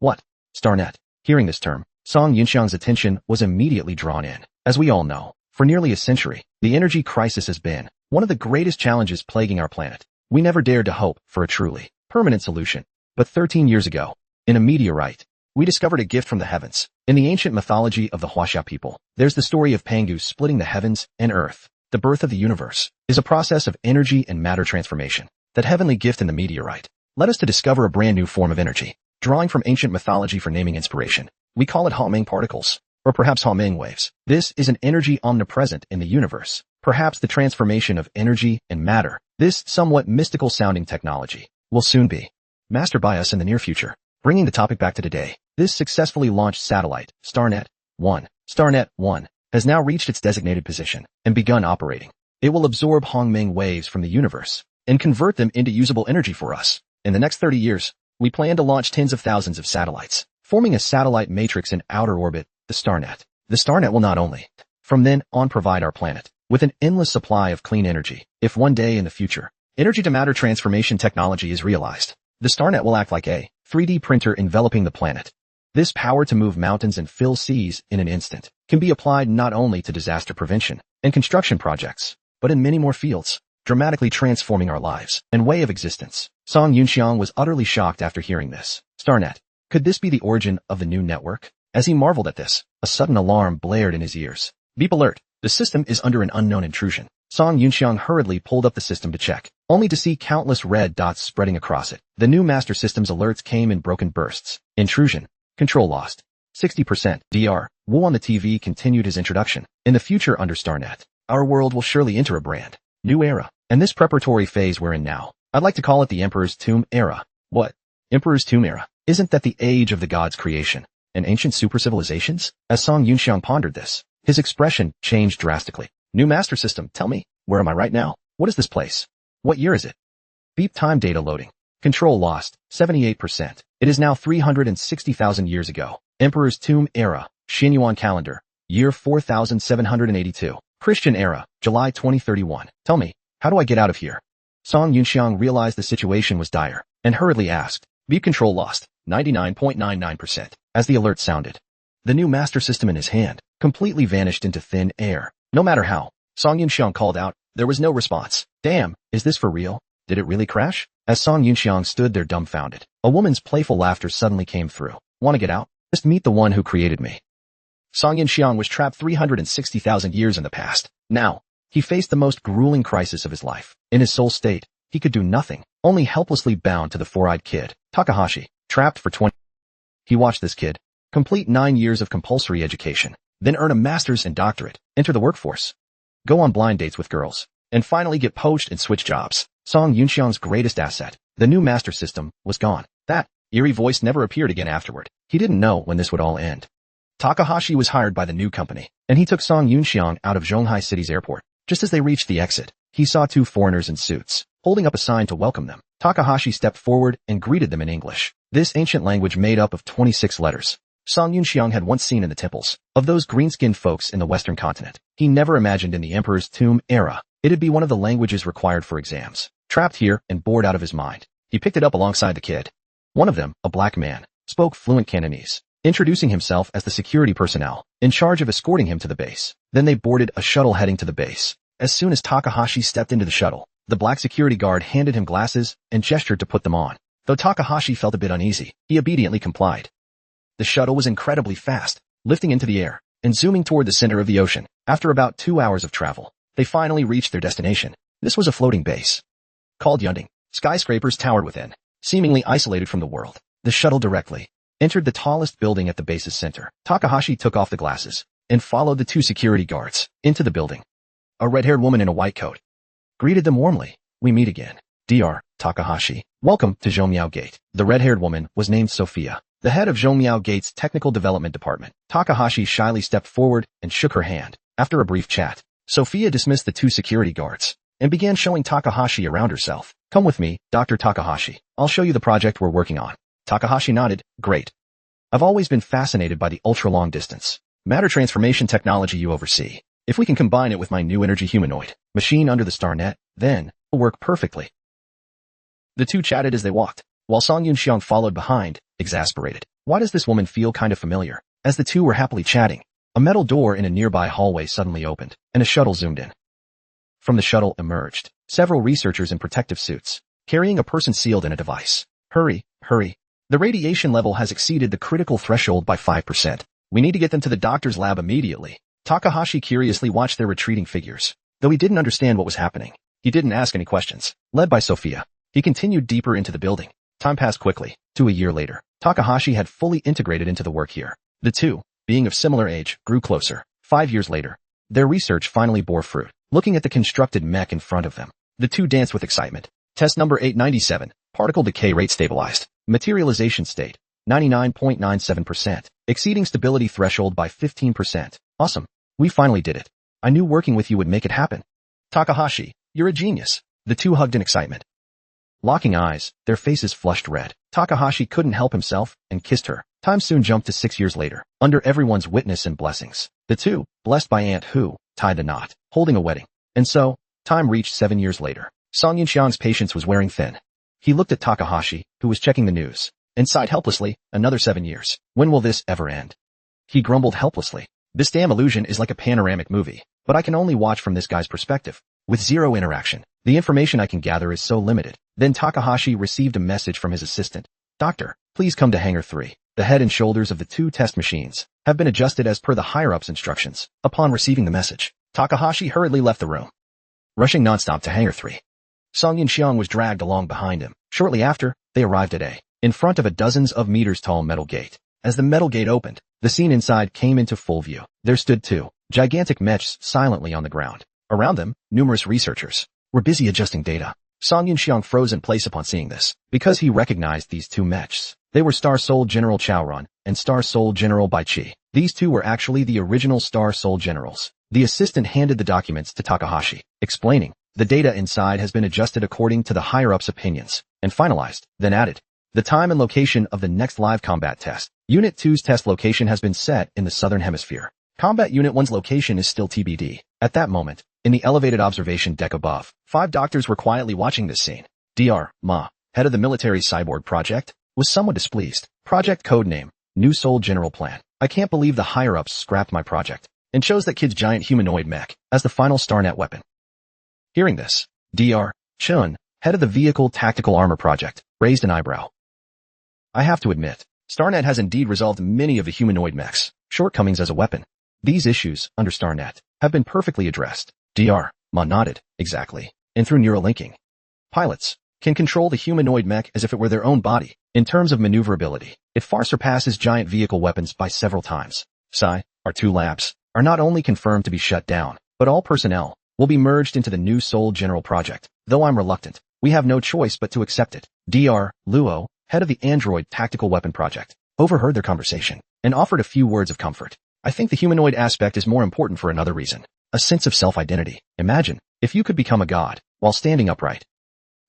What? StarNet? Hearing this term, Song Yunxiang's attention was immediately drawn in. As we all know, for nearly a century, the energy crisis has been one of the greatest challenges plaguing our planet. We never dared to hope for a truly permanent solution. But 13 years ago, in a meteorite, we discovered a gift from the heavens. In the ancient mythology of the Huaxia people, there's the story of Pangu splitting the heavens and earth. The birth of the universe is a process of energy and matter transformation. That heavenly gift in the meteorite led us to discover a brand new form of energy, drawing from ancient mythology for naming inspiration. We call it Haoming particles, or perhaps Haoming waves. This is an energy omnipresent in the universe, perhaps the transformation of energy and matter. This somewhat mystical-sounding technology will soon be mastered by us in the near future. Bringing the topic back to today, this successfully launched satellite, StarNet-1, has now reached its designated position and begun operating. It will absorb Haoming waves from the universe and convert them into usable energy for us. In the next 30 years, we plan to launch tens of thousands of satellites, forming a satellite matrix in outer orbit, the StarNet. The StarNet will not only, from then on, provide our planet with an endless supply of clean energy. If one day in the future, energy-to-matter transformation technology is realized, the StarNet will act like a 3D printer enveloping the planet. This power to move mountains and fill seas in an instant can be applied not only to disaster prevention and construction projects, but in many more fields, dramatically transforming our lives and way of existence. Song Yunxiang was utterly shocked after hearing this. StarNet. Could this be the origin of the new network? As he marveled at this, a sudden alarm blared in his ears. Beep alert. The system is under an unknown intrusion. Song Yunxiang hurriedly pulled up the system to check, only to see countless red dots spreading across it. The new master system's alerts came in broken bursts. Intrusion. Control lost. 60%. Dr. Wu on the TV continued his introduction. In the future under StarNet, our world will surely enter a brand new era. And this preparatory phase we're in now, I'd like to call it the Emperor's Tomb era. What? Emperor's Tomb era? Isn't that the age of the gods' creation and ancient super civilizations? As Song Yunxiang pondered this, his expression changed drastically. New master system, tell me, where am I right now? What is this place? What year is it? Beep time data loading. Control lost. 78%. It is now 360,000 years ago. Emperor's Tomb era. Xinyuan calendar. Year 4782. Christian era. July 2031. Tell me, how do I get out of here? Song Yunxiang realized the situation was dire and hurriedly asked. Beep control lost. 99.99%. As the alert sounded, the new master system in his hand completely vanished into thin air. No matter how Song Yunxiang called out, there was no response. Damn, is this for real? Did it really crash? As Song Yunxiang stood there dumbfounded, a woman's playful laughter suddenly came through. Want to get out? Just meet the one who created me. Song Yunxiang was trapped 360,000 years in the past. Now, he faced the most grueling crisis of his life. In his soul state, he could do nothing, only helplessly bound to the four-eyed kid, Takahashi, trapped for 20. He watched this kid complete 9 years of compulsory education, then earn a master's and doctorate, enter the workforce, go on blind dates with girls, and finally get poached and switch jobs. Song Yunxiang's greatest asset, the new master system, was gone. That eerie voice never appeared again afterward. He didn't know when this would all end. Takahashi was hired by the new company, and he took Song Yunxiang out of Zhonghai City's airport. Just as they reached the exit, he saw two foreigners in suits, holding up a sign to welcome them. Takahashi stepped forward and greeted them in English. This ancient language made up of 26 letters. Song Yunxiang had once seen in the temples of those green-skinned folks in the Western continent. He never imagined in the Emperor's Tomb era it'd be one of the languages required for exams. Trapped here and bored out of his mind, he picked it up alongside the kid. One of them, a black man, spoke fluent Cantonese, introducing himself as the security personnel in charge of escorting him to the base. Then they boarded a shuttle heading to the base. As soon as Takahashi stepped into the shuttle, the black security guard handed him glasses and gestured to put them on. Though Takahashi felt a bit uneasy, he obediently complied. The shuttle was incredibly fast, lifting into the air and zooming toward the center of the ocean. After about 2 hours of travel, they finally reached their destination. This was a floating base called Yunding. Skyscrapers towered within, seemingly isolated from the world. The shuttle directly entered the tallest building at the base's center. Takahashi took off the glasses and followed the two security guards into the building. A red-haired woman in a white coat greeted them warmly. We meet again. Dr. Takahashi. Welcome to Zhongmiao Gate. The red-haired woman was named Sophia, the head of Zhongmiao Gate's technical development department. Takahashi shyly stepped forward and shook her hand. After a brief chat, Sophia dismissed the two security guards and began showing Takahashi around herself. Come with me, Dr. Takahashi. I'll show you the project we're working on. Takahashi nodded. Great. I've always been fascinated by the ultra-long distance matter transformation technology you oversee. If we can combine it with my new energy humanoid machine under the StarNet, then it'll work perfectly. The two chatted as they walked, while Song Yunxiang followed behind, exasperated. Why does this woman feel kind of familiar? As the two were happily chatting, a metal door in a nearby hallway suddenly opened, and a shuttle zoomed in. From the shuttle emerged several researchers in protective suits, carrying a person sealed in a device. Hurry, hurry. The radiation level has exceeded the critical threshold by 5%. We need to get them to the doctor's lab immediately. Takahashi curiously watched their retreating figures. Though he didn't understand what was happening, he didn't ask any questions. Led by Sophia, he continued deeper into the building. Time passed quickly. A year later, Takahashi had fully integrated into the work here. The two, being of similar age, grew closer. 5 years later, their research finally bore fruit. Looking at the constructed mech in front of them, the two danced with excitement. Test number 897. Particle decay rate stabilized. Materialization state, 99.97%, exceeding stability threshold by 15%. Awesome. We finally did it. I knew working with you would make it happen. Takahashi, you're a genius. The two hugged in excitement. Locking eyes, their faces flushed red. Takahashi couldn't help himself and kissed her. Time soon jumped to 6 years later, under everyone's witness and blessings. The two, blessed by Aunt Hu, tied the knot, holding a wedding. And so, time reached 7 years later. Song Yunxiang's patience was wearing thin. He looked at Takahashi, who was checking the news, and sighed helplessly. Another 7 years. When will this ever end? He grumbled helplessly. This damn illusion is like a panoramic movie, but I can only watch from this guy's perspective. With zero interaction, the information I can gather is so limited. Then Takahashi received a message from his assistant. Doctor, please come to Hangar 3. The head and shoulders of the two test machines have been adjusted as per the higher-ups' instructions. Upon receiving the message, Takahashi hurriedly left the room, rushing nonstop to Hangar 3. Song Yunxiang was dragged along behind him. Shortly after, they arrived at in front of a dozens of meters tall metal gate. As the metal gate opened, the scene inside came into full view. There stood two gigantic mechs silently on the ground. Around them, numerous researchers were busy adjusting data. Song Yunxiang froze in place upon seeing this, because he recognized these two mechs. They were Star Soul General Chaoran and Star Soul General Bai Qi. These two were actually the original Star Soul Generals. The assistant handed the documents to Takahashi, explaining, the data inside has been adjusted according to the higher-ups' opinions, and finalized, then added, the time and location of the next live combat test. Unit 2's test location has been set in the southern hemisphere. Combat Unit 1's location is still TBD. At that moment, in the elevated observation deck above, 5 doctors were quietly watching this scene. Dr. Ma, head of the military cyborg project, was somewhat displeased. Project codename, New Soul General Plan. I can't believe the higher-ups scrapped my project and chose that kid's giant humanoid mech as the final StarNet weapon. Hearing this, Dr. Chun, head of the Vehicle Tactical Armor Project, raised an eyebrow. I have to admit, StarNet has indeed resolved many of the humanoid mech's shortcomings as a weapon. These issues, under StarNet, have been perfectly addressed. Dr. Ma nodded, exactly. And through neural linking, pilots can control the humanoid mech as if it were their own body. In terms of maneuverability, it far surpasses giant vehicle weapons by several times. Our 2 labs are not only confirmed to be shut down, but all personnel will be merged into the New Soul General Project. Though I'm reluctant, we have no choice but to accept it. Dr. Luo, head of the Android Tactical Weapon Project, overheard their conversation and offered a few words of comfort. I think the humanoid aspect is more important for another reason. A sense of self-identity. Imagine, if you could become a god, while standing upright.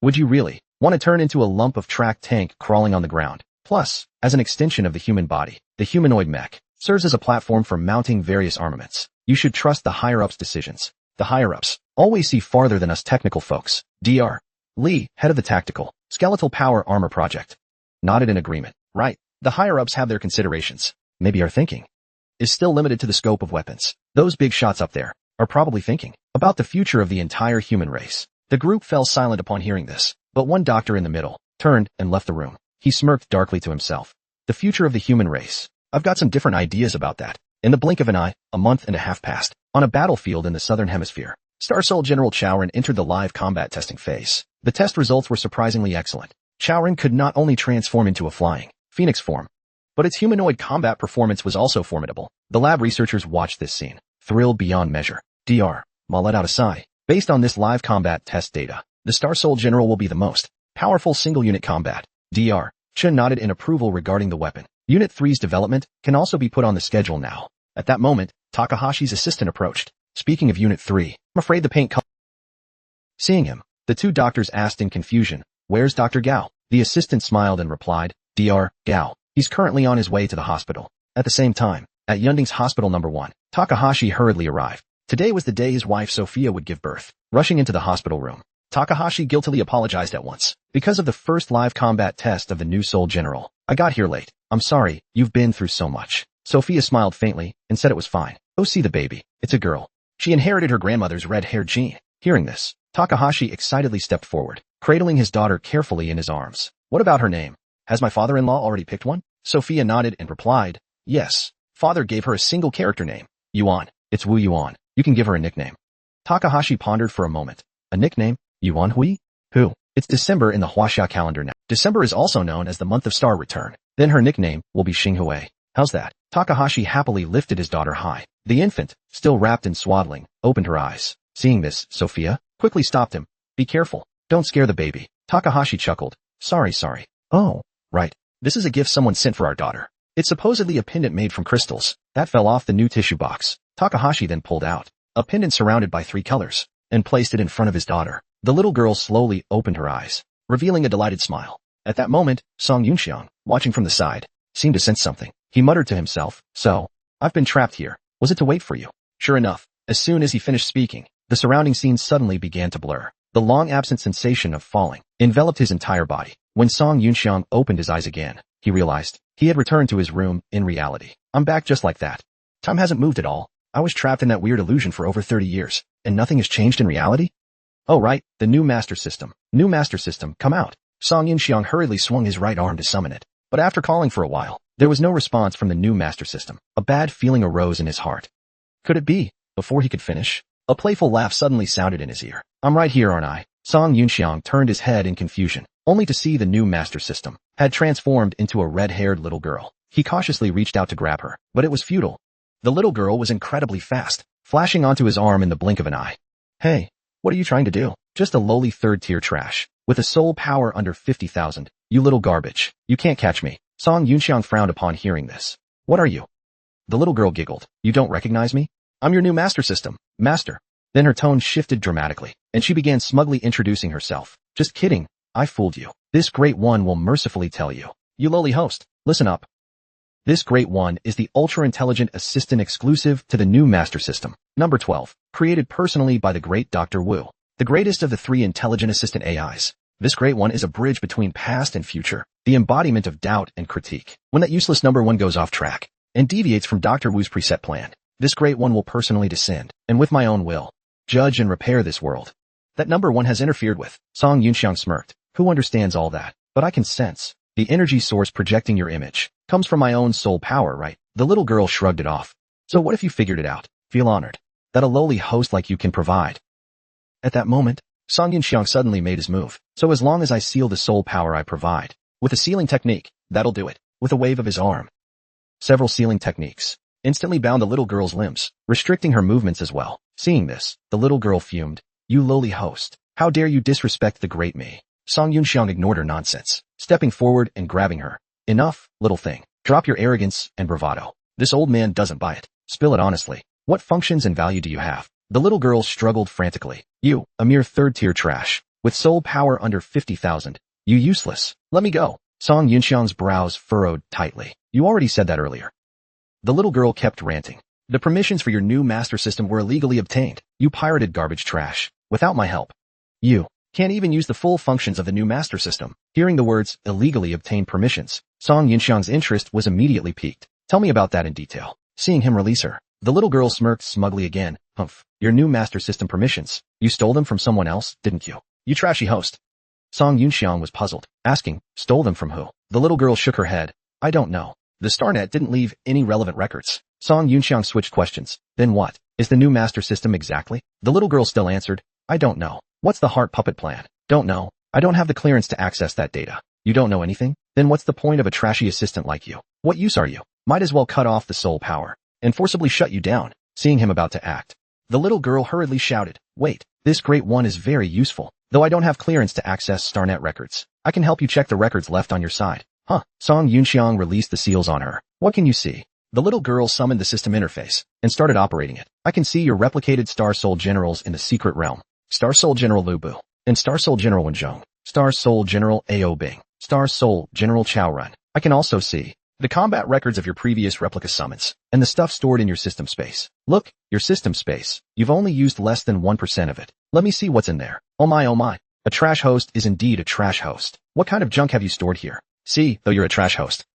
Would you really want to turn into a lump of track tank crawling on the ground? Plus, as an extension of the human body, the humanoid mech serves as a platform for mounting various armaments. You should trust the higher-ups' decisions. The higher-ups always see farther than us technical folks. Dr. Lee, head of the Tactical Skeletal Power Armor Project, nodded in agreement. Right, the higher-ups have their considerations. Maybe our thinking is still limited to the scope of weapons. Those big shots up there are probably thinking about the future of the entire human race. The group fell silent upon hearing this, but one doctor in the middle turned and left the room. He smirked darkly to himself. The future of the human race. I've got some different ideas about that. In the blink of an eye, a month and a half passed. On a battlefield in the southern hemisphere, Star Soul General Chaoran entered the live combat testing phase. The test results were surprisingly excellent. Chaoran could not only transform into a flying phoenix form, but its humanoid combat performance was also formidable. The lab researchers watched this scene, thrilled beyond measure. Dr. Ma let out a sigh. Based on this live combat test data, the Star Soul General will be the most powerful single-unit combat. Dr. Chun nodded in approval regarding the weapon. Unit 3's development can also be put on the schedule now. At that moment, Takahashi's assistant approached. Speaking of Unit 3, I'm afraid the paint color. Seeing him, the 2 doctors asked in confusion, where's Dr. Gao? The assistant smiled and replied, Dr. Gao. He's currently on his way to the hospital. At the same time, at Yunding's Hospital No. 1, Takahashi hurriedly arrived. Today was the day his wife Sophia would give birth. Rushing into the hospital room, Takahashi guiltily apologized at once. Because of the first live combat test of the New Soul General, I got here late. I'm sorry, you've been through so much. Sophia smiled faintly and said it was fine. Oh, see the baby. It's a girl. She inherited her grandmother's red-haired gene. Hearing this, Takahashi excitedly stepped forward, cradling his daughter carefully in his arms. What about her name? Has my father-in-law already picked one? Sophia nodded and replied, yes. Father gave her a single character name. Yuan. It's Wu Yuan. You can give her a nickname. Takahashi pondered for a moment. A nickname? Yuan Hui? Who? It's December in the Huaxia calendar now. December is also known as the month of star return. Then her nickname will be Xinghui. How's that? Takahashi happily lifted his daughter high. The infant, still wrapped in swaddling, opened her eyes. Seeing this, Sophia quickly stopped him. Be careful. Don't scare the baby. Takahashi chuckled. Sorry. Oh, right. This is a gift someone sent for our daughter. It's supposedly a pendant made from crystals that fell off the new tissue box. Takahashi then pulled out a pendant surrounded by 3 colors and placed it in front of his daughter. The little girl slowly opened her eyes, revealing a delighted smile. At that moment, Song Yunxiang, watching from the side, seemed to sense something. He muttered to himself, so, I've been trapped here. Was it to wait for you? Sure enough, as soon as he finished speaking, the surrounding scene suddenly began to blur. The long-absent sensation of falling enveloped his entire body. When Song Yunxiang opened his eyes again, he realized he had returned to his room in reality. I'm back just like that. Time hasn't moved at all. I was trapped in that weird illusion for over 30 years, and nothing has changed in reality? Oh right, the new master system. New master system, come out. Song Yunxiang hurriedly swung his right arm to summon it. But after calling for a while, there was no response from the new master system. A bad feeling arose in his heart. Could it be? Before he could finish, a playful laugh suddenly sounded in his ear. I'm right here, aren't I? Song Yunxiang turned his head in confusion, only to see the new master system had transformed into a red-haired little girl. He cautiously reached out to grab her, but it was futile. The little girl was incredibly fast, flashing onto his arm in the blink of an eye. Hey, what are you trying to do? Just a lowly third-tier trash, with a soul power under 50,000. You little garbage. You can't catch me. Song Yunxiang frowned upon hearing this. What are you? The little girl giggled. You don't recognize me? I'm your new master system. Master. Then her tone shifted dramatically, and she began smugly introducing herself. Just kidding. I fooled you. This great one will mercifully tell you. You lowly host, listen up. This great one is the ultra-intelligent assistant exclusive to the new master system. Number 12. Created personally by the great Dr. Wu, the greatest of the 3 intelligent assistant AIs. This great one is a bridge between past and future, the embodiment of doubt and critique. When that useless number 1 goes off track and deviates from Dr. Wu's preset plan, this great one will personally descend, and with my own will, judge and repair this world that number 1 has interfered with. Song Yunxiang smirked. Who understands all that? But I can sense the energy source projecting your image comes from my own soul power, right? The little girl shrugged it off. So what if you figured it out? Feel honored that a lowly host like you can provide. At that moment, Song Yunxiang suddenly made his move. So as long as I seal the soul power I provide with a sealing technique, that'll do it. With a wave of his arm, several sealing techniques instantly bound the little girl's limbs, restricting her movements as well. Seeing this, the little girl fumed. You lowly host. How dare you disrespect the great me? Song Yunxiang ignored her nonsense, stepping forward and grabbing her. Enough, little thing. Drop your arrogance and bravado. This old man doesn't buy it. Spill it honestly. What functions and value do you have? The little girl struggled frantically. You, a mere third-tier trash, with soul power under 50,000. You useless. Let me go. Song Yunxiang's brows furrowed tightly. You already said that earlier. The little girl kept ranting. The permissions for your new master system were illegally obtained. You pirated garbage trash, without my help. You can't even use the full functions of the new master system. Hearing the words, illegally obtained permissions, Song Yunxiang's interest was immediately piqued. Tell me about that in detail. Seeing him release her, the little girl smirked smugly again. Humph. Your new master system permissions. You stole them from someone else, didn't you? You trashy host. Song Yunxiang was puzzled, asking, stole them from who? The little girl shook her head. I don't know. The StarNet didn't leave any relevant records. Song Yunxiang switched questions. Then what is the new master system exactly? The little girl still answered, I don't know. What's the heart puppet plan? Don't know. I don't have the clearance to access that data. You don't know anything? Then what's the point of a trashy assistant like you? What use are you? Might as well cut off the soul power and forcibly shut you down. Seeing him about to act, the little girl hurriedly shouted, wait, this great one is very useful. Though I don't have clearance to access StarNet records, I can help you check the records left on your side. Huh. Song Yunxiang released the seals on her. What can you see? The little girl summoned the system interface and started operating it. I can see your replicated Star Soul Generals in the secret realm. Star Soul General Lu Bu, and Star Soul General Wenzhong, Star Soul General Ao Bing, Star Soul General Chao Run. I can also see the combat records of your previous replica summons, and the stuff stored in your system space. Look, your system space. You've only used less than 1% of it. Let me see what's in there. Oh my. A trash host is indeed a trash host. What kind of junk have you stored here? See, though you're a trash host.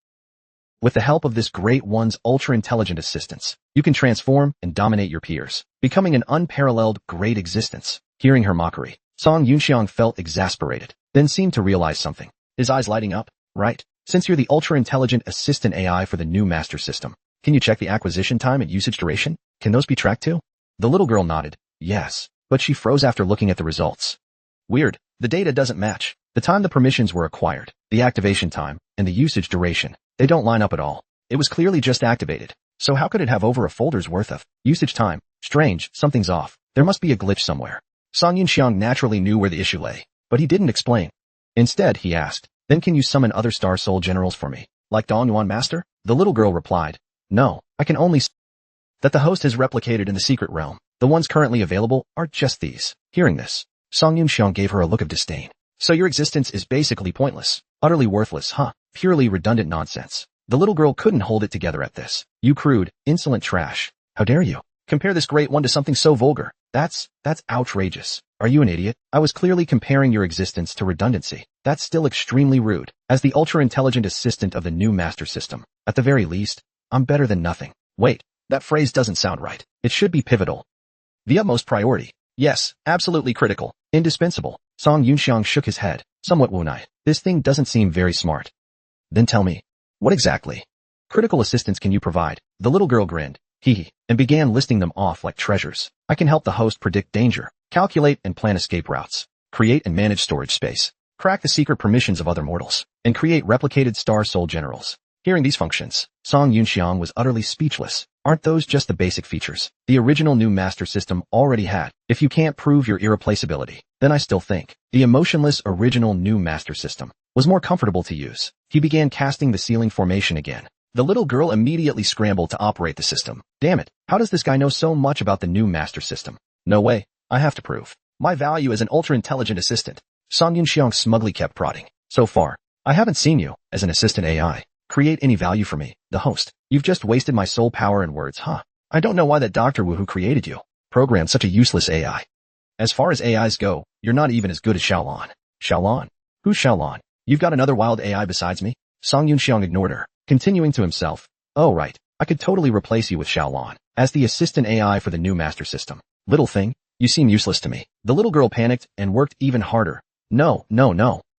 With the help of this great one's ultra-intelligent assistance, you can transform and dominate your peers, becoming an unparalleled great existence. Hearing her mockery, Song Yunxiang felt exasperated, then seemed to realize something. His eyes lighting up. Right? Since you're the ultra-intelligent assistant AI for the new master system, can you check the acquisition time and usage duration? Can those be tracked too? The little girl nodded. Yes, but she froze after looking at the results. Weird. The data doesn't match. The time the permissions were acquired, The activation time and the usage duration, they don't line up at all. It was clearly just activated. So how could it have over a folder's worth of usage time? Strange, something's off. There must be a glitch somewhere. Song Yunxiang naturally knew where the issue lay, but he didn't explain. Instead, he asked, then can you summon other Star Soul generals for me? Like Dong Yuan Master? The little girl replied, no, I can only that the host has replicated in the secret realm. The ones currently available are just these. Hearing this, Song Yunxiang gave her a look of disdain. So your existence is basically pointless. Utterly worthless, huh? Purely redundant nonsense. The little girl couldn't hold it together at this. You crude, insolent trash. How dare you? Compare this great one to something so vulgar. That's outrageous. Are you an idiot? I was clearly comparing your existence to redundancy. That's still extremely rude. As the ultra-intelligent assistant of the new master system, at the very least, I'm better than nothing. Wait, that phrase doesn't sound right. It should be pivotal. The utmost priority. Yes, absolutely critical. Indispensable. Song Yunxiang shook his head, somewhat wound-eyed. This thing doesn't seem very smart. Then tell me, what exactly? Critical assistance can you provide? The little girl grinned, and began listing them off like treasures. I can help the host predict danger, calculate and plan escape routes, create and manage storage space, crack the secret permissions of other mortals, and create replicated Star Soul generals. Hearing these functions, Song Yunxiang was utterly speechless. Aren't those just the basic features the original new master system already had? If you can't prove your irreplaceability, then I still think the emotionless original new master system was more comfortable to use. He began casting the ceiling formation again. The little girl immediately scrambled to operate the system. Damn it, how does this guy know so much about the new master system? No way, I have to prove my value as an ultra-intelligent assistant. Song Yunxiang smugly kept prodding. So far, I haven't seen you, as an assistant AI, create any value for me, the host. You've just wasted my soul power and words, huh? I don't know why that Dr. Wu who created you programmed such a useless AI. As far as AIs go, you're not even as good as Xiaolon. Xiaolon? Who's Xiaolon? You've got another wild AI besides me? Song Yunxiang ignored her, continuing to himself. Oh right, I could totally replace you with Xiaolon as the assistant AI for the new master system. Little thing, you seem useless to me. The little girl panicked and worked even harder. No.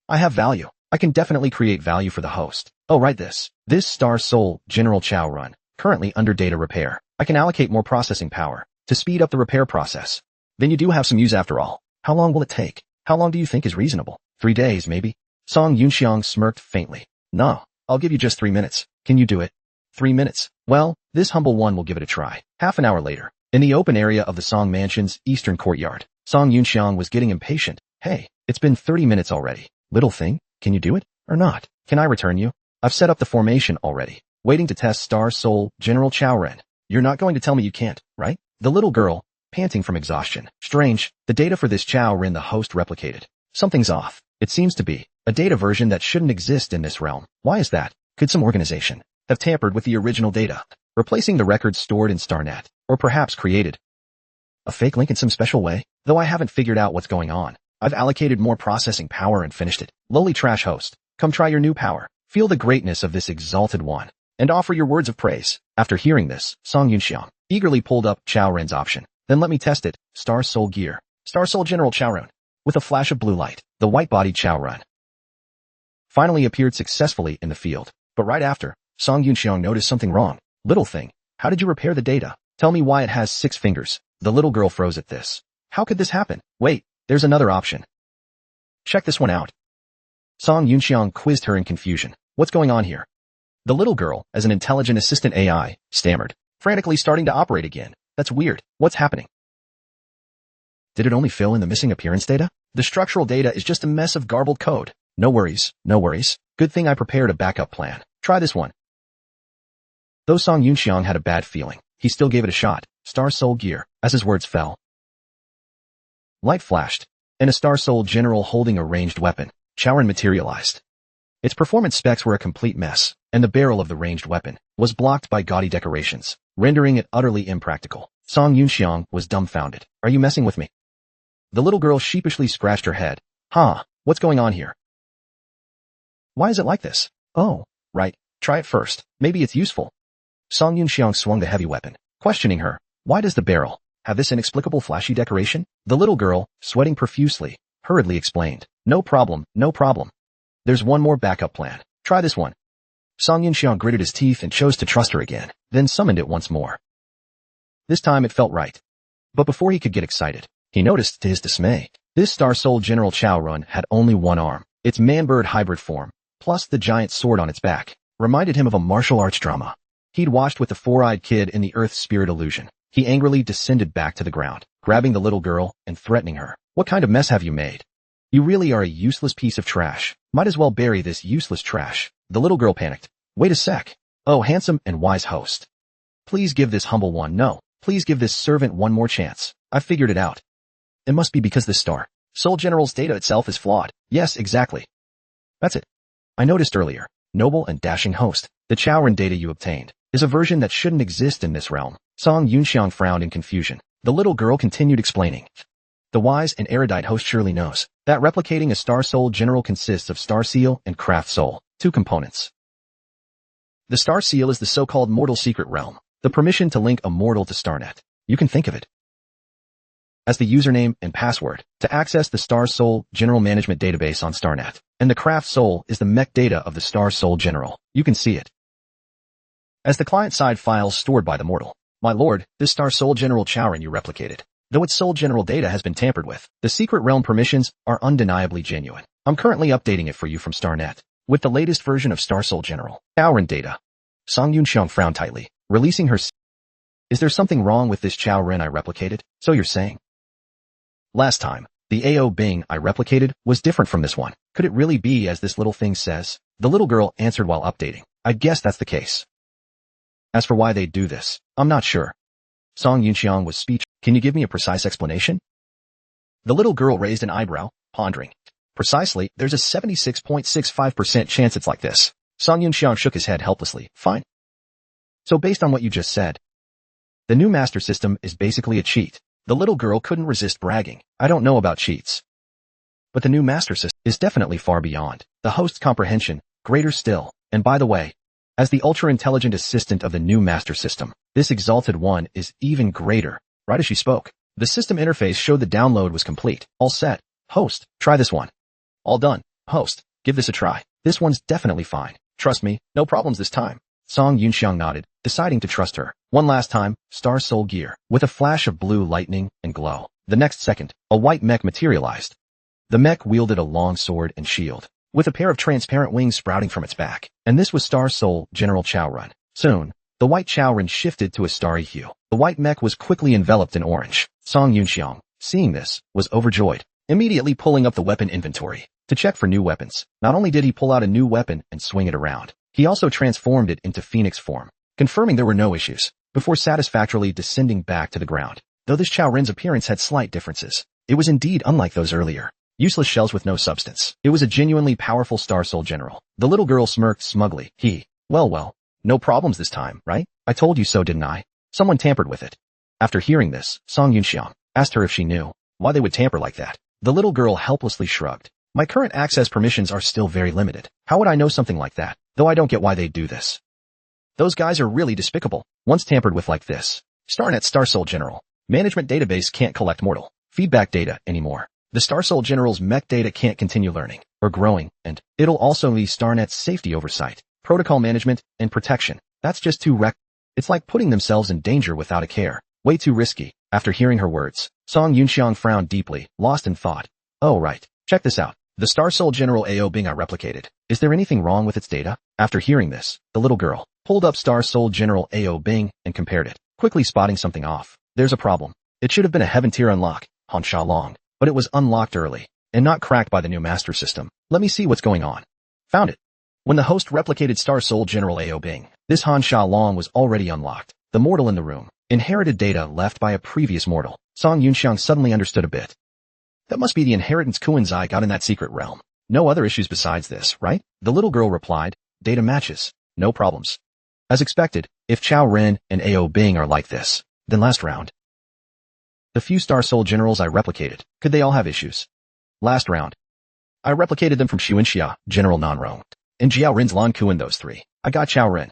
I have value. I can definitely create value for the host. Oh right, this Star Soul General Chao run, currently under data repair. I can allocate more processing power to speed up the repair process. Then you do have some use after all. How long will it take? How long do you think is reasonable? 3 days, maybe? Song Yunxiang smirked faintly. No, I'll give you just 3 minutes. Can you do it? 3 minutes? Well, this humble one will give it a try. Half an hour later, in the open area of the Song Mansion's eastern courtyard, Song Yunxiang was getting impatient. Hey, it's been 30 minutes already. Little thing, can you do it? Or not? Can I return you? I've set up the formation already, waiting to test Star Soul General Chao Ren. You're not going to tell me you can't, right? The little girl, panting from exhaustion. Strange, the data for this Chao Ren the host replicated. Something's off. It seems to be a data version that shouldn't exist in this realm. Why is that? Could some organization have tampered with the original data, replacing the records stored in StarNet, or perhaps created a fake link in some special way? Though I haven't figured out what's going on, I've allocated more processing power and finished it. Lowly trash host, come try your new power. Feel the greatness of this exalted one, and offer your words of praise. After hearing this, Song Yunxiang eagerly pulled up Chao Ren's option. Then let me test it. Star Soul Gear. Star Soul General Chao Ren. With a flash of blue light, the white-bodied Chao Ren finally appeared successfully in the field. But right after, Song Yunxiang noticed something wrong. Little thing, how did you repair the data? Tell me why it has 6 fingers. The little girl froze at this. How could this happen? Wait, there's another option. Check this one out. Song Yunxiang quizzed her in confusion. What's going on here? The little girl, as an intelligent assistant AI, stammered, frantically starting to operate again. That's weird. What's happening? Did it only fill in the missing appearance data? The structural data is just a mess of garbled code. No worries. Good thing I prepared a backup plan. Try this one. Though Song Yunxiang had a bad feeling, he still gave it a shot. Star Soul Gear. As his words fell, light flashed, and a Star Soul general holding a ranged weapon, Chao Ren, materialized. Its performance specs were a complete mess, and the barrel of the ranged weapon was blocked by gaudy decorations, rendering it utterly impractical. Song Yunxiang was dumbfounded. Are you messing with me? The little girl sheepishly scratched her head. What's going on here? Why is it like this? Oh, right, try it first. Maybe it's useful. Song Yunxiang swung the heavy weapon, questioning her. Why does the barrel have this inexplicable flashy decoration? The little girl, sweating profusely, hurriedly explained. No problem. There's one more backup plan. Try this one. Song Yunxiang gritted his teeth and chose to trust her again, then summoned it once more. This time it felt right. But before he could get excited, he noticed to his dismay, this Star Soul General Chao Ren had only one arm. Its man-bird hybrid form plus the giant sword on its back, reminded him of a martial arts drama he'd watched with the four-eyed kid in the Earth Spirit illusion. He angrily descended back to the ground, grabbing the little girl and threatening her. What kind of mess have you made? You really are a useless piece of trash. Might as well bury this useless trash. The little girl panicked. Wait a sec. Oh, handsome and wise host. Please give this humble one, no, please give this servant one more chance. I figured it out. It must be because this Star Soul General's data itself is flawed. Yes, exactly. That's it. I noticed earlier. Noble and dashing host. The Chaoran data you obtained is a version that shouldn't exist in this realm. Song Yunxiang frowned in confusion. The little girl continued explaining. The wise and erudite host surely knows that replicating a Star Soul General consists of Star Seal and Craft Soul, two components. The Star Seal is the so-called mortal secret realm, the permission to link a mortal to StarNet. You can think of it as the username and password to access the Star Soul General Management database on StarNet, and the Craft Soul is the mech data of the Star Soul General. You can see it as the client-side files stored by the mortal. My lord, this Star Soul General Chaoran you replicated, though its Soul General data has been tampered with, the secret realm permissions are undeniably genuine. I'm currently updating it for you from StarNet with the latest version of Star Soul General Chaoran data. Song Yunxiang frowned tightly, releasing her. Is there something wrong with this Chaoran I replicated? So you're saying? Last time, the AO Bing I replicated was different from this one. Could it really be as this little thing says? The little girl answered while updating. I guess that's the case. As for why they do this, I'm not sure. Song Yunxiang was speechless. Can you give me a precise explanation? The little girl raised an eyebrow, pondering. Precisely, there's a 76.65% chance it's like this. Song Yunxiang shook his head helplessly. Fine. So based on what you just said, the new master system is basically a cheat. The little girl couldn't resist bragging. I don't know about cheats, but the new master system is definitely far beyond the host's comprehension, greater still. And by the way, as the ultra-intelligent assistant of the new master system, this exalted one is even greater. Right as she spoke, the system interface showed the download was complete. All set. Host, try this one. All done. Host, give this a try. This one's definitely fine. Trust me, no problems this time. Song Yunxiang nodded, deciding to trust her. One last time, Star Soul Gear, with a flash of blue lightning and glow. The next second, a white mech materialized. The mech wielded a long sword and shield, with a pair of transparent wings sprouting from its back. And this was Star Soul General Chaoran. Soon, the white Chaoran shifted to a starry hue. The white mech was quickly enveloped in orange. Song Yunxiang, seeing this, was overjoyed, immediately pulling up the weapon inventory to check for new weapons. Not only did he pull out a new weapon and swing it around, he also transformed it into Phoenix form, confirming there were no issues, before satisfactorily descending back to the ground. Though this Chaoran's appearance had slight differences, it was indeed unlike those earlier. Useless shells with no substance. It was a genuinely powerful Star Soul General. The little girl smirked smugly. Well, no problems this time, right? I told you so, didn't I? Someone tampered with it. After hearing this, Song Yunxiang asked her if she knew why they would tamper like that. The little girl helplessly shrugged. My current access permissions are still very limited. How would I know something like that? Though I don't get why they do this. Those guys are really despicable. Once tampered with like this, StarNet Star Soul General management database can't collect mortal feedback data anymore. The Star Soul General's mech data can't continue learning or growing, and it'll also need StarNet's safety oversight, protocol management, and protection. That's just too It's like putting themselves in danger without a care. Way too risky. After hearing her words, Song Yunxiang frowned deeply, lost in thought. Oh right, check this out. The Star Soul General AO Bing I replicated. Is there anything wrong with its data? After hearing this, the little girl pulled up Star Soul General AO Bing and compared it, quickly spotting something off. There's a problem. It should have been a heaven tier unlock, Han Sha Long, but it was unlocked early and not cracked by the new master system. Let me see what's going on. Found it. When the host replicated Star Soul General AO Bing, this Han Sha Long was already unlocked. The mortal in the room inherited data left by a previous mortal. Song Yunxiang suddenly understood a bit. That must be the inheritance Kuenzai got in that secret realm. No other issues besides this, right? The little girl replied, data matches. No problems. As expected, if Chao Ren and AO Bing are like this, then last round. The few Star Soul Generals I replicated, could they all have issues? Last round. I replicated them from Xuanxia, General Nanrong, and Jiao Ren's Lan Kuan, those three. I got Chao Ren,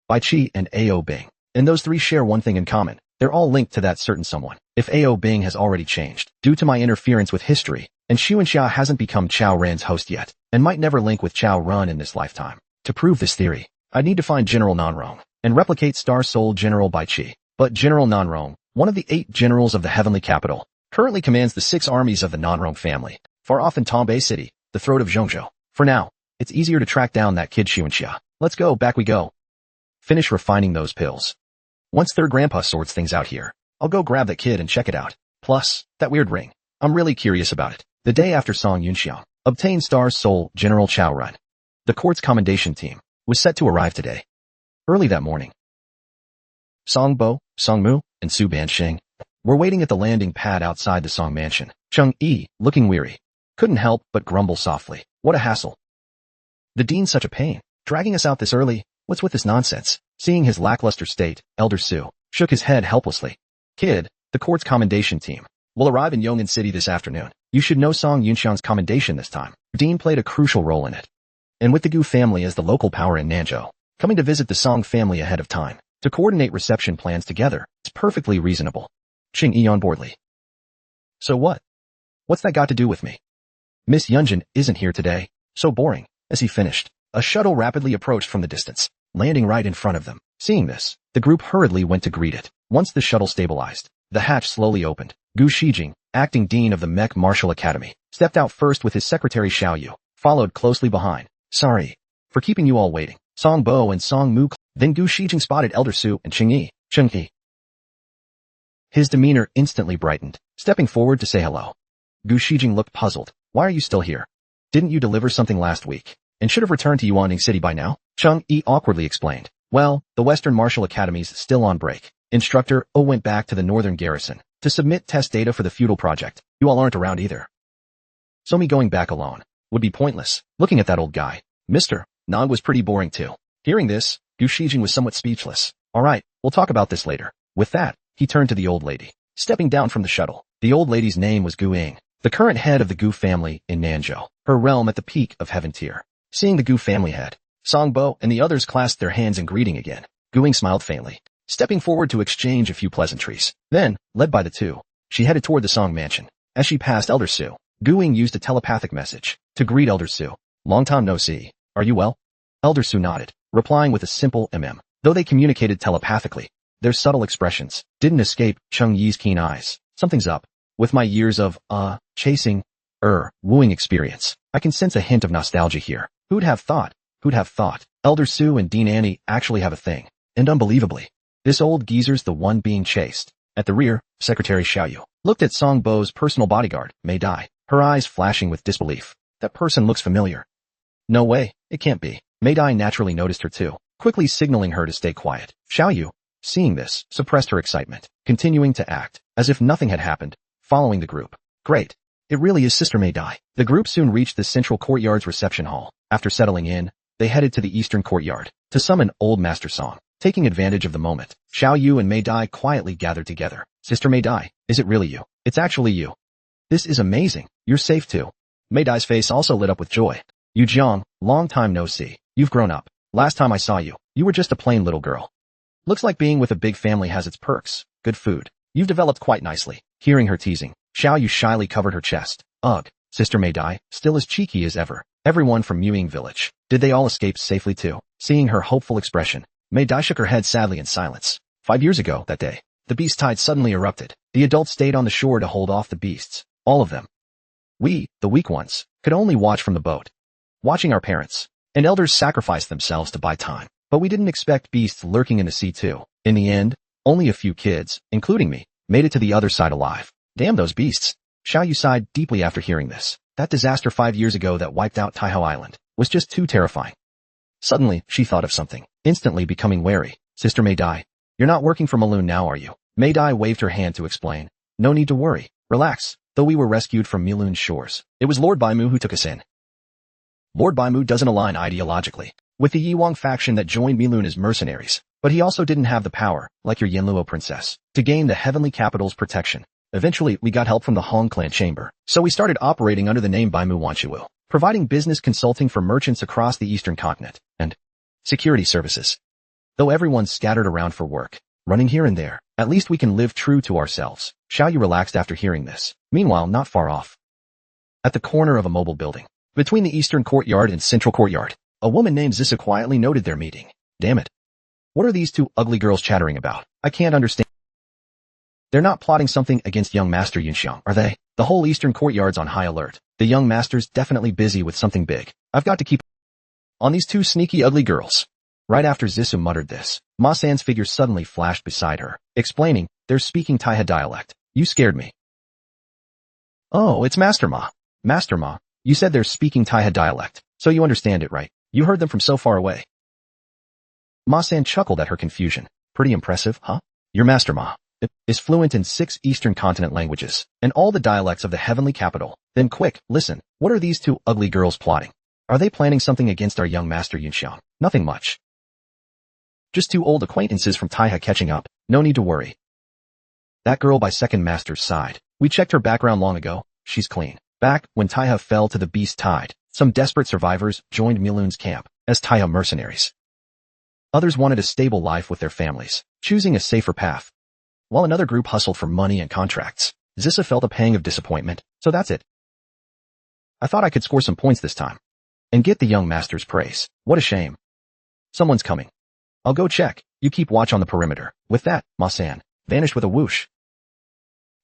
Bai Qi, and AO Bing. And those three share one thing in common. They're all linked to that certain someone. If AO Bing has already changed, due to my interference with history, and Xuanxia hasn't become Chao Ren's host yet, and might never link with Chao Ren in this lifetime. To prove this theory, I need to find General Nanrong, and replicate Star Soul General Bai Qi. But General Nanrong, one of the 8 generals of the heavenly capital, currently commands the 6 armies of the Nanrong family, far off in Tombay City, the throat of Zhongzhou. For now, It's easier to track down that kid Xuanxia. Let's go, back we go. Finish refining those pills. Once their grandpa sorts things out here, I'll go grab that kid and check it out. Plus, that weird ring. I'm really curious about it. The day after Song Yunxiang obtained Star's Soul General Chao Run, the court's commendation team was set to arrive today. Early that morning, Song Bo, Song Mu, and Su Bansheng were waiting at the landing pad outside the Song mansion. Cheng Yi, looking weary, couldn't help but grumble softly. What a hassle. The dean's such a pain, dragging us out this early. What's with this nonsense? Seeing his lackluster state, Elder Su shook his head helplessly. Kid, the court's commendation team will arrive in Yong'an City this afternoon. You should know Song Yunxiang's commendation this time. Dean played a crucial role in it. And with the Gu family as the local power in Nanzhou, coming to visit the Song family ahead of time to coordinate reception plans together, it's perfectly reasonable. Qing Yi on boardly. So what? What's that got to do with me? Miss Yunjin isn't here today. So boring. As he finished, a shuttle rapidly approached from the distance, landing right in front of them. Seeing this, the group hurriedly went to greet it. Once the shuttle stabilized, the hatch slowly opened. Gu Shijing, acting dean of the Mech Martial Academy, stepped out first with his secretary Xiao Yu, followed closely behind. Sorry for keeping you all waiting. Song Bo and Song Mu. Then Gu Shijing spotted Elder Su and Cheng Yi. His demeanor instantly brightened, stepping forward to say hello. Gu Shijing looked puzzled. Why are you still here? Didn't you deliver something last week, and should have returned to Yuaning City by now? Cheng Yi awkwardly explained. Well, the Western Martial Academy's still on break. Instructor O went back to the Northern Garrison to submit test data for the feudal project. You all aren't around either. So me going back alone would be pointless. Looking at that old guy, Mr. Nog was pretty boring too. Hearing this, Gu Shijing was somewhat speechless. Alright, we'll talk about this later. With that, he turned to the old lady, stepping down from the shuttle. The old lady's name was Gu Ying, the current head of the Gu family in Nanzhou, her realm at the peak of heaven tier. Seeing the Gu family head, Song Bo and the others clasped their hands in greeting again. Gu Ying smiled faintly, stepping forward to exchange a few pleasantries. Then, led by the two, she headed toward the Song mansion. As she passed Elder Su, Gu Ying used a telepathic message to greet Elder Su. Long time no see. Are you well? Elder Su nodded, replying with a simple Though they communicated telepathically, their subtle expressions didn't escape Cheng Yi's keen eyes. Something's up. With my years of, wooing experience, I can sense a hint of nostalgia here. Who'd have thought? Elder Su and Dean Annie actually have a thing. And unbelievably, this old geezer's the one being chased. At the rear, Secretary Xiao Yu looked at Song Bo's personal bodyguard, Mei Dai, her eyes flashing with disbelief. That person looks familiar. No way, it can't be. Mei Dai naturally noticed her too, quickly signaling her to stay quiet. Xiao Yu, seeing this, suppressed her excitement, continuing to act as if nothing had happened, following the group. Great. It really is Sister Mei Dai. The group soon reached the central courtyard's reception hall. After settling in, they headed to the eastern courtyard to summon Old Master Song. Taking advantage of the moment, Xiao Yu and Mei Dai quietly gathered together. Sister Mei Dai, is it really you? It's actually you. This is amazing. You're safe too. Mei Dai's face also lit up with joy. Yu Jiang, long time no see. You've grown up. Last time I saw you, you were just a plain little girl. Looks like being with a big family has its perks. Good food. You've developed quite nicely. Hearing her teasing, Xiao Yu shyly covered her chest. Ugh, Sister Mei Dai, still as cheeky as ever. Everyone from Muying Village. Did they all escape safely too? Seeing her hopeful expression, Mei Dai shook her head sadly in silence. 5 years ago, that day, the beast tide suddenly erupted. The adults stayed on the shore to hold off the beasts. All of them. We, the weak ones, could only watch from the boat. Watching our parents and elders sacrifice themselves to buy time. But we didn't expect beasts lurking in the sea too. In the end, only a few kids, including me, made it to the other side alive. Damn those beasts. Xiao Yu sighed deeply after hearing this. That disaster 5 years ago that wiped out Taihao Island was just too terrifying. Suddenly, she thought of something, instantly becoming wary. Sister Mei Dai, you're not working for Maloon now, are you? Mei Dai waved her hand to explain. No need to worry. Relax. Though we were rescued from Miloon's shores, it was Lord Baimu who took us in. Lord Baimu doesn't align ideologically with the Yiwang faction that joined Miloon as mercenaries, but he also didn't have the power, like your Yanluo princess, to gain the heavenly capital's protection. Eventually, we got help from the Hong clan chamber, so we started operating under the name Baimu Wanchuo, providing business consulting for merchants across the eastern continent, and security services. Though everyone's scattered around for work, running here and there, at least we can live true to ourselves. Xiao Yu relaxed after hearing this. Meanwhile, not far off, at the corner of a mobile building, between the eastern courtyard and central courtyard, a woman named Zissa quietly noted their meeting. Damn it. What are these two ugly girls chattering about? I can't understand. They're not plotting something against young Master Yunxiang, are they? The whole eastern courtyard's on high alert. The young master's definitely busy with something big. I've got to keep On these two sneaky ugly girls. Right after Zissou muttered this, Ma San's figure suddenly flashed beside her, explaining, they're speaking Taiha dialect. You scared me. Oh, it's Master Ma. Master Ma, you said they're speaking Taiha dialect, so you understand it, right? You heard them from so far away. Ma San chuckled at her confusion. Pretty impressive, huh? Your Master Ma is fluent in 6 Eastern continent languages, and all the dialects of the heavenly capital. Then quick, listen, what are these two ugly girls plotting? Are they planning something against our young master Yunxiang? Nothing much. Just 2 old acquaintances from Taiha catching up, no need to worry. That girl by second master's side. We checked her background long ago, she's clean. Back when Taiha fell to the beast tide, some desperate survivors joined Milun's camp as Taiha mercenaries. Others wanted a stable life with their families, choosing a safer path. While another group hustled for money and contracts, Zissa felt a pang of disappointment, so that's it. I thought I could score some points this time. And get the young master's praise. What a shame. Someone's coming. I'll go check. You keep watch on the perimeter. With that, Ma San vanished with a whoosh.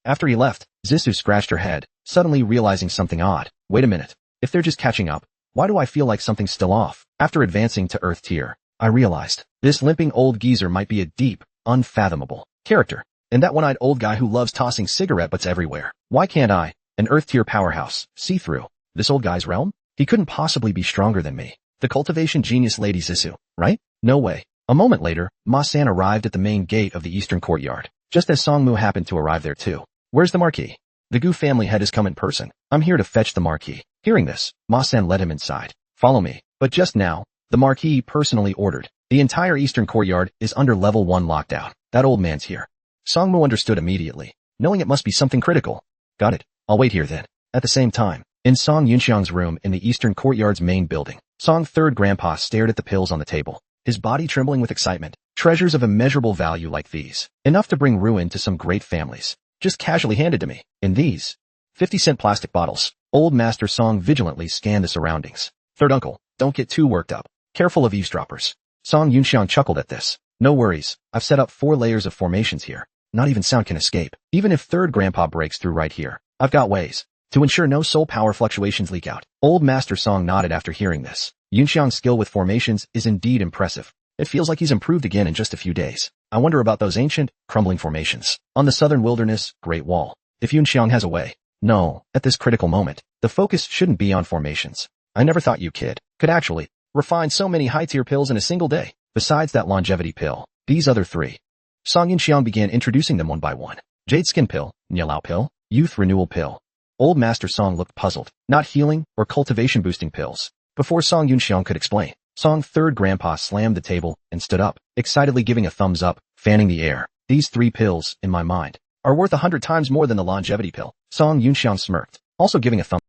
After he left, Zissou scratched her head, suddenly realizing something odd. Wait a minute. If they're just catching up, why do I feel like something's still off? After advancing to Earth tier, I realized this limping old geezer might be a deep, unfathomable character. And that one-eyed old guy who loves tossing cigarette butts everywhere. Why can't I, an Earth tier powerhouse, see through this old guy's realm? He couldn't possibly be stronger than me. The cultivation genius Lady Zissou, right? No way. A moment later, Ma San arrived at the main gate of the eastern courtyard, just as Song Mu happened to arrive there too. Where's the Marquis? The Gu family head has come in person. I'm here to fetch the Marquis. Hearing this, Ma San led him inside. Follow me. But just now, the Marquis personally ordered. The entire eastern courtyard is under level 1 lockdown. That old man's here. Song Mu understood immediately, knowing it must be something critical. Got it. I'll wait here then. At the same time, in Song Yunxiang's room in the eastern courtyard's main building, Song's third grandpa stared at the pills on the table, his body trembling with excitement. Treasures of immeasurable value like these, enough to bring ruin to some great families, just casually handed to me. In these 50-cent plastic bottles, old Master Song vigilantly scanned the surroundings. Third uncle, don't get too worked up. Careful of eavesdroppers. Song Yunxiang chuckled at this. No worries, I've set up 4 layers of formations here. Not even sound can escape. Even if third grandpa breaks through right here, I've got ways to ensure no soul power fluctuations leak out. Old Master Song nodded after hearing this. Yunxiang's skill with formations is indeed impressive. It feels like he's improved again in just a few days. I wonder about those ancient, crumbling formations on the southern wilderness Great Wall. If Yunxiang has a way. No, at this critical moment, the focus shouldn't be on formations. I never thought you, kid, could actually refine so many high-tier pills in a single day. Besides that longevity pill, these other 3. Song Yunxiang began introducing them one by one. Jade Skin Pill, Nialau Pill, Youth Renewal Pill. Old Master Song looked puzzled. Not healing or cultivation boosting pills. Before Song Yunxiang could explain, Song third grandpa slammed the table and stood up, excitedly giving a thumbs up, fanning the air. These 3 pills, in my mind, are worth 100 times more than the longevity pill. Song Yunxiang smirked, also giving a thumb,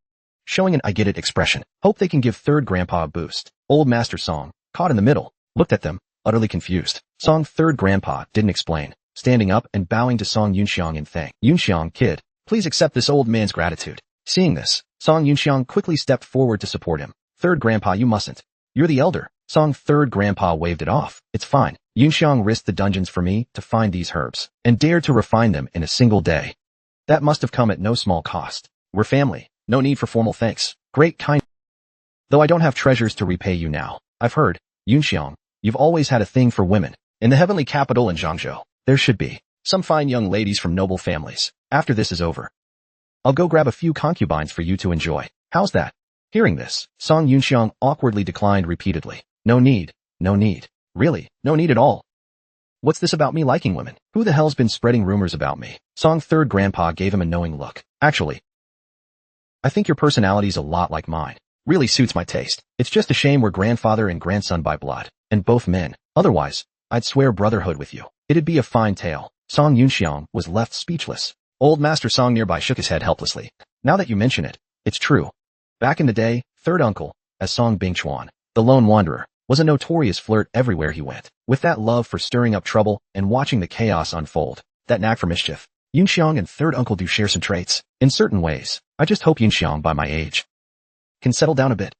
showing an I get it expression. Hope they can give third grandpa a boost. Old Master Song, caught in the middle, looked at them, utterly confused. Song third grandpa didn't explain, standing up and bowing to Song Yunxiang in thank. Yunxiang, kid, please accept this old man's gratitude. Seeing this, Song Yunxiang quickly stepped forward to support him. Third grandpa, you mustn't. You're the elder. Song third grandpa waved it off. It's fine. Yunxiang risked the dungeons for me to find these herbs, and dared to refine them in a single day. That must have come at no small cost. We're family. No need for formal thanks. Great kind. Though I don't have treasures to repay you now, I've heard, Yunxiang, you've always had a thing for women. In the heavenly capital in Zhangzhou, there should be some fine young ladies from noble families. After this is over, I'll go grab a few concubines for you to enjoy. How's that? Hearing this, Song Yunxiang awkwardly declined repeatedly. No need. No need. Really, no need at all. What's this about me liking women? Who the hell's been spreading rumors about me? Song third grandpa gave him a knowing look. Actually, I think your personality's a lot like mine. Really suits my taste. It's just a shame we're grandfather and grandson by blood, and both men. Otherwise, I'd swear brotherhood with you. It'd be a fine tale. Song Yunxiang was left speechless. Old Master Song nearby shook his head helplessly. Now that you mention it, it's true. Back in the day, third uncle, as Song Bingchuan, the lone wanderer, was a notorious flirt everywhere he went. With that love for stirring up trouble and watching the chaos unfold, that knack for mischief, Yunxiang and third uncle do share some traits. In certain ways, I just hope Yunxiang, by my age, can settle down a bit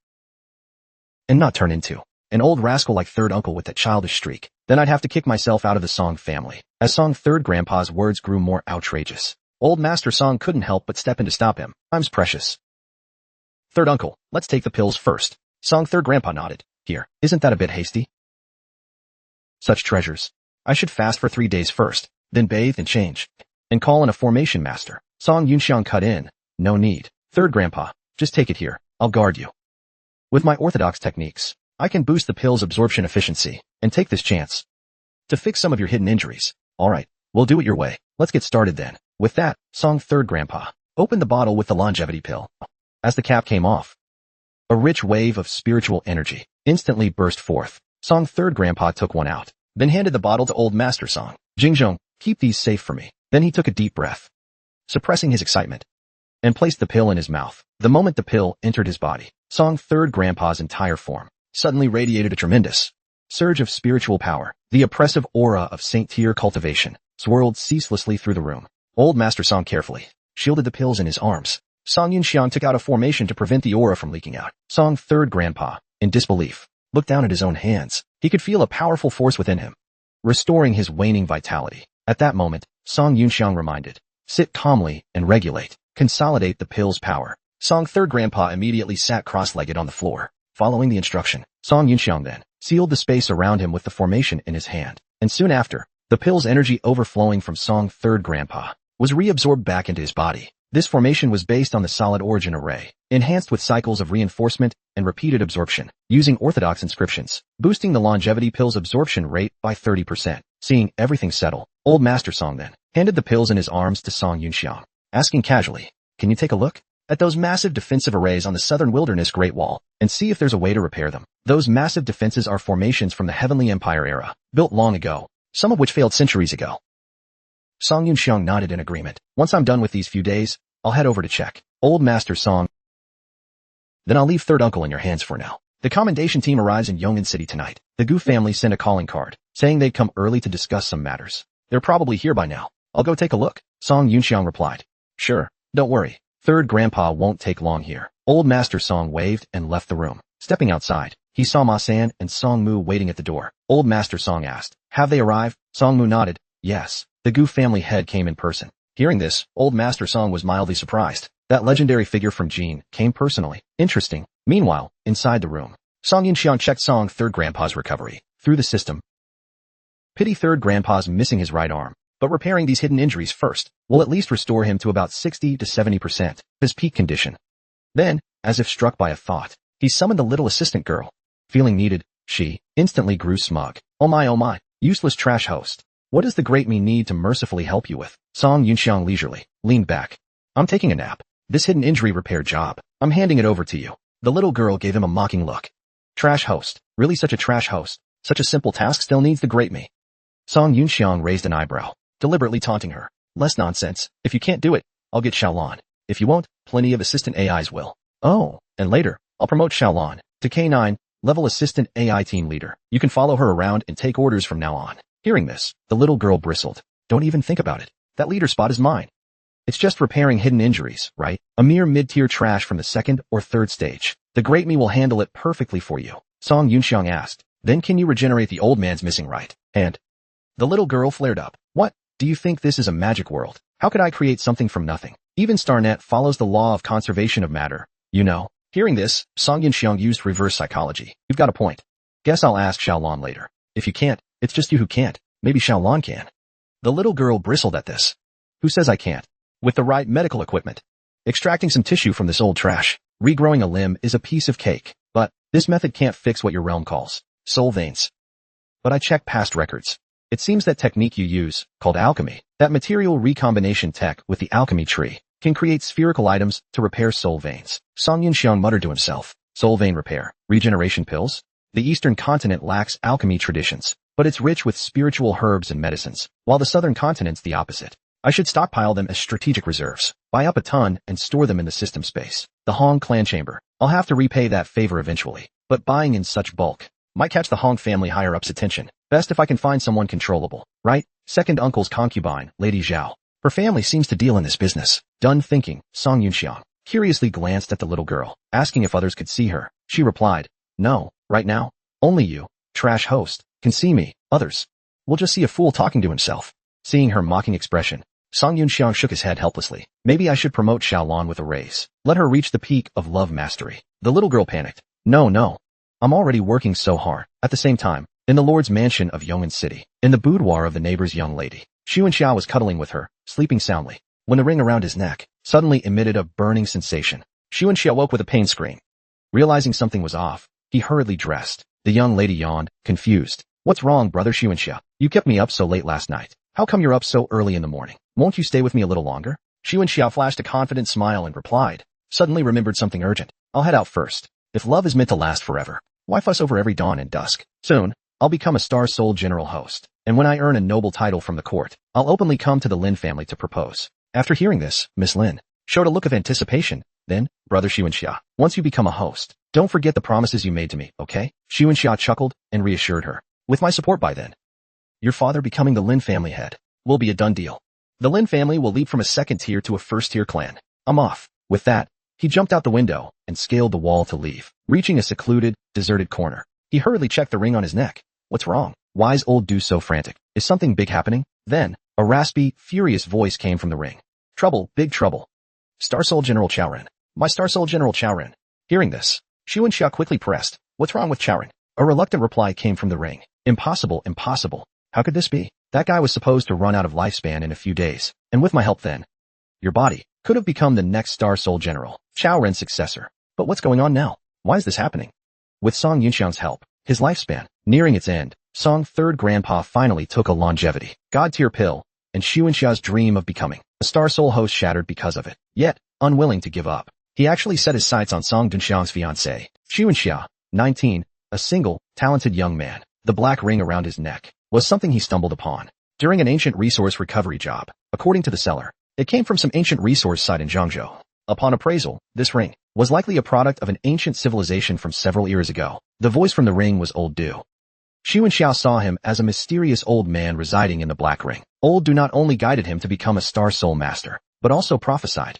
and not turn into an old rascal like third uncle with that childish streak. Then I'd have to kick myself out of the Song family. As Song third grandpa's words grew more outrageous, old Master Song couldn't help but step in to stop him. Time's precious. Third uncle, let's take the pills first. Song third grandpa nodded. Here, isn't that a bit hasty? Such treasures. I should fast for 3 days first, then bathe and change. And call in a formation master. Song Yunxiang cut in. No need. Third grandpa, just take it here. I'll guard you. With my orthodox techniques, I can boost the pill's absorption efficiency, and take this chance to fix some of your hidden injuries. Alright, we'll do it your way. Let's get started then. With that, Song third grandpa opened the bottle with the longevity pill. As the cap came off, a rich wave of spiritual energy instantly burst forth. Song third grandpa took one out, then handed the bottle to old master Song. Jingzhong, keep these safe for me. Then he took a deep breath, suppressing his excitement, and placed the pill in his mouth. The moment the pill entered his body, Song third grandpa's entire form suddenly radiated a tremendous surge of spiritual power. The oppressive aura of Saint Tier cultivation swirled ceaselessly through the room. Old master Song carefully shielded the pills in his arms. Song Yunxiang took out a formation to prevent the aura from leaking out. Song third grandpa, in disbelief, looked down at his own hands. He could feel a powerful force within him, restoring his waning vitality. At that moment, Song Yunxiang reminded, sit calmly and regulate. Consolidate the pill's power. Song third grandpa immediately sat cross-legged on the floor. Following the instruction, Song Yunxiang then sealed the space around him with the formation in his hand. And soon after, the pill's energy overflowing from Song third grandpa was reabsorbed back into his body. This formation was based on the solid origin array, enhanced with cycles of reinforcement and repeated absorption, using orthodox inscriptions, boosting the longevity pill's absorption rate by 30%. Seeing everything settle, old master Song then handed the pills in his arms to Song Yunxiang, asking casually, can you take a look at those massive defensive arrays on the southern wilderness Great Wall and see if there's a way to repair them? Those massive defenses are formations from the Heavenly Empire era, built long ago, some of which failed centuries ago. Song Yunxiang nodded in agreement. Once I'm done with these few days, I'll head over to check. Old master Song. Then I'll leave third uncle in your hands for now. The commendation team arrives in Yong'an City tonight. The Gu family sent a calling card, saying they'd come early to discuss some matters. They're probably here by now. I'll go take a look. Song Yunxiang replied. Sure, don't worry. Third grandpa won't take long here. Old master Song waved and left the room. Stepping outside, he saw Ma San and Song Mu waiting at the door. Old master Song asked, have they arrived? Song Mu nodded. Yes. The Gu family head came in person. Hearing this, old master Song was mildly surprised. That legendary figure from Jin came personally. Interesting. Meanwhile, inside the room, Song Yunxiang checked Song third grandpa's recovery through the system. Pity third grandpa's missing his right arm, but repairing these hidden injuries first will at least restore him to about 60 to 70% his peak condition. Then, as if struck by a thought, he summoned the little assistant girl. Feeling needed, she instantly grew smug. Oh my, useless trash host. What does the great me need to mercifully help you with? Song Yunxiang leisurely leaned back. I'm taking a nap. This hidden injury repair job, I'm handing it over to you. The little girl gave him a mocking look. Trash host? Really such a trash host? Such a simple task still needs the great me. Song Yunxiang raised an eyebrow, deliberately taunting her. Less nonsense. If you can't do it, I'll get Xiaolon. If you won't, plenty of assistant AIs will. Oh, and later, I'll promote Xiaolon to K9, level assistant AI team leader. You can follow her around and take orders from now on. Hearing this, the little girl bristled. Don't even think about it. That leader spot is mine. It's just repairing hidden injuries, right? A mere mid-tier trash from the second or third stage. The great me will handle it perfectly for you. Song Yunxiang asked. Then can you regenerate the old man's missing right hand? The little girl flared up. What? Do you think this is a magic world? How could I create something from nothing? Even StarNet follows the law of conservation of matter, you know. Hearing this, Song Yunxiang used reverse psychology. You've got a point. Guess I'll ask Xiaolon later. If you can't, it's just you who can't. Maybe Xiaolon can. The little girl bristled at this. Who says I can't? With the right medical equipment. Extracting some tissue from this old trash, regrowing a limb is a piece of cake. But this method can't fix what your realm calls soul veins. But I checked past records. It seems that technique you use, called alchemy, that material recombination tech with the alchemy tree, can create spherical items to repair soul veins. Song Yunxiang muttered to himself. Soul vein repair, regeneration pills? The Eastern continent lacks alchemy traditions, but it's rich with spiritual herbs and medicines, while the Southern continent's the opposite. I should stockpile them as strategic reserves, buy up a ton and store them in the system space. The Hong clan chamber. I'll have to repay that favor eventually, but buying in such bulk might catch the Hong family higher-up's attention. Best if I can find someone controllable, right? Second uncle's concubine, Lady Zhao. Her family seems to deal in this business. Done thinking, Song Yunxiang curiously glanced at the little girl, asking if others could see her. She replied, no, right now, only you, trash host, can see me. Others will just see a fool talking to himself. Seeing her mocking expression, Song Yunxiang shook his head helplessly. Maybe I should promote Xiaolon with a raise. Let her reach the peak of love mastery. The little girl panicked. No. I'm already working so hard. At the same time, in the Lord's mansion of Yong'an City, in the boudoir of the neighbor's young lady, Xu Wenxia was cuddling with her, sleeping soundly, when the ring around his neck suddenly emitted a burning sensation. Xu Wenxia woke with a pain scream. Realizing something was off, he hurriedly dressed. The young lady yawned, confused. What's wrong, brother Xu Wenxia? You kept me up so late last night. How come you're up so early in the morning? Won't you stay with me a little longer? Xu Wenxia flashed a confident smile and replied, suddenly remembered something urgent. I'll head out first. If love is meant to last forever, why fuss over every dawn and dusk? Soon, I'll become a Star Soul General host, and when I earn a noble title from the court, I'll openly come to the Lin family to propose. After hearing this, Miss Lin showed a look of anticipation. Then, brother Xu Wenxia, once you become a host, don't forget the promises you made to me, okay? Xu Wenxia chuckled and reassured her. With my support by then, your father becoming the Lin family head will be a done deal. The Lin family will leap from a second tier to a first tier clan. I'm off. With that, he jumped out the window and scaled the wall to leave. Reaching a secluded, deserted corner, he hurriedly checked the ring on his neck. What's wrong? Why is old Du so frantic? Is something big happening? Then, a raspy, furious voice came from the ring. Trouble, big trouble. Star Soul General Chaoren. My Star Soul General Chaoren. Hearing this, Xu Wenxia quickly pressed. What's wrong with Chaoren? A reluctant reply came from the ring. Impossible, impossible. How could this be? That guy was supposed to run out of lifespan in a few days, and with my help then, your body could have become the next Star Soul General, Chaoren's successor. But what's going on now? Why is this happening? With Song Yunxiang's help, his lifespan nearing its end, Song's third grandpa finally took a longevity god-tier pill, and Xu Wenxia's dream of becoming a Star Soul host shattered because of it. Yet, unwilling to give up, he actually set his sights on Song Dunxiang's fiancée, Xu Wenxia, 19, a single, talented young man. The black ring around his neck was something he stumbled upon during an ancient resource recovery job. According to the seller, it came from some ancient resource site in Zhangzhou. Upon appraisal, this ring was likely a product of an ancient civilization from several eras ago. The voice from the ring was Old Du. Xu Wenxia saw him as a mysterious old man residing in the black ring. Old Du not only guided him to become a Star Soul Master, but also prophesied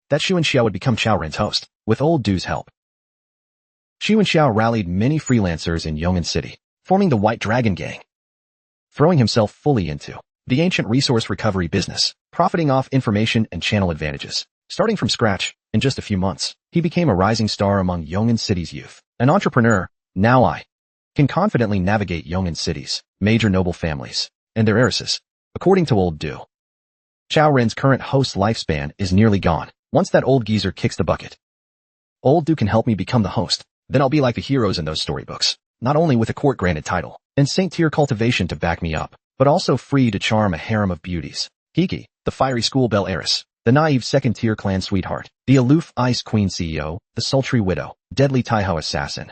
that Xu Wenxia would become Chaoren's host. With Old Du's help, Xu Wenxia rallied many freelancers in Yong'an City, forming the White Dragon Gang, throwing himself fully into the ancient resource recovery business, profiting off information and channel advantages. Starting from scratch, in just a few months, he became a rising star among Yong'an City's youth. An entrepreneur, now I can confidently navigate Yong'an City's major noble families and their heiresses. According to Old Du, Chaoren's current host's lifespan is nearly gone. Once that old geezer kicks the bucket, Old Du can help me become the host. Then I'll be like the heroes in those storybooks, not only with a court-granted title and saint-tier cultivation to back me up, but also free to charm a harem of beauties. Kiki, the fiery school belle heiress, the naive second-tier clan sweetheart, the aloof Ice Queen CEO, the sultry widow, deadly Taiho assassin,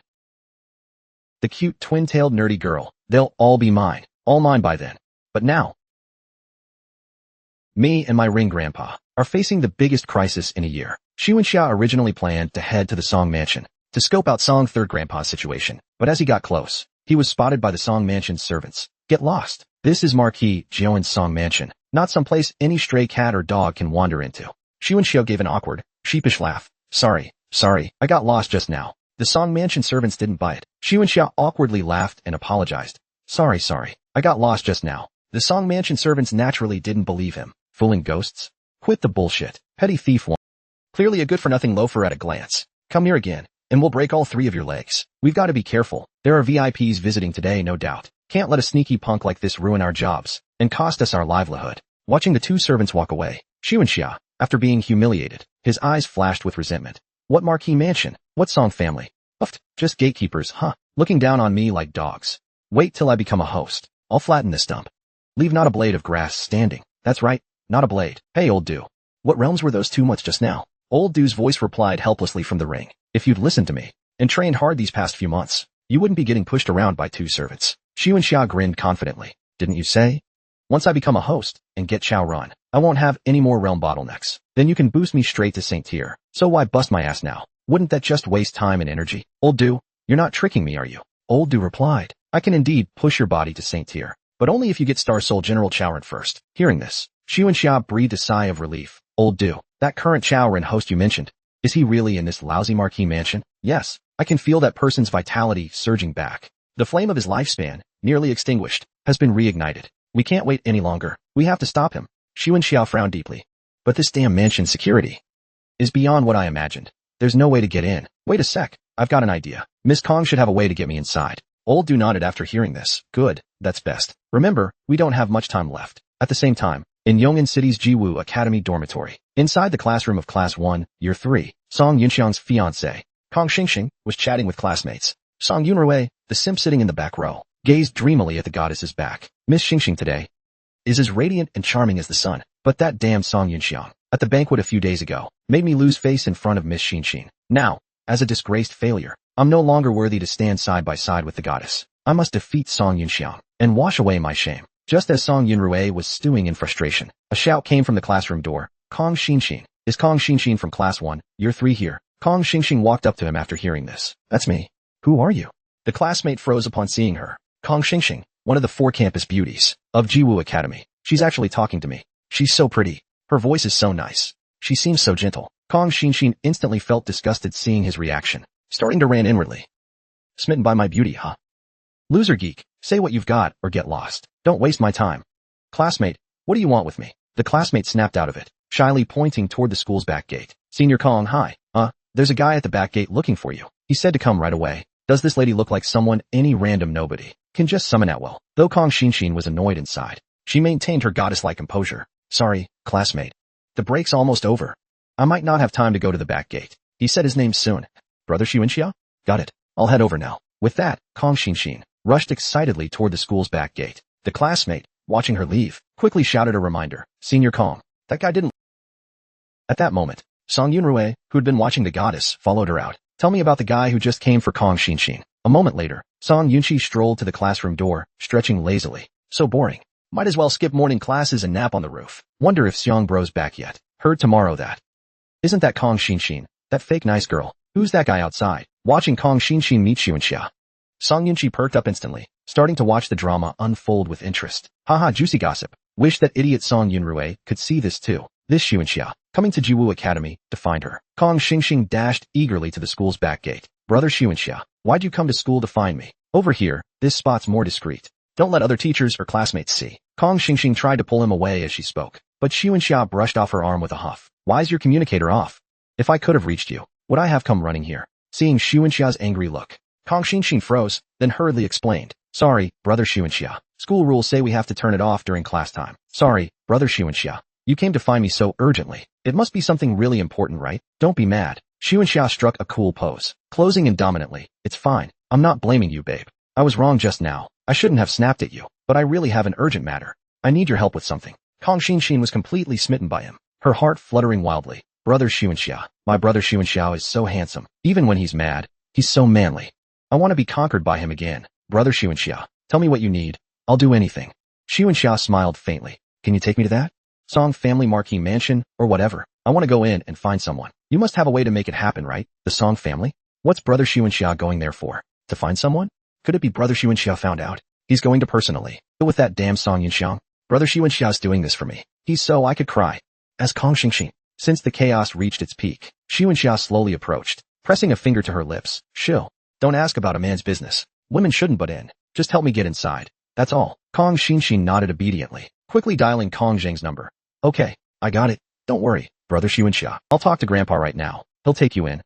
the cute twin-tailed nerdy girl. They'll all be mine, all mine by then. But now, me and my ring grandpa are facing the biggest crisis in a year. Xu Wenxia originally planned to head to the Song Mansion to scope out Song third grandpa's situation, but as he got close, he was spotted by the Song Mansion's servants. Get lost. This is Marquis Jiuan's Song Mansion, not some place any stray cat or dog can wander into. Xu Wenxia gave an awkward, sheepish laugh. Sorry, I got lost just now. The Song Mansion servants didn't buy it. Xu Wenxia awkwardly laughed and apologized. Sorry, I got lost just now. The Song Mansion servants naturally didn't believe him. Fooling ghosts? Quit the bullshit. Petty thief one. Clearly a good-for-nothing loafer at a glance. Come here again, and we'll break all three of your legs. We've got to be careful. There are VIPs visiting today, no doubt. Can't let a sneaky punk like this ruin our jobs and cost us our livelihood. Watching the two servants walk away, Xu Wenxia, after being humiliated, his eyes flashed with resentment. What Marquis Mansion? What Song family? Uffed, just gatekeepers, huh? Looking down on me like dogs. Wait till I become a host. I'll flatten this stump. Leave not a blade of grass standing. That's right, not a blade. Hey, Old Du. What realms were those too much just now? Old Du's voice replied helplessly from the ring. If you'd listened to me and trained hard these past few months, you wouldn't be getting pushed around by two servants. Xu Wenxia grinned confidently. Didn't you say? Once I become a host and get Chao Run, I won't have any more realm bottlenecks. Then you can boost me straight to Saint Tier. So why bust my ass now? Wouldn't that just waste time and energy? Old Du, you're not tricking me, are you? Old Du replied. I can indeed push your body to Saint Tier, but only if you get Star Soul General Chaoren first. Hearing this, Xu Wenxia breathed a sigh of relief. Old Du, that current Chaoren host you mentioned, is he really in this lousy Marquis Mansion? Yes, I can feel that person's vitality surging back. The flame of his lifespan, nearly extinguished, has been reignited. We can't wait any longer. We have to stop him. Xu Wenxia frowned deeply. But this damn mansion's security is beyond what I imagined. There's no way to get in. Wait a sec. I've got an idea. Miss Kong should have a way to get me inside. Old Du nodded after hearing this. Good, that's best. Remember, we don't have much time left. At the same time, in Yongin City's Jiwoo Academy dormitory, inside the classroom of Class 1, Year 3, Song Yunxiang's fiancé, Kong Xingxing, was chatting with classmates. Song Yunrui, the simp sitting in the back row, gazed dreamily at the goddess's back. Miss Xingxing today is as radiant and charming as the sun, but that damn Song Yunxiang, at the banquet a few days ago, made me lose face in front of Miss Xingxing. Now, as a disgraced failure, I'm no longer worthy to stand side by side with the goddess. I must defeat Song Yunxiang and wash away my shame. Just as Song Yunrui was stewing in frustration, a shout came from the classroom door. Kong Xingxing. Is Kong Xingxing from Class 1, Year 3 here? Kong Xingxing walked up to him after hearing this. That's me. Who are you? The classmate froze upon seeing her. Kong Xingxing, one of the 4 campus beauties of Jiwoo Academy. She's actually talking to me. She's so pretty. Her voice is so nice. She seems so gentle. Kong Xingxing instantly felt disgusted seeing his reaction, starting to rant inwardly. Smitten by my beauty, huh? Loser geek, say what you've got or get lost. Don't waste my time. Classmate, what do you want with me? The classmate snapped out of it, shyly pointing toward the school's back gate. Senior Kong, hi. There's a guy at the back gate looking for you. He said to come right away. Does this lady look like someone any random nobody can just summon at will? Though Kong Xingxing was annoyed inside, she maintained her goddess-like composure. Sorry, classmate. The break's almost over. I might not have time to go to the back gate. He said his name soon. Brother Xuanxia? Got it. I'll head over now. With that, Kong Xingxing rushed excitedly toward the school's back gate. The classmate, watching her leave, quickly shouted a reminder. Senior Kong. That guy didn't. At that moment, Song Yunrui, who'd been watching the goddess, followed her out. Tell me about the guy who just came for Kong Xingxing. A moment later, Song Yunxi strolled to the classroom door, stretching lazily. So boring. Might as well skip morning classes and nap on the roof. Wonder if Xiong Bro's back yet. Heard tomorrow that. Isn't that Kong Xingxing? That fake nice girl. Who's that guy outside? Watching Kong Xingxing meet Xuanxia. Song Yunxi perked up instantly, starting to watch the drama unfold with interest. Haha, juicy gossip. Wish that idiot Song Yunrui could see this too. This Xuanxia, coming to Jiwoo Academy to find her. Kong Xingxing dashed eagerly to the school's back gate. Brother Xuanxia, why'd you come to school to find me? Over here, this spot's more discreet. Don't let other teachers or classmates see. Kong Xingxing tried to pull him away as she spoke, but Xuanxia brushed off her arm with a huff. Why's your communicator off? If I could have reached you, would I have come running here? Seeing Xuanxia's angry look, Kong Xingxing froze, then hurriedly explained. Sorry, Brother Xuanxia. School rules say we have to turn it off during class time. Sorry, Brother Xuanxia. You came to find me so urgently. It must be something really important, right? Don't be mad. Xuanxia struck a cool pose, closing in dominantly. It's fine. I'm not blaming you, babe. I was wrong just now. I shouldn't have snapped at you, but I really have an urgent matter. I need your help with something. Kong Xingxing was completely smitten by him, her heart fluttering wildly. Brother Xuanxia. My brother Xuanxia is so handsome. Even when he's mad, he's so manly. I want to be conquered by him again. Brother Xuanxia, tell me what you need. I'll do anything. Xuanxia smiled faintly. Can you take me to that Song family marquee mansion, or whatever? I want to go in and find someone. You must have a way to make it happen, right? The Song family? What's Brother Xuanxia going there for? To find someone? Could it be Brother Xuanxia found out? He's going to personally deal with that damn Song Yunxiang. Brother Xuanxia's doing this for me. He's so I could cry. As Kong Xingxing. Since the chaos reached its peak, Xuanxia slowly approached, pressing a finger to her lips. Shill. Don't ask about a man's business. Women shouldn't butt in. Just help me get inside. That's all. Kong Xingxing nodded obediently, quickly dialing Kong Zheng's number. Okay, I got it. Don't worry, Brother Xuanxia. I'll talk to Grandpa right now. He'll take you in.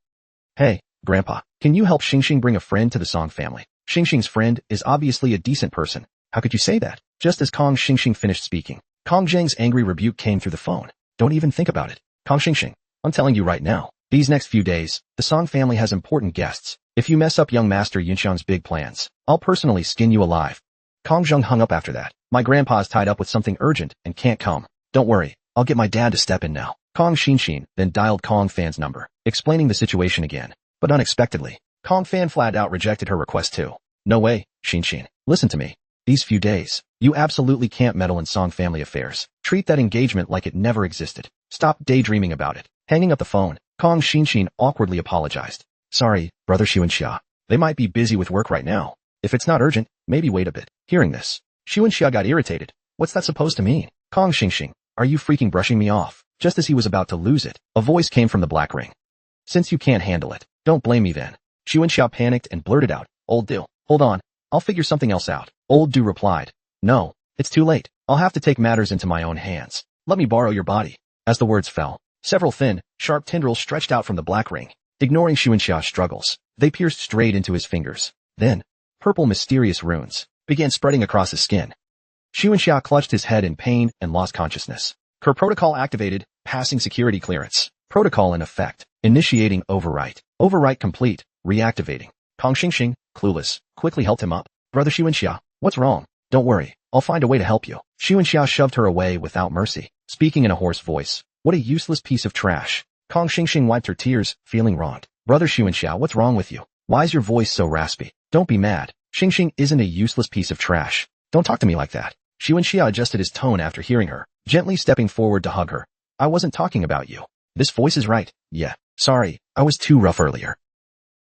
Hey, Grandpa, can you help Xingxing bring a friend to the Song family? Xingxing's friend is obviously a decent person. How could you say that? Just as Kong Xingxing finished speaking, Kong Zheng's angry rebuke came through the phone. Don't even think about it. Kong Xingxing, I'm telling you right now, these next few days, the Song family has important guests. If you mess up young Master Yunxiang's big plans, I'll personally skin you alive. Kong Zheng hung up after that. My grandpa's tied up with something urgent and can't come. Don't worry, I'll get my dad to step in now. Kong Xingxing then dialed Kong Fan's number, explaining the situation again. But unexpectedly, Kong Fan flat out rejected her request too. No way, Xingxing. Listen to me. These few days, you absolutely can't meddle in Song family affairs. Treat that engagement like it never existed. Stop daydreaming about it. Hanging up the phone, Kong Xingxing awkwardly apologized. Sorry, Brother Xuanxia. They might be busy with work right now. If it's not urgent, maybe wait a bit. Hearing this, Xuanxia got irritated. What's that supposed to mean? Kong Xingxing, are you freaking brushing me off? Just as he was about to lose it, a voice came from the black ring. Since you can't handle it, don't blame me then. Xuanxia panicked and blurted out, Old Du, hold on. I'll figure something else out. Old Du replied, No, it's too late. I'll have to take matters into my own hands. Let me borrow your body. As the words fell, several thin, sharp tendrils stretched out from the black ring, ignoring Xuanxia's struggles. They pierced straight into his fingers. Then, purple mysterious runes began spreading across his skin. Xuanxia clutched his head in pain and lost consciousness. Her protocol activated, passing security clearance. Protocol in effect. Initiating overwrite. Overwrite complete. Reactivating. Kong Xingxing, clueless, quickly helped him up. Brother Xuanxia, what's wrong? Don't worry, I'll find a way to help you. Xuanxia shoved her away without mercy, speaking in a hoarse voice. What a useless piece of trash. Kong Xingxing wiped her tears, feeling wronged. Brother Xuanxia, what's wrong with you? Why's your voice so raspy? Don't be mad. Xingxing isn't a useless piece of trash. Don't talk to me like that. Xuanxia adjusted his tone after hearing her, gently stepping forward to hug her. I wasn't talking about you. This voice is right. Yeah, sorry, I was too rough earlier.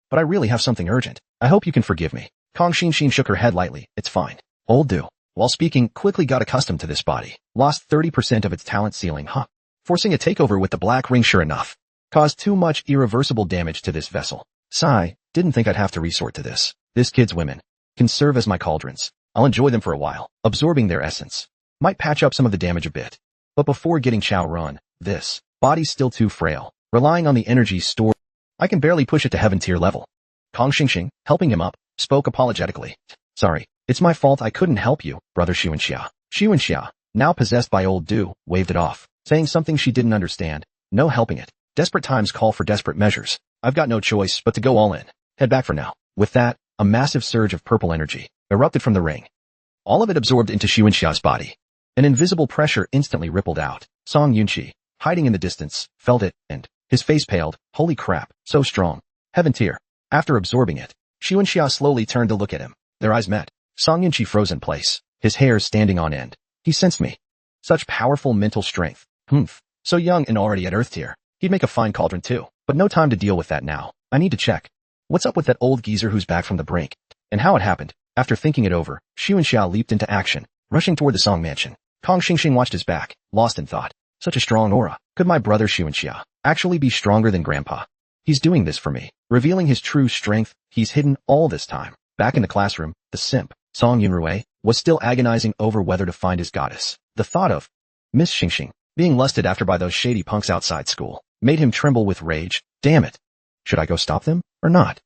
But I really have something urgent. I hope you can forgive me. Kong Xingxing shook her head lightly. It's fine. Old Du, while speaking, quickly got accustomed to this body. Lost 30% of its talent ceiling, huh? Forcing a takeover with the black ring sure enough. Caused too much irreversible damage to this vessel. Sigh, didn't think I'd have to resort to this. This kid's women can serve as my cauldrons. I'll enjoy them for a while, absorbing their essence. Might patch up some of the damage a bit. But before getting Chow Run, this body's still too frail. Relying on the energy stored, I can barely push it to heaven tier level. Kong Xingxing, helping him up, spoke apologetically. Sorry, it's my fault I couldn't help you, brother Xuanxia. Xuanxia, now possessed by old Du, waved it off, saying something she didn't understand. No helping it. Desperate times call for desperate measures. I've got no choice but to go all in. Head back for now. With that, a massive surge of purple energy erupted from the ring. All of it absorbed into Xuanxia's body. An invisible pressure instantly rippled out. Song Yunqi, hiding in the distance, felt it, and his face paled. Holy crap, so strong. Heaven tier. After absorbing it, Xuanxia slowly turned to look at him. Their eyes met. Song Yunqi froze in place, his hair standing on end. He sensed me. Such powerful mental strength. Humph. So young and already at Earth tier. He'd make a fine cauldron too. But no time to deal with that now. I need to check. What's up with that old geezer who's back from the brink? And how it happened? After thinking it over, Xuanxia leaped into action, rushing toward the Song Mansion. Kong Xingxing watched his back, lost in thought. Such a strong aura. Could my brother Xuanxia actually be stronger than Grandpa? He's doing this for me, revealing his true strength he's hidden all this time. Back in the classroom, the simp, Song Yunrui, was still agonizing over whether to find his goddess. The thought of Miss Xingxing being lusted after by those shady punks outside school made him tremble with rage. Damn it. Should I go stop them, or not?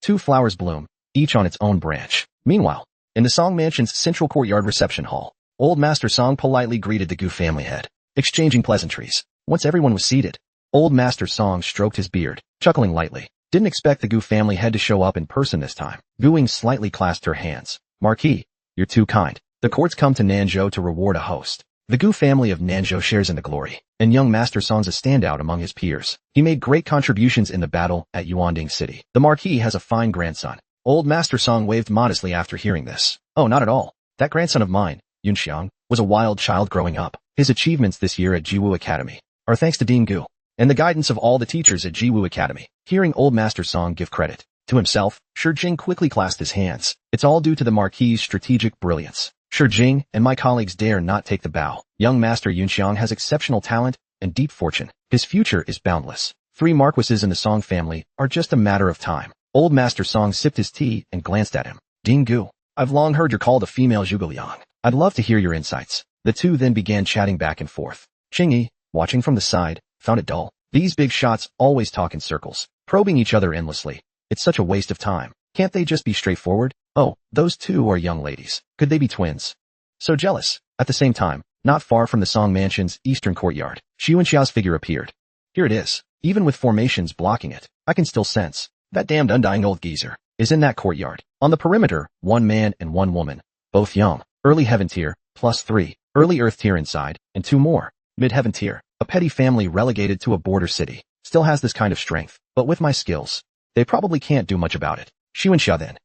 Two flowers bloom, each on its own branch. Meanwhile, in the Song Mansion's central courtyard reception hall, old Master Song politely greeted the Gu family head, exchanging pleasantries. Once everyone was seated, old Master Song stroked his beard, chuckling lightly. Didn't expect the Gu family head to show up in person this time. Guing slightly clasped her hands. Marquis, you're too kind. The court's come to Nanzhou to reward a host. The Gu family of Nanzhou shares in the glory, and young Master Song's a standout among his peers. He made great contributions in the battle at Yuanding City. The Marquis has a fine grandson. Old Master Song waved modestly after hearing this. Oh, not at all. That grandson of mine, Yunxiang, was a wild child growing up. His achievements this year at Jiwu Academy are thanks to Dean Gu and the guidance of all the teachers at Jiwu Academy. Hearing old Master Song give credit to himself, Shi Jing quickly clasped his hands. It's all due to the Marquis's strategic brilliance. Shi Jing and my colleagues dare not take the bow. Young Master Yunxiang has exceptional talent and deep fortune. His future is boundless. 3 marquises in the Song family are just a matter of time. Old Master Song sipped his tea and glanced at him. Dean Gu, I've long heard you're called a female Zhuge Liang. I'd love to hear your insights. The two then began chatting back and forth. Qingyi, watching from the side, found it dull. These big shots always talk in circles, probing each other endlessly. It's such a waste of time. Can't they just be straightforward? Oh, those two are young ladies. Could they be twins? So jealous. At the same time, not far from the Song Mansion's eastern courtyard, Xuanxia's figure appeared. Here it is. Even with formations blocking it, I can still sense that damned undying old geezer is in that courtyard. On the perimeter, 1 man and 1 woman, both young. Early heaven tier, +3. Early earth tier inside, and 2 more. Mid-heaven tier, a petty family relegated to a border city. Still has this kind of strength, but with my skills, they probably can't do much about it. Xuanxia then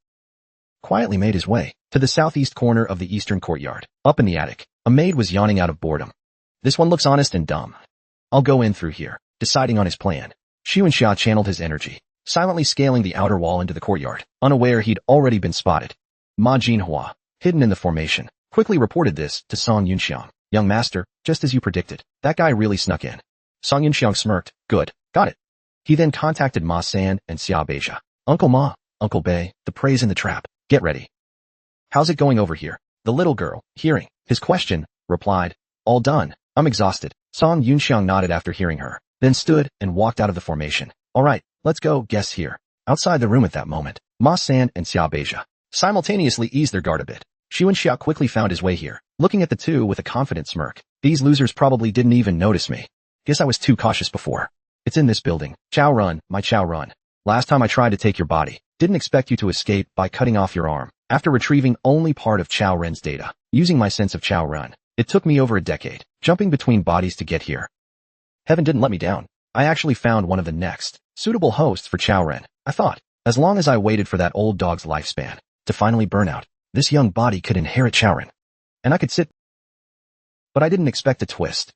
quietly made his way to the southeast corner of the eastern courtyard. Up in the attic, a maid was yawning out of boredom. This one looks honest and dumb. I'll go in through here. Deciding on his plan, Xuanxia channeled his energy, silently scaling the outer wall into the courtyard, unaware he'd already been spotted. Ma Jinhua, hidden in the formation, quickly reported this to Song Yunxiang. Young master, just as you predicted, that guy really snuck in. Song Yunxiang smirked. Good, got it. He then contacted Ma San and Xia Beijia. Uncle Ma, Uncle Bei, the prey's in the trap. Get ready. How's it going over here? The little girl, hearing his question, replied, all done. I'm exhausted. Song Yunxiang nodded after hearing her, then stood and walked out of the formation. All right, let's go, guests here. Outside the room at that moment, Ma San and Xia Beijia simultaneously eased their guard a bit. Xu Wenxia quickly found his way here, looking at the two with a confident smirk. These losers probably didn't even notice me. Guess I was too cautious before. It's in this building. Chow Run, my Chow Run. Last time I tried to take your body, didn't expect you to escape by cutting off your arm. After retrieving only part of Chow Ren's data, using my sense of Chow Run, it took me over a decade, jumping between bodies to get here. Heaven didn't let me down. I actually found one of the next suitable hosts for Chow Ren. I thought, as long as I waited for that old dog's lifespan to finally burn out, this young body could inherit Chow Ren. And I could sit. But I didn't expect a twist.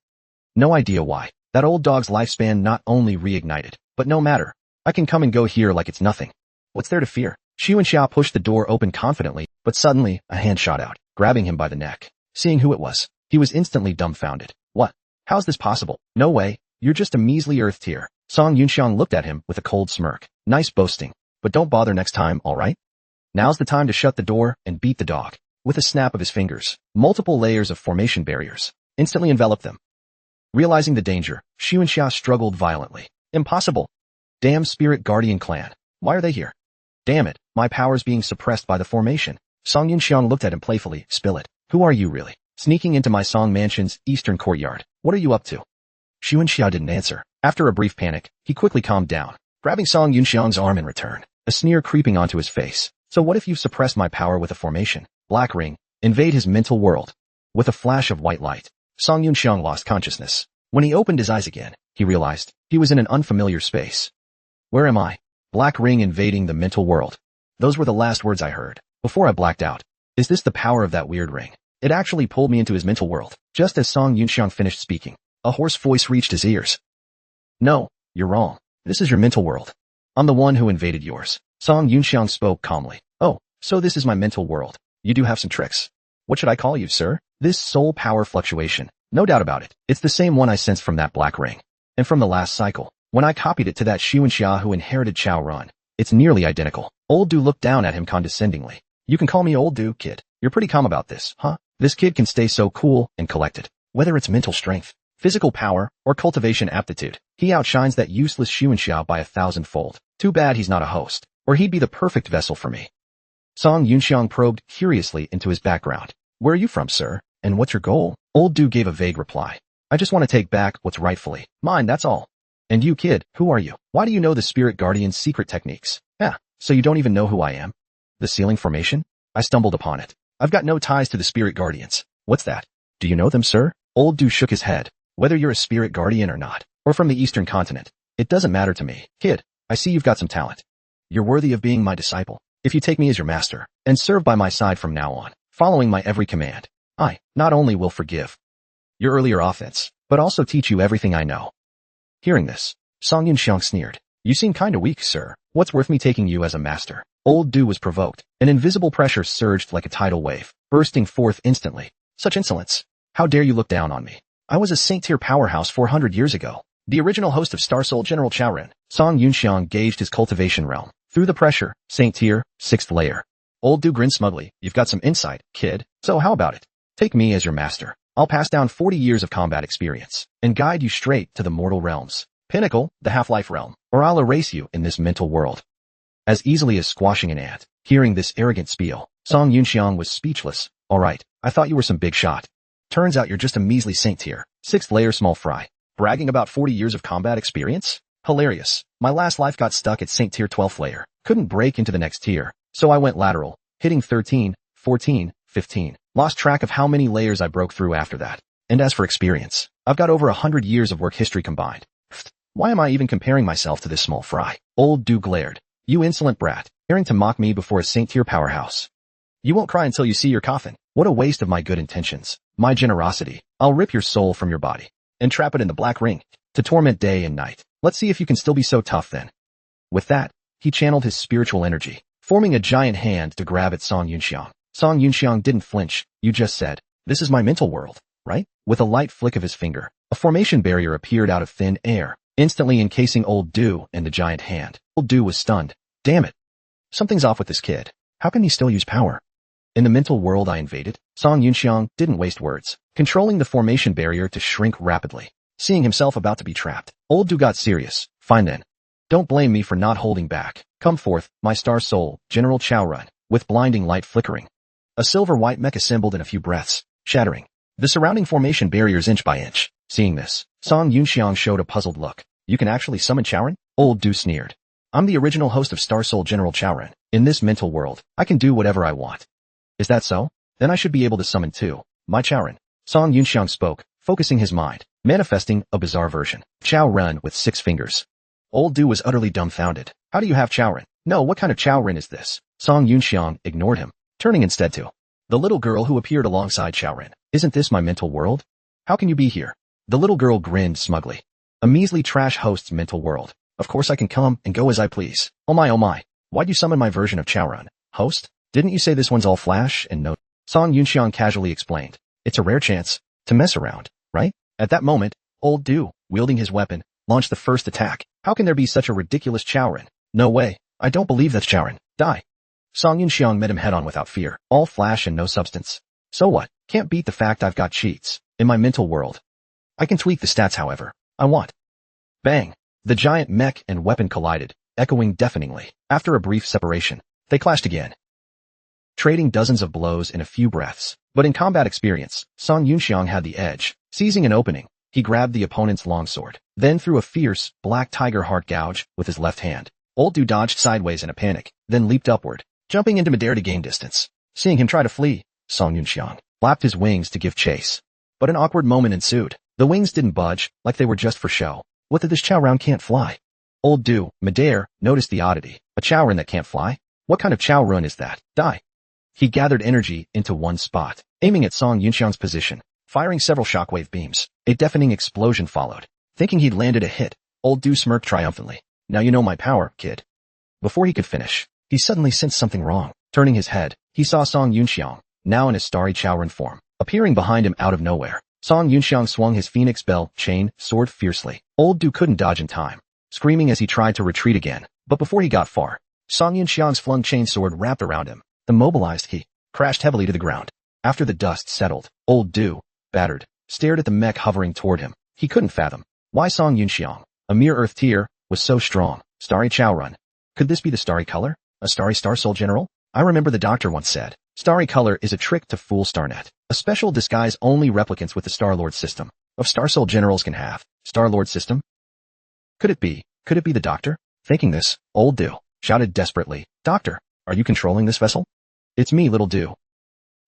No idea why. That old dog's lifespan not only reignited, but no matter. I can come and go here like it's nothing. What's there to fear? Xu Wenxia pushed the door open confidently, but suddenly, a hand shot out, grabbing him by the neck. Seeing who it was, he was instantly dumbfounded. What? How's this possible? No way. You're just a measly earth tier. Song Yunxiang looked at him with a cold smirk. Nice boasting. But don't bother next time, alright? Now's the time to shut the door and beat the dog. With a snap of his fingers, multiple layers of formation barriers instantly enveloped them. Realizing the danger, Xu Wenxia struggled violently. Impossible. Damn Spirit Guardian clan. Why are they here? Damn it, my power's being suppressed by the formation. Song Yunxiang looked at him playfully. Spill it. Who are you really? Sneaking into my Song Mansion's eastern courtyard. What are you up to? Xu Wenxia didn't answer. After a brief panic, he quickly calmed down, grabbing Song Yunxiang's arm in return, a sneer creeping onto his face. So what if you've suppressed my power with a formation? Black ring. Invade his mental world. With a flash of white light, Song Yunxiang lost consciousness. When he opened his eyes again, he realized he was in an unfamiliar space. Where am I? Black ring invading the mental world. Those were the last words I heard, before I blacked out. Is this the power of that weird ring? It actually pulled me into his mental world. Just as Song Yunxiang finished speaking, a hoarse voice reached his ears. No, you're wrong. This is your mental world. I'm the one who invaded yours. Song Yunxiang spoke calmly. Oh, so this is my mental world. You do have some tricks. What should I call you, sir? This soul power fluctuation. No doubt about it. It's the same one I sensed from that black ring. And from the last cycle, when I copied it to that Xu Wenxia who inherited Chow Run. It's nearly identical. Old Du looked down at him condescendingly. You can call me Old Du, kid. You're pretty calm about this, huh? This kid can stay so cool and collected. Whether it's mental strength, physical power, or cultivation aptitude, he outshines that useless Xu Wenxia by 1,000-fold. Too bad he's not a host, or he'd be the perfect vessel for me. Song Yunxiang probed curiously into his background. Where are you from, sir? And what's your goal? Old Du gave a vague reply. I just want to take back what's rightfully mine, that's all. And you, kid, who are you? Why do you know the Spirit Guardian's secret techniques? So you don't even know who I am? The ceiling formation? I stumbled upon it. I've got no ties to the Spirit Guardians. What's that? Do you know them, sir? Old Du shook his head. Whether you're a Spirit Guardian or not, or from the Eastern Continent, it doesn't matter to me. Kid, I see you've got some talent. You're worthy of being my disciple. If you take me as your master, and serve by my side from now on, following my every command, I not only will forgive your earlier offense, but also teach you everything I know. Hearing this, Song Yunxiang sneered. You seem kinda weak, sir. What's worth me taking you as a master? Old Du was provoked. An invisible pressure surged like a tidal wave, bursting forth instantly. Such insolence. How dare you look down on me? I was a Saint-tier powerhouse 400 years ago. The original host of Star Soul General Chow Ren. Song Yunxiang gauged his cultivation realm. Through the pressure, Saint-tier, 6th layer. Old Du grinned smugly. You've got some insight, kid. So how about it? Take me as your master. I'll pass down 40 years of combat experience, and guide you straight to the mortal realms. Pinnacle, the half-life realm, or I'll erase you in this mental world. As easily as squashing an ant. Hearing this arrogant spiel, Song Yunxiang was speechless. Alright, I thought you were some big shot. Turns out you're just a measly Saint-tier, 6th layer small fry. Bragging about 40 years of combat experience? Hilarious. My last life got stuck at Saint-tier 12th layer. Couldn't break into the next tier, so I went lateral, hitting 13, 14, 15. Lost track of how many layers I broke through after that. And as for experience, I've got over 100 years of work history combined. Why am I even comparing myself to this small fry? Old Du glared. You insolent brat, daring to mock me before a Saint-tier powerhouse. You won't cry until you see your coffin. What a waste of my good intentions. My generosity. I'll rip your soul from your body and trap it in the black ring to torment day and night. Let's see if you can still be so tough then. With that, he channeled his spiritual energy, forming a giant hand to grab at Song Yunxiang. Song Yunxiang didn't flinch. You just said, this is my mental world, right? With a light flick of his finger, a formation barrier appeared out of thin air, instantly encasing Old Du and the giant hand. Old Du was stunned. Damn it. Something's off with this kid. How can he still use power? In the mental world I invaded, Song Yunxiang didn't waste words, controlling the formation barrier to shrink rapidly. Seeing himself about to be trapped, Old Du got serious. Fine then. Don't blame me for not holding back. Come forth, my star soul, General Chaorun, with blinding light flickering. A silver-white mech assembled in a few breaths, shattering the surrounding formation barriers inch by inch. Seeing this, Song Yunxiang showed a puzzled look. You can actually summon Chaorun? Old Du sneered. I'm the original host of Star Soul General Chaorun. In this mental world, I can do whatever I want. Is that so? Then I should be able to summon too. My Chaorun. Song Yunxiang spoke, focusing his mind, manifesting a bizarre version. Chaorun with 6 fingers. Old Du was utterly dumbfounded. How do you have Chaorun? No, what kind of Chaorun is this? Song Yunxiang ignored him, turning instead to the little girl who appeared alongside Chaorun. Isn't this my mental world? How can you be here? The little girl grinned smugly. A measly trash host's mental world. Of course I can come and go as I please. Oh my. Why'd you summon my version of Chaorun? Host? Didn't you say this one's all flash and no? Song Yunxiang casually explained. It's a rare chance to mess around, right? At that moment, Old Du, wielding his weapon, launched the first attack. How can there be such a ridiculous Chaorun? No way. I don't believe that's Chaorun. Die. Song Yunxiang met him head-on without fear. All flash and no substance. So what? Can't beat the fact I've got cheats in my mental world. I can tweak the stats however I want. Bang! The giant mech and weapon collided, echoing deafeningly. After a brief separation, they clashed again, trading dozens of blows in a few breaths. But in combat experience, Song Yunxiang had the edge. Seizing an opening, he grabbed the opponent's longsword, then threw a fierce, black tiger heart gouge with his left hand. Old Du dodged sideways in a panic, then leaped upward, jumping into midair to gain distance. Seeing him try to flee, Song Yunxiang flapped his wings to give chase. But an awkward moment ensued. The wings didn't budge, like they were just for show. What did this Chaorun can't fly? Old Du, midair, noticed the oddity. A Chaorun that can't fly? What kind of Chaorun is that? Die. He gathered energy into one spot, aiming at Song Yunxiang's position, firing several shockwave beams. A deafening explosion followed. Thinking he'd landed a hit, Old Du smirked triumphantly. Now you know my power, kid. Before he could finish, he suddenly sensed something wrong. Turning his head, he saw Song Yunxiang, now in his starry Chaorun form, appearing behind him out of nowhere. Song Yunxiang swung his phoenix bell chain sword fiercely. Old Du couldn't dodge in time, screaming as he tried to retreat again. But before he got far, Song Yunxiang's flung chain sword wrapped around him. Immobilized, he crashed heavily to the ground. After the dust settled, Old Du, battered, stared at the mech hovering toward him. He couldn't fathom why Song Yunxiang, a mere earth tier, was so strong. Starry Chaorun. Could this be the starry color? A starry Star Soul General? I remember the doctor once said, starry color is a trick to fool Starnet. A special disguise only replicants with the Star-Lord system of Star Soul Generals can have. Star-Lord system? Could it be the doctor? Thinking this, Old Du shouted desperately, Doctor, are you controlling this vessel? It's me, Little Du.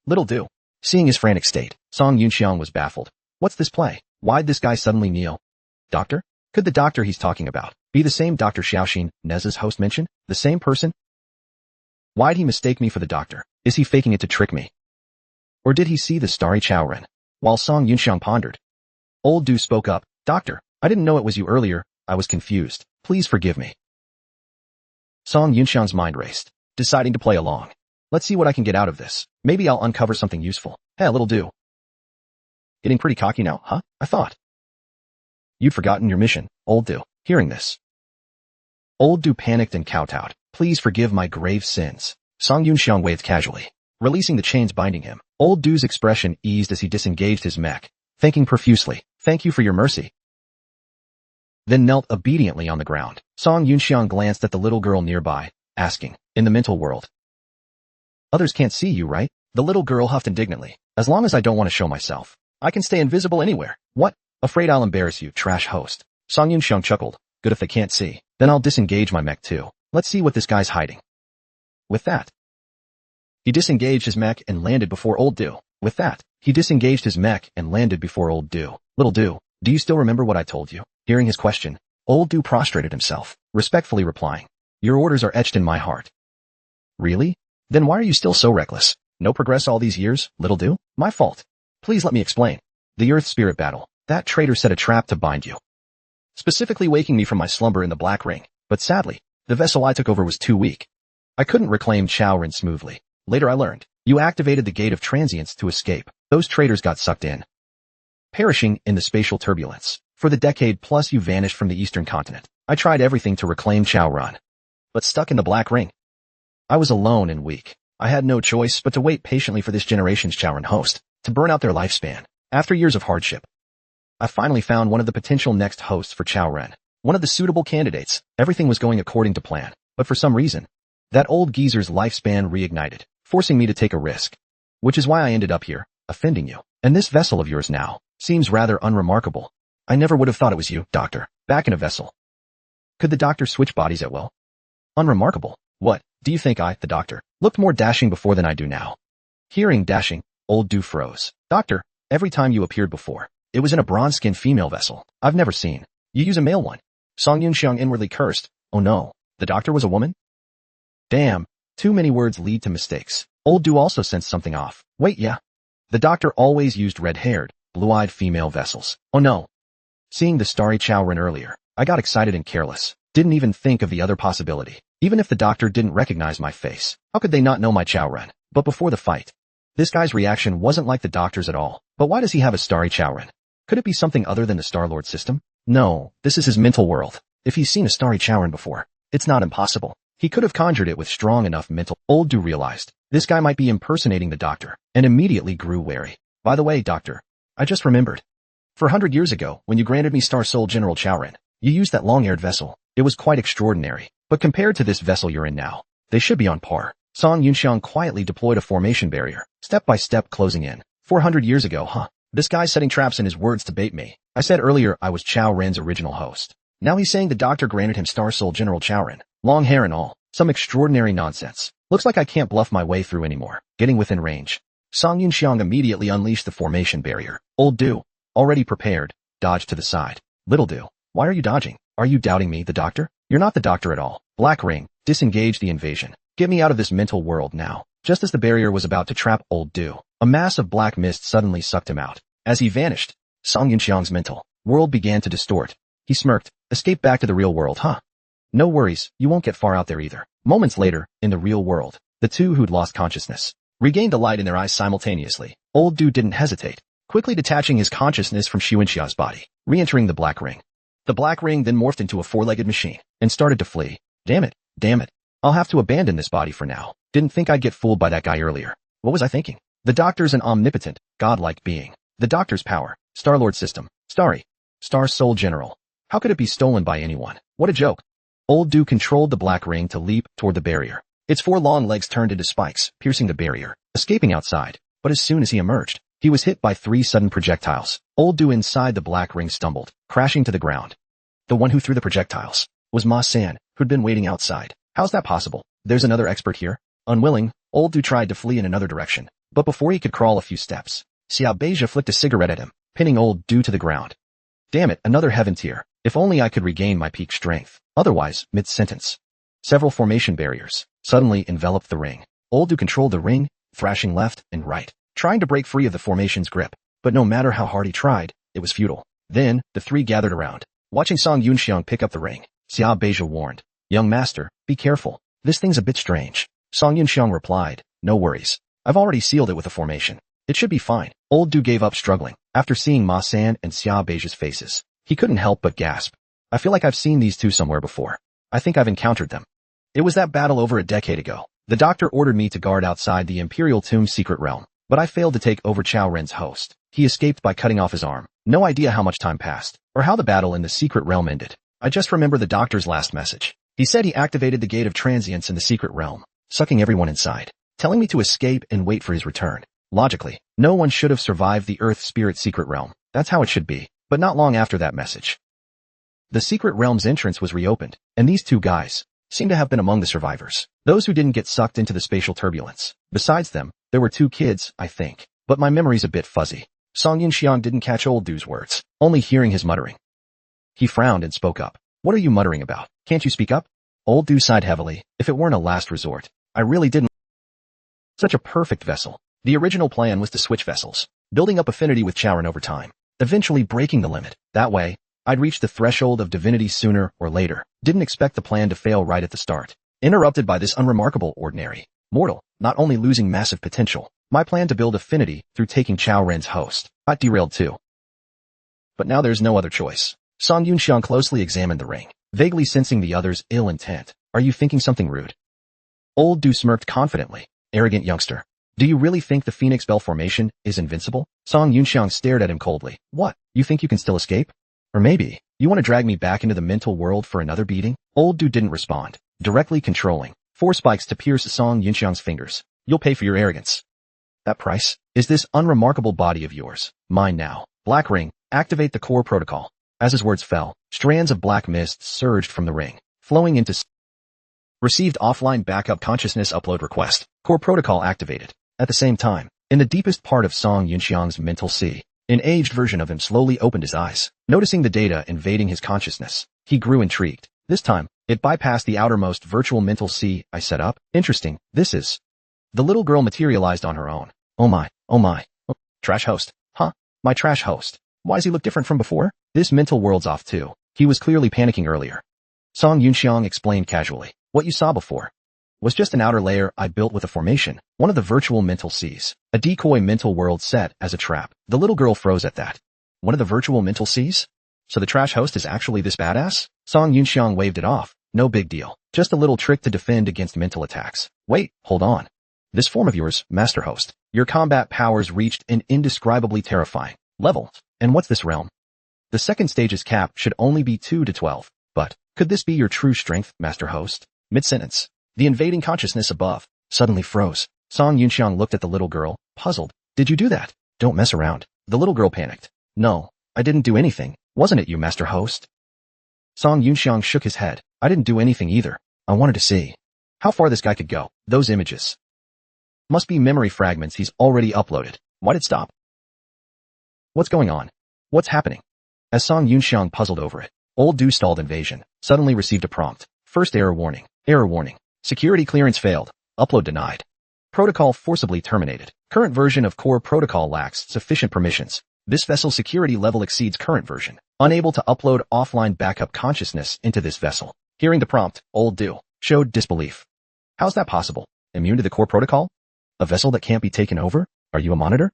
Little Du. Seeing his frantic state, Song Yunxiang was baffled. What's this play? Why'd this guy suddenly kneel? Doctor? Could the doctor he's talking about be the same Dr. Xiaoxin Nez's host mentioned? The same person? Why'd he mistake me for the doctor? Is he faking it to trick me? Or did he see the starry Chaorun? While Song Yunxiang pondered, Old Du spoke up. Doctor, I didn't know it was you earlier. I was confused. Please forgive me. Song Yunxiang's mind raced, deciding to play along. Let's see what I can get out of this. Maybe I'll uncover something useful. Hey, Little Du. Getting pretty cocky now, huh? I thought you'd forgotten your mission, Old Du. Hearing this, Old Du panicked and kowtowed. Please forgive my grave sins. Song Yunxiang waved casually, releasing the chains binding him. Old Du's expression eased as he disengaged his mech, thanking profusely. Thank you for your mercy. Then knelt obediently on the ground. Song Yunxiang glanced at the little girl nearby, asking, in the mental world, others can't see you, right? The little girl huffed indignantly. As long as I don't want to show myself, I can stay invisible anywhere. What? Afraid I'll embarrass you, trash host. Song Yunxiang chuckled. Good if they can't see. Then I'll disengage my mech too. Let's see what this guy's hiding. With that, he disengaged his mech and landed before Old Du. With that, he disengaged his mech and landed before Old Du. Little Du, do you still remember what I told you? Hearing his question, Old Du prostrated himself, respectfully replying, your orders are etched in my heart. Really? Then why are you still so reckless? No progress all these years, Little Du? My fault. Please let me explain. The Earth Spirit battle. That traitor set a trap to bind you, specifically waking me from my slumber in the Black Ring. But sadly, the vessel I took over was too weak. I couldn't reclaim Chaorun smoothly. Later I learned, you activated the Gate of Transience to escape. Those traitors got sucked in, perishing in the spatial turbulence. For the decade plus you vanished from the Eastern continent. I tried everything to reclaim Chaorun, but stuck in the Black Ring. I was alone and weak. I had no choice but to wait patiently for this generation's Chaorun host to burn out their lifespan. After years of hardship, I finally found one of the potential next hosts for Chaorun. One of the suitable candidates. Everything was going according to plan, but for some reason, that old geezer's lifespan reignited, forcing me to take a risk. Which is why I ended up here, offending you. And this vessel of yours now seems rather unremarkable. I never would have thought it was you, Doctor, back in a vessel. Could the Doctor switch bodies at will? Unremarkable. What, do you think I, the Doctor, looked more dashing before than I do now? Hearing dashing, old Du froze. Doctor, every time you appeared before, it was in a bronze-skinned female vessel. I've never seen you use a male one. Song Yunxiang inwardly cursed. Oh no, the Doctor was a woman? Damn, too many words lead to mistakes. Old Du also sensed something off. Wait, yeah. The Doctor always used red-haired, blue-eyed female vessels. Oh no. Seeing the starry Chowren earlier, I got excited and careless. Didn't even think of the other possibility. Even if the Doctor didn't recognize my face, how could they not know my Chowren? But before the fight, this guy's reaction wasn't like the Doctor's at all. But why does he have a starry Chowren? Could it be something other than the Star-Lord system? No, this is his mental world. If he's seen a starry Chowren before, it's not impossible. He could have conjured it with strong enough mental. Old Du realized this guy might be impersonating the Doctor, and immediately grew wary. By the way, Doctor, I just remembered. 400 years ago, when you granted me Star Soul General Chowren, you used that long-haired vessel. It was quite extraordinary. But compared to this vessel you're in now, they should be on par. Song Yunxiang quietly deployed a formation barrier, step by step closing in. 400 years ago, huh? This guy's setting traps in his words to bait me. I said earlier I was Chow Ren's original host. Now he's saying the Doctor granted him Star Soul General Chowren. Long hair and all. Some extraordinary nonsense. Looks like I can't bluff my way through anymore. Getting within range. Song Yunxiang immediately unleashed the formation barrier. Old Du, already prepared, dodged to the side. Little Du, why are you dodging? Are you doubting me, the Doctor? You're not the Doctor at all. Black Ring, disengage the invasion. Get me out of this mental world now. Just as the barrier was about to trap Old Du, a mass of black mist suddenly sucked him out. As he vanished, Song Yunxiang's mental world began to distort. He smirked. Escape back to the real world, huh? No worries, you won't get far out there either. Moments later, in the real world, the two who'd lost consciousness regained the light in their eyes simultaneously. Old Du didn't hesitate, quickly detaching his consciousness from Xuanxia's body, re-entering the black ring. The black ring then morphed into a four-legged machine and started to flee. Damn it. I'll have to abandon this body for now. Didn't think I'd get fooled by that guy earlier. What was I thinking? The Doctor's an omnipotent, godlike being. The Doctor's power, Star-Lord system, Star Soul General. How could it be stolen by anyone? What a joke. Old Du controlled the black ring to leap toward the barrier. Its four long legs turned into spikes, piercing the barrier, escaping outside. But as soon as he emerged, he was hit by 3 sudden projectiles. Old Du inside the black ring stumbled, crashing to the ground. The one who threw the projectiles was Ma San, who'd been waiting outside. How's that possible? There's another expert here. Unwilling, Old Du tried to flee in another direction, but before he could crawl a few steps, Xiao Beija flicked a cigarette at him, pinning Old Du to the ground. Damn it, another heaven tier. If only I could regain my peak strength. Otherwise, mid-sentence. Several formation barriers suddenly enveloped the ring. Old Du controlled the ring, thrashing left and right, trying to break free of the formation's grip. But no matter how hard he tried, it was futile. Then, the three gathered around, watching Song Yunxiang pick up the ring. Xiao Beija warned, "Young master, be careful. This thing's a bit strange." Song Yunxiang replied, "No worries. I've already sealed it with a formation. It should be fine." Old Du gave up struggling. After seeing Ma San and Xiao Beija's faces, he couldn't help but gasp. I feel like I've seen these two somewhere before. I think I've encountered them. It was that battle over a decade ago. The Doctor ordered me to guard outside the Imperial Tomb's secret realm, but I failed to take over Chow Ren's host. He escaped by cutting off his arm. No idea how much time passed, or how the battle in the secret realm ended. I just remember the Doctor's last message. He said he activated the gate of transience in the secret realm, sucking everyone inside, telling me to escape and wait for his return. Logically, no one should have survived the Earth Spirit secret realm. That's how it should be. But not long after that message, the secret realm's entrance was reopened, and these two guys seemed to have been among the survivors. Those who didn't get sucked into the spatial turbulence. Besides them, there were 2 kids, I think. But my memory's a bit fuzzy. Song Yunxiang didn't catch Old Du's words, only hearing his muttering. He frowned and spoke up. "What are you muttering about? Can't you speak up?" Old Du sighed heavily. If it weren't a last resort, I really didn't. Such a perfect vessel. The original plan was to switch vessels, building up affinity with Chowren over time, eventually breaking the limit. That way, I'd reach the threshold of divinity sooner or later. Didn't expect the plan to fail right at the start. Interrupted by this unremarkable ordinary mortal, not only losing massive potential, my plan to build affinity through taking Chow Ren's host got derailed too. But now there's no other choice. Song Yunxiang closely examined the ring, vaguely sensing the other's ill intent. "Are you thinking something rude?" Old Du smirked confidently. "Arrogant youngster. Do you really think the Phoenix Bell formation is invincible?" Song Yunxiang stared at him coldly. "What? You think you can still escape? Or maybe You want to drag me back into the mental world for another beating? Old dude didn't respond, directly controlling. 4 spikes to pierce Song Yunxiang's fingers. You'll pay for your arrogance. That price? Is this unremarkable body of yours mine now? Black ring, activate the core protocol. As his words fell, strands of black mist surged from the ring, flowing into received offline backup consciousness upload request. Core protocol activated. At the same time, in the deepest part of Song Yunxiang's mental sea, an aged version of him slowly opened his eyes, noticing the data invading his consciousness. He grew intrigued. This time, it bypassed the outermost virtual mental sea I set up. Interesting, this is... The little girl materialized on her own. Oh my. Oh, trash host. Huh? My trash host. Why does he look different from before? This mental world's off too. He was clearly panicking earlier. Song Yunxiang explained casually. What you saw before was just an outer layer I built with a formation, one of the virtual mental seas. A decoy mental world set as a trap. The little girl froze at that. One of the virtual mental seas? So the trash host is actually this badass? Song Yunxiang waved it off. No big deal. Just a little trick to defend against mental attacks. Wait, hold on. This form of yours, Master Host. Your combat powers reached an indescribably terrifying level. And what's this realm? The second stage's cap should only be 2 to 12. But, could this be your true strength, Master Host? Mid-sentence, the invading consciousness above suddenly froze. Song Yunxiang looked at the little girl, puzzled. Did you do that? Don't mess around. The little girl panicked. No, I didn't do anything. Wasn't it you, Master Host? Song Yunxiang shook his head. I didn't do anything either. I wanted to see how far this guy could go. Those images must be memory fragments he's already uploaded. Why'd it stop? What's going on? What's happening? As Song Yunxiang puzzled over it, old Du stalled invasion suddenly received a prompt. First error warning. Error warning. Security clearance failed. Upload denied. Protocol forcibly terminated. Current version of core protocol lacks sufficient permissions. This vessel's security level exceeds current version. Unable to upload offline backup consciousness into this vessel. Hearing the prompt, old Du showed disbelief. How's that possible? Immune to the core protocol? A vessel that can't be taken over? Are you a monitor?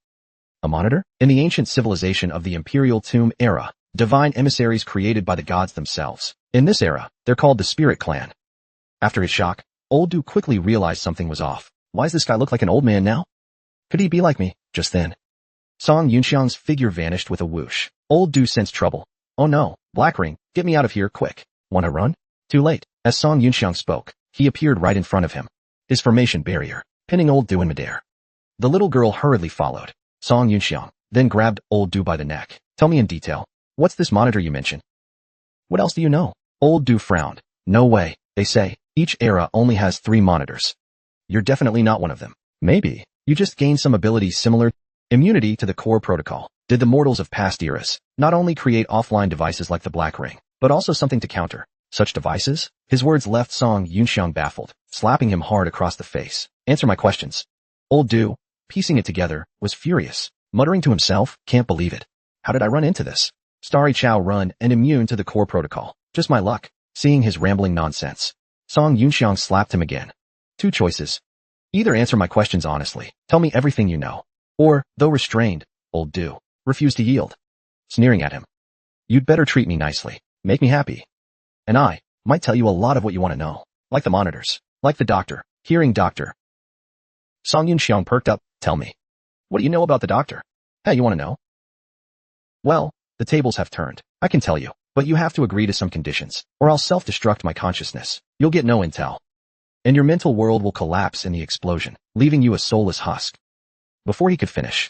A monitor? In the ancient civilization of the Imperial Tomb era, divine emissaries created by the gods themselves. In this era, they're called the Spirit Clan. After his shock, old Du quickly realized something was off. Why does this guy look like an old man now? Could he be like me, just then? Song Yunxiang's figure vanished with a whoosh. Old Du sensed trouble. Oh no, Black Ring, get me out of here, quick. Wanna run? Too late. As Song Yunxiang spoke, he appeared right in front of him. His formation barrier, pinning old Du in midair. The little girl hurriedly followed Song Yunxiang, then grabbed old Du by the neck. Tell me in detail. What's this monitor you mentioned? What else do you know? Old Du frowned. No way. They say, each era only has 3 monitors. You're definitely not one of them. Maybe. You just gained some abilities similar. Immunity to the core protocol. Did the mortals of past eras not only create offline devices like the Black Ring, but also something to counter such devices? His words left Song Yunxiang baffled, slapping him hard across the face. Answer my questions. Old Du, piecing it together, was furious, muttering to himself, can't believe it. How did I run into this? Starry Chow run and immune to the core protocol. Just my luck. Seeing his rambling nonsense, Song Yunxiang slapped him again. 2 choices. Either answer my questions honestly, tell me everything you know, or, though restrained, old Du refused to yield, sneering at him. You'd better treat me nicely, make me happy. And I might tell you a lot of what you want to know, like the monitors, like the doctor, hearing doctor. Song Yunxiang perked up, tell me. What do you know about the doctor? Hey, you want to know? Well, the tables have turned, I can tell you. But you have to agree to some conditions, or I'll self-destruct my consciousness. You'll get no intel. And your mental world will collapse in the explosion, leaving you a soulless husk. Before he could finish,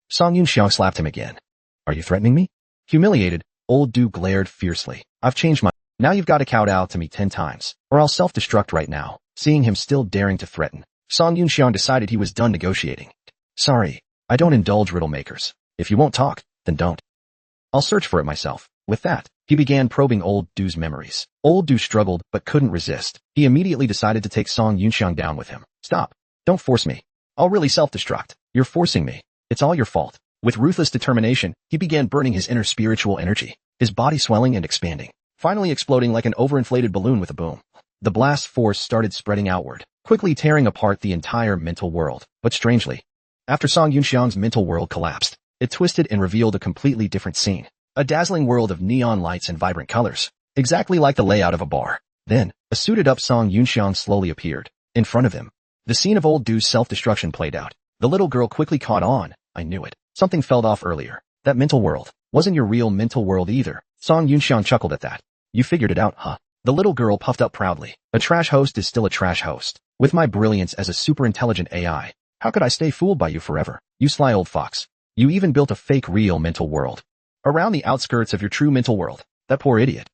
Song Yunxiang slapped him again. Are you threatening me? Humiliated, old Du glared fiercely. I've changed my... Now you've got to kowtow to me 10 times, or I'll self-destruct right now. Seeing him still daring to threaten, Song Yunxiang decided he was done negotiating. Sorry, I don't indulge riddle makers. If you won't talk, then don't. I'll search for it myself. With that, he began probing old Du's memories. Old Du struggled but couldn't resist. He immediately decided to take Song Yunxiang down with him. Stop. Don't force me. I'll really self-destruct. You're forcing me. It's all your fault. With ruthless determination, he began burning his inner spiritual energy, his body swelling and expanding, finally exploding like an overinflated balloon with a boom. The blast force started spreading outward, quickly tearing apart the entire mental world. But strangely, after Song Yunxiang's mental world collapsed, it twisted and revealed a completely different scene. A dazzling world of neon lights and vibrant colors, exactly like the layout of a bar. Then, a suited-up Song Yunxiang slowly appeared. In front of him, the scene of old Du's self-destruction played out. The little girl quickly caught on. I knew it. Something fell off earlier. That mental world wasn't your real mental world either. Song Yunxiang chuckled at that. You figured it out, huh? The little girl puffed up proudly. A trash host is still a trash host. With my brilliance as a super intelligent AI, how could I stay fooled by you forever? You sly old fox. You even built a fake real mental world. Around the outskirts of your true mental world. That poor idiot.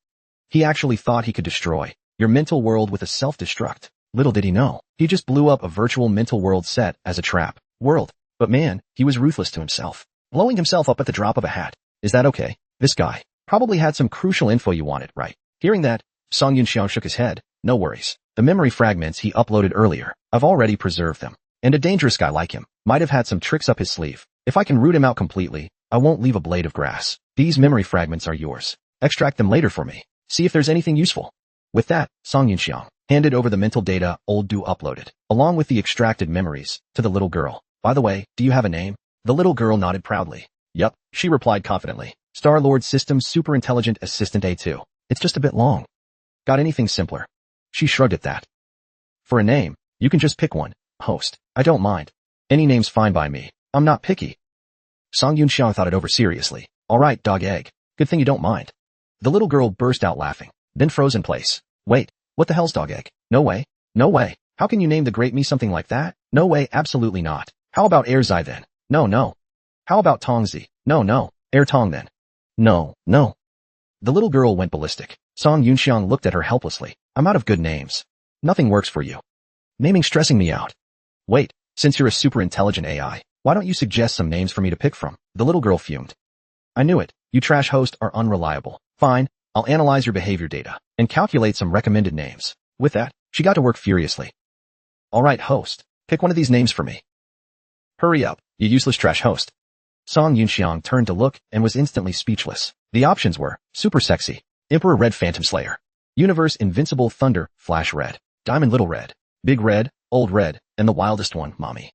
He actually thought he could destroy your mental world with a self-destruct. Little did he know. He just blew up a virtual mental world set as a trap world. But man, he was ruthless to himself. Blowing himself up at the drop of a hat. Is that okay? This guy probably had some crucial info you wanted, right? Hearing that, Song Yunxiang shook his head. No worries. The memory fragments he uploaded earlier, I've already preserved them. And a dangerous guy like him might have had some tricks up his sleeve. If I can root him out completely, I won't leave a blade of grass. These memory fragments are yours. Extract them later for me. See if there's anything useful. With that, Song Yunxiang handed over the mental data Old Du uploaded, along with the extracted memories, to the little girl. By the way, do you have a name? The little girl nodded proudly. Yup, she replied confidently. Star-Lord Systems Super Intelligent Assistant A2. It's just a bit long. Got anything simpler? She shrugged at that. For a name, you can just pick one. Host. I don't mind. Any name's fine by me. I'm not picky. Song Yunxiang thought it over seriously. Alright, dog egg. Good thing you don't mind. The little girl burst out laughing, then froze in place. Wait, what the hell's dog egg? No way. No way. How can you name the great me something like that? No way, absolutely not. How about Air Zai then? No. How about Tongzi? No. Air Tong then? No. The little girl went ballistic. Song Yunxiang looked at her helplessly. I'm out of good names. Nothing works for you. Naming's stressing me out. Wait, since you're a super intelligent AI, why don't you suggest some names for me to pick from? The little girl fumed. I knew it. You trash hosts are unreliable. Fine, I'll analyze your behavior data and calculate some recommended names. With that, she got to work furiously. Alright, host. Pick one of these names for me. Hurry up, you useless trash host. Song Yunxiang turned to look and was instantly speechless. The options were Super Sexy, Emperor Red Phantom Slayer, Universe Invincible Thunder Flash Red, Diamond Little Red, Big Red, Old Red, and the wildest one, Mommy.